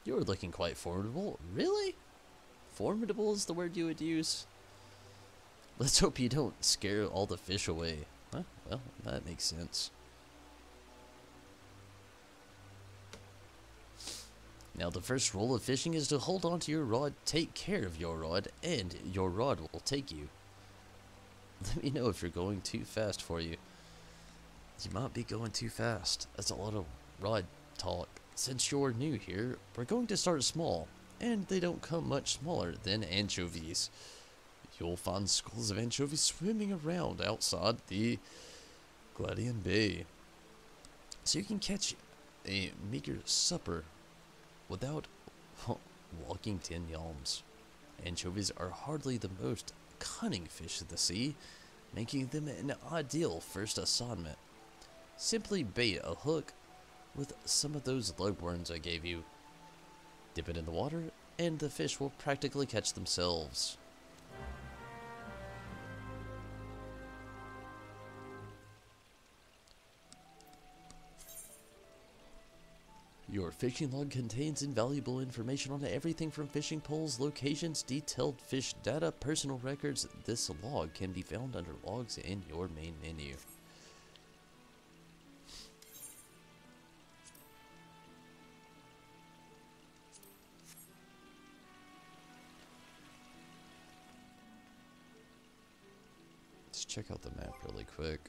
You're looking quite formidable. Really? Formidable is the word you would use? Let's hope you don't scare all the fish away. Huh? Well, that makes sense. Now, the first rule of fishing is to hold on to your rod, take care of your rod, and your rod will take you. Let me know if you're going too fast for you. You might be going too fast. That's a lot of rod talk. Since you're new here, we're going to start small, and they don't come much smaller than anchovies. You'll find schools of anchovies swimming around outside the Gladian Bay, so you can catch a meager supper without walking 10 yalms. Anchovies are hardly the most cunning fish of the sea, making them an ideal first assignment. Simply bait a hook with some of those lugworms I gave you. Dip it in the water, and the fish will practically catch themselves. Your fishing log contains invaluable information on everything from fishing poles, locations, detailed fish data, personal records. This log can be found under logs in your main menu. Let's check out the map really quick.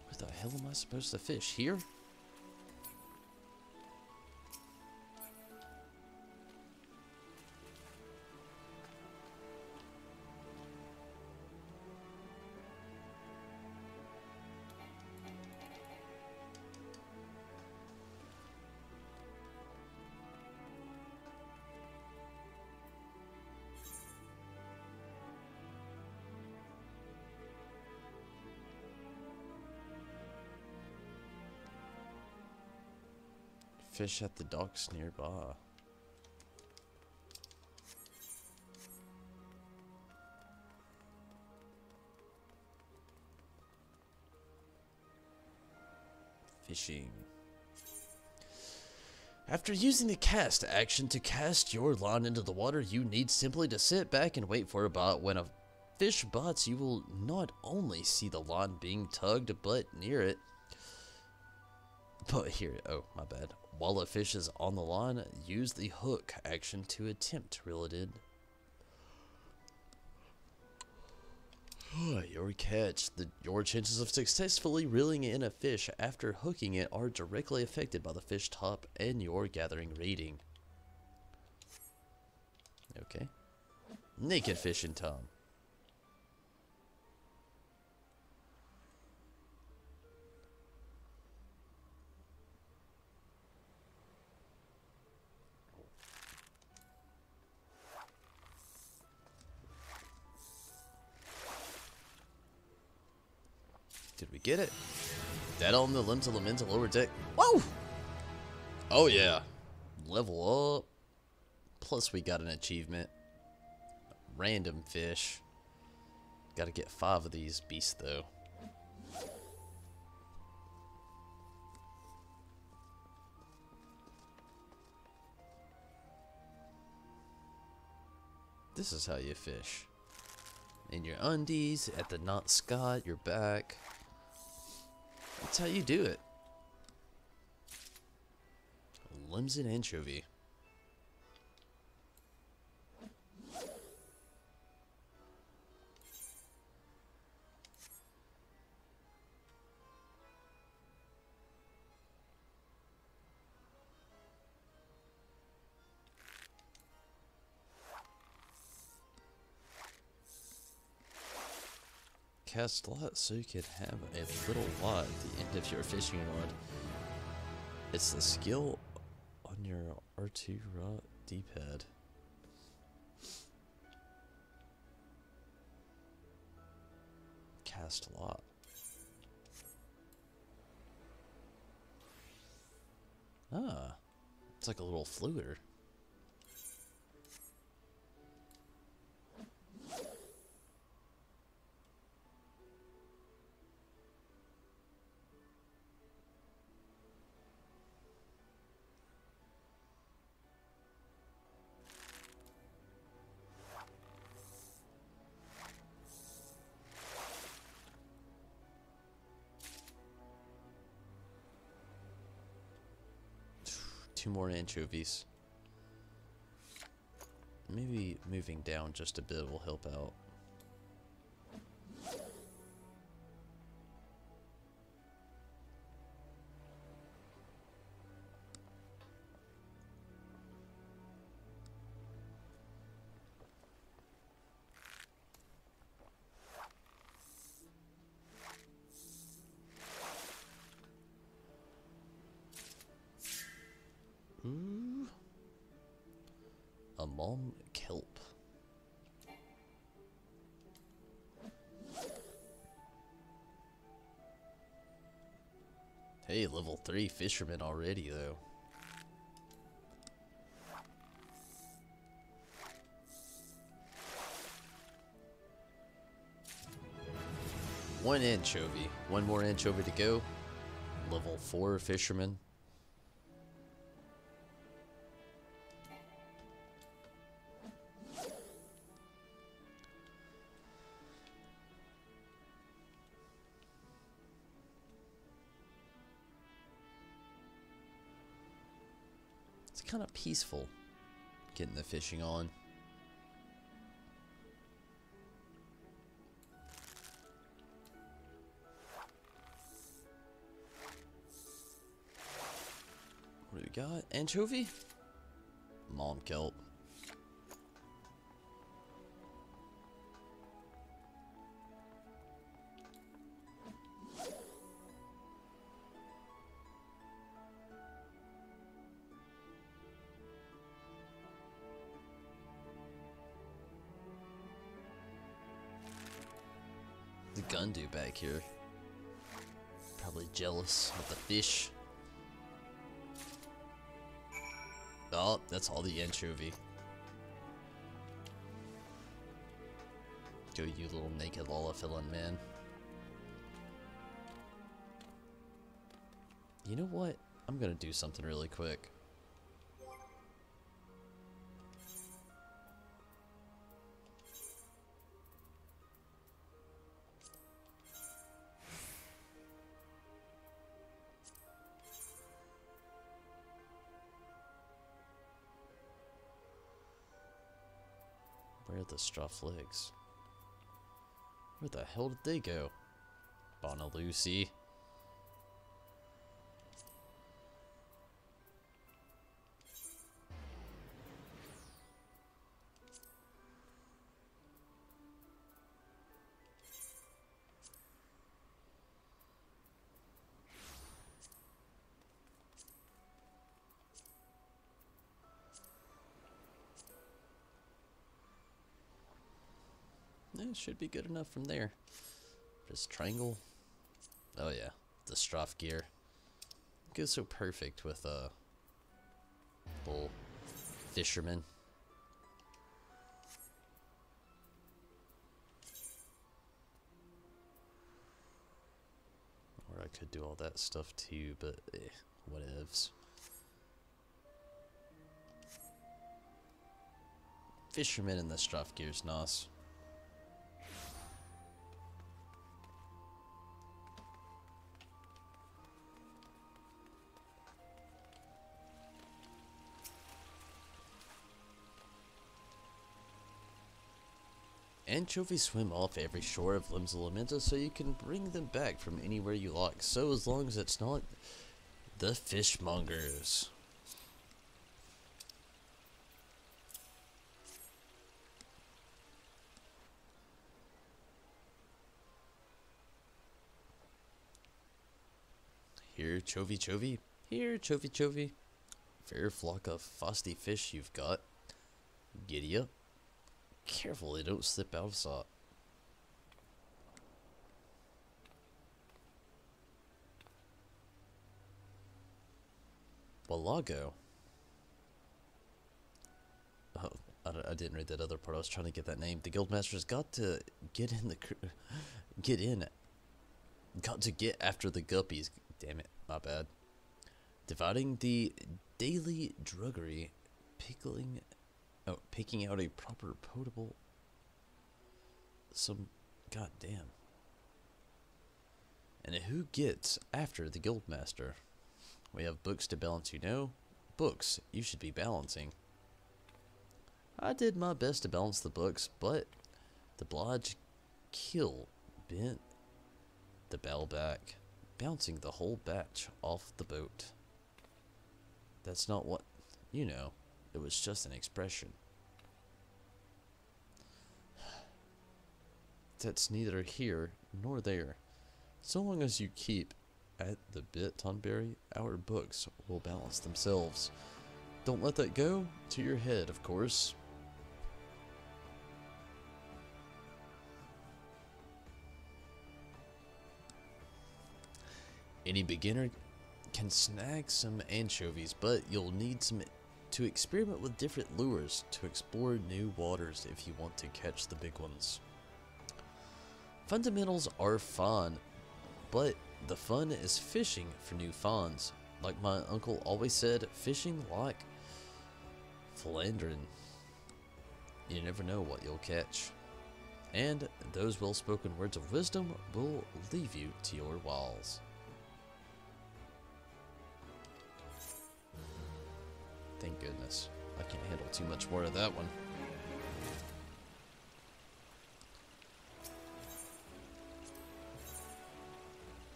Where the hell am I supposed to fish? Here? Fish at the docks nearby. Fishing. After using the cast action to cast your line into the water, you need simply to sit back and wait for a bite. When a fish bites, you will not only see the line being tugged, but near it. But here, oh, my bad. While a fish is on the line, use the hook action to attempt to reel it in. Your catch. Your chances of successfully reeling in a fish after hooking it are directly affected by the fish type and your gathering rating. Okay. Naked fishing time. Did we get it? That on the limbs of the lower deck. Whoa! Oh yeah. Level up. Plus we got an achievement. Random fish. Gotta get 5 of these beasts though. This is how you fish. In your undies, at the knot scot, your back. That's how you do it. Limbs and anchovy. Cast lot so you can have a little lot at the end of your fishing rod. It's the skill on your R2 rod D-pad. Cast lot. Ah, it's like a little fluter. Two more anchovies. Maybe moving down just a bit will help out. Ooh. A mom kelp. Hey, level 3 fisherman already though. One anchovy. One more anchovy to go. Level 4 fisherman. It's kind of peaceful getting the fishing on. What do we got? Anchovy? Mom kelp. The gundu back here. Probably jealous with the fish. Oh, that's all the anchovy. Go, you little naked Lollafillin man. You know what? I'm gonna do something really quick. Where are the struff legs? Where the hell did they go? Bonalucy. It should be good enough from there. Just triangle. Oh yeah, the Stroff gear. It goes so perfect with a little fisherman. Or I could do all that stuff too, but whatevs. fishermen in the Strafgears, Nos. Anchovies swim off every shore of Limsa so you can bring them back from anywhere you like, so as long as it's not the fishmongers. Here, Chovy Chovy. Here, Chovy Chovy. Fair flock of frosty fish you've got. Giddy up. Careful they don't slip out of sight. Walago. Oh, I didn't read that other part. I was trying to get that name. The guildmaster's got to get in the got to get after the guppies. Damn it, my bad. Dividing the daily druggery, picking out a proper potable. Goddamn. And who gets after the guildmaster? We have books to balance, you know. Books you should be balancing. I did my best to balance the books, but the Blodge kill bent the bell back, bouncing the whole batch off the boat. That's not what, you know, it was just an expression. That's neither here nor there. So long as you keep at the bit, Tonberry, our books will balance themselves. Don't let that go to your head, of course. Any beginner can snag some anchovies, but you'll need some to experiment with different lures to explore new waters if you want to catch the big ones. Fundamentals are fun, but the fun is fishing for new fawns. Like my uncle always said, fishing like philandering. You never know what you'll catch. And those well-spoken words of wisdom will leave you to your wiles. Thank goodness. I can't handle too much more of that one.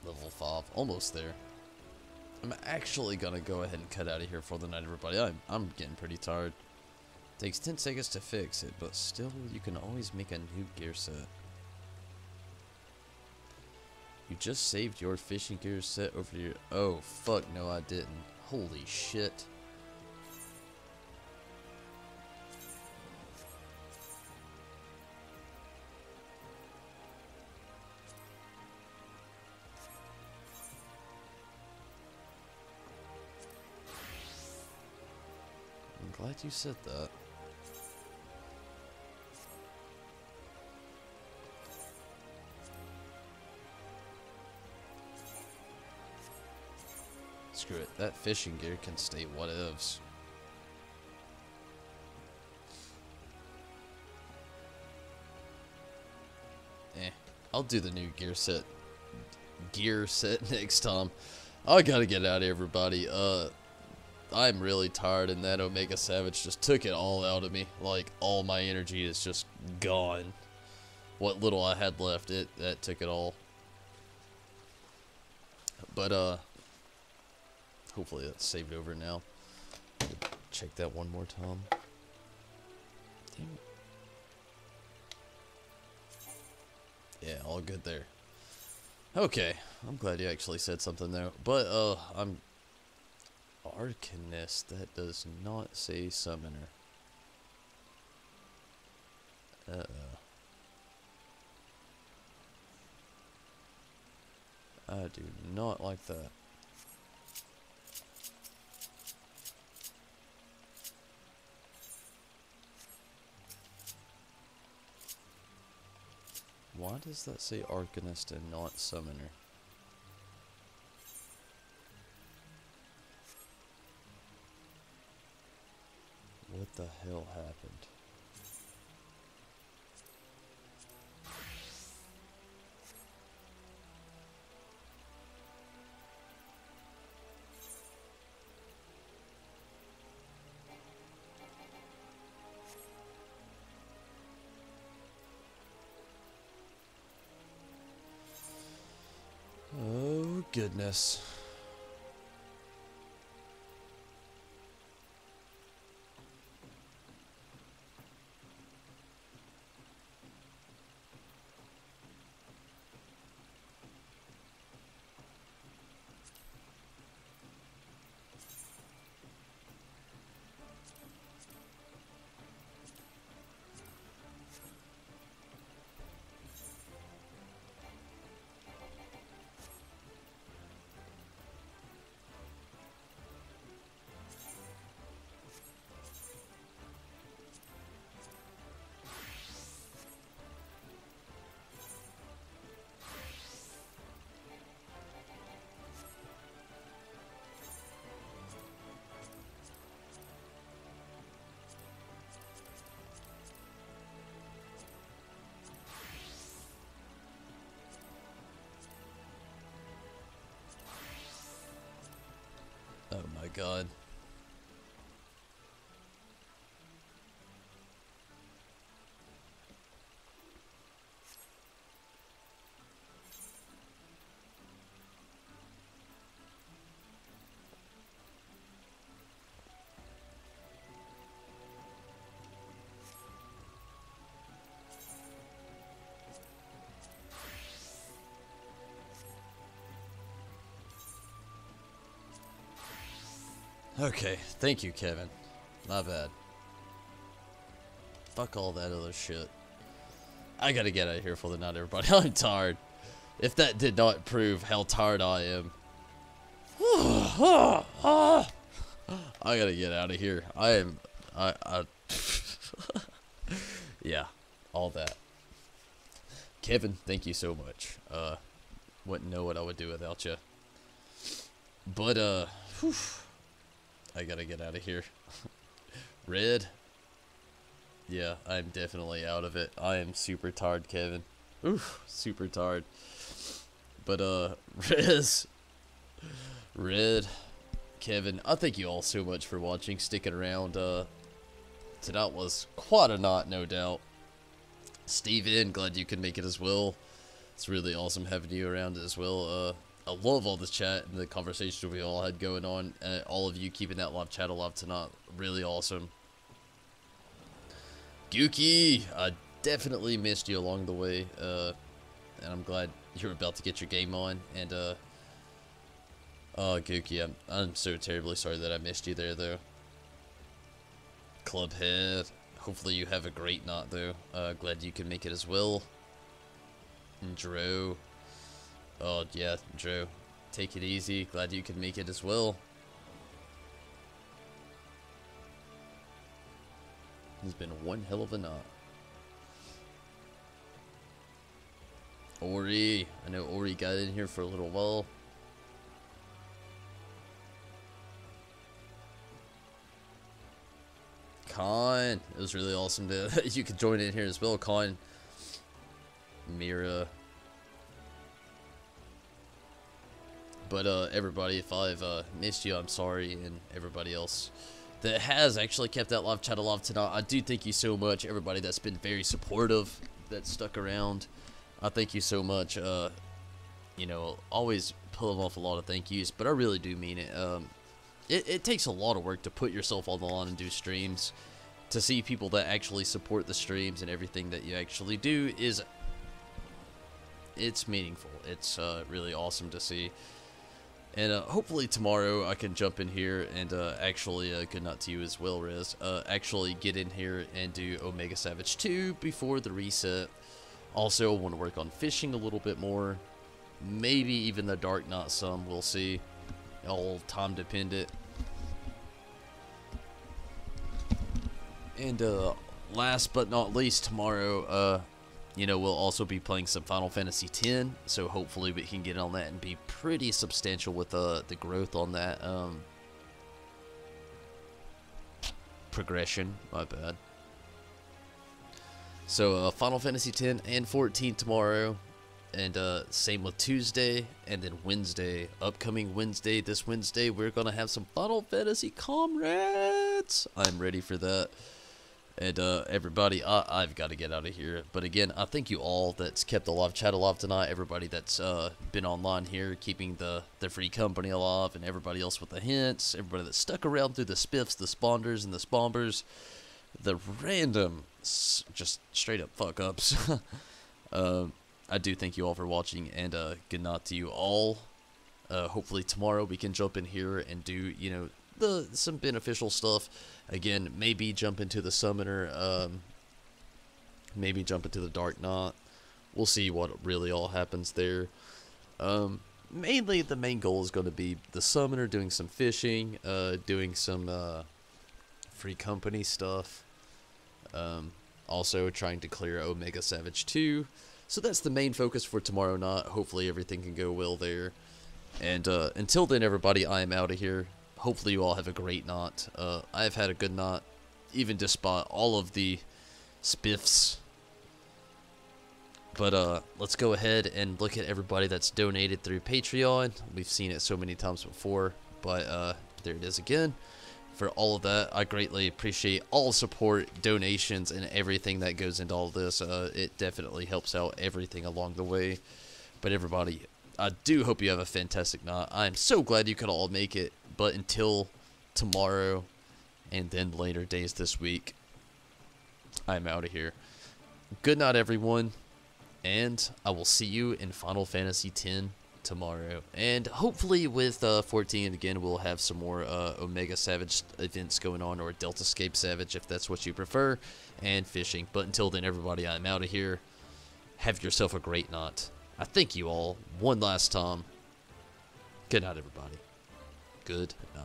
Level 5, almost there. I'm actually gonna go ahead and cut out of here for the night, everybody. I'm getting pretty tired. Takes 10 seconds to fix it, but still, you can always make a new gear set. You just saved your fishing gear set over your... Oh, fuck, no I didn't. Holy shit. I'm glad you said that. Screw it, that fishing gear can stay whatevs. I'll do the new gear set next time. I gotta get out of here, everybody. I'm really tired, and that Omega Savage just took it all out of me. Like, all my energy is just gone. What little I had left, that took it all. But, hopefully that's saved over now. Check that one more time. Damn it. Yeah, all good there. Okay, I'm glad you actually said something though. But, I'm... Arcanist, that does not say summoner. I do not like that. Why does that say Arcanist and not summoner? What the hell happened? goodness. Oh my god. Okay, thank you, Kevin. My bad. Fuck all that other shit. I gotta get out of here for the night, everybody. I'm tired. If that did not prove how tired I am. I gotta get out of here. Yeah, all that. Kevin, thank you so much. Wouldn't know what I would do without you. But, whew. I gotta get out of here. Red? Yeah, I'm definitely out of it. I am super tired, Kevin. Oof, super tired. But, Red, Kevin, I thank you all so much for watching, sticking around. Tonight was quite a night, no doubt. Steven, glad you could make it as well. It's really awesome having you around as well. I love all the chat and the conversation we all had going on. All of you keeping that live chat alive tonight. Really awesome. Gookie, I definitely missed you along the way. And I'm glad you're about to get your game on. And, oh, Gookie, I'm so terribly sorry that I missed you there, though. Clubhead, hopefully you have a great night, though. Glad you can make it as well. And Dro. Oh, yeah, Drew. Take it easy. Glad you could make it as well. It's been one hell of a night. Ori. I know Ori got in here for a little while. Con. It was really awesome to you could join in here as well, Con. Mira. But, everybody, if I've, missed you, I'm sorry, and everybody else that has actually kept that live chat alive tonight, I do thank you so much. Everybody that's been very supportive, that stuck around, I thank you so much. You know, always pulling off a lot of thank yous, but I really do mean it. It takes a lot of work to put yourself on the line and do streams. To see people that actually support the streams and everything that you actually do it's meaningful. It's, really awesome to see. And hopefully tomorrow I can jump in here and actually, good night to you as well, Riz, actually get in here and do Omega Savage 2 before the reset. Also, I want to work on fishing a little bit more. Maybe even the Dark Knight some, we'll see. All time dependent. And last but not least, tomorrow, you know, we'll also be playing some Final Fantasy X, so hopefully we can get on that and be pretty substantial with the growth on that progression. My bad. So Final Fantasy X and 14 tomorrow, and same with Tuesday, and then Wednesday, upcoming Wednesday, this Wednesday, we're gonna have some Final Fantasy comrades. I'm ready for that. And everybody, I've got to get out of here. But again, I thank you all that's kept the live chat alive tonight. Everybody that's been online here, keeping the free company alive, and everybody else with the hints. Everybody that stuck around through the spiffs, the spawners, and the spombers. The random, just straight up fuck ups. I do thank you all for watching, and good night to you all. Hopefully tomorrow we can jump in here and do, you know, some beneficial stuff. Again, maybe jump into the Summoner, maybe jump into the Dark Knot. We'll see what really all happens there. Mainly the main goal is going to be the Summoner, doing some fishing, doing some free company stuff. Also trying to clear Omega Savage 2. So that's the main focus for tomorrow night. Hopefully everything can go well there. And until then, everybody, I am out of here. Hopefully you all have a great night. I've had a good night, even despite all of the spiffs. But let's go ahead and look at everybody that's donated through Patreon. We've seen it so many times before, but there it is again. For all of that, I greatly appreciate all support, donations, and everything that goes into all this. It definitely helps out everything along the way. But everybody, I do hope you have a fantastic night. I'm so glad you could all make it. But until tomorrow, and then later days this week, I'm out of here. Good night, everyone. And I will see you in Final Fantasy X tomorrow. And hopefully with 14, again, we'll have some more Omega Savage events going on, or Delta Scape Savage, if that's what you prefer, and fishing. But until then, everybody, I'm out of here. Have yourself a great night. I thank you all one last time. Good night, everybody. Good night.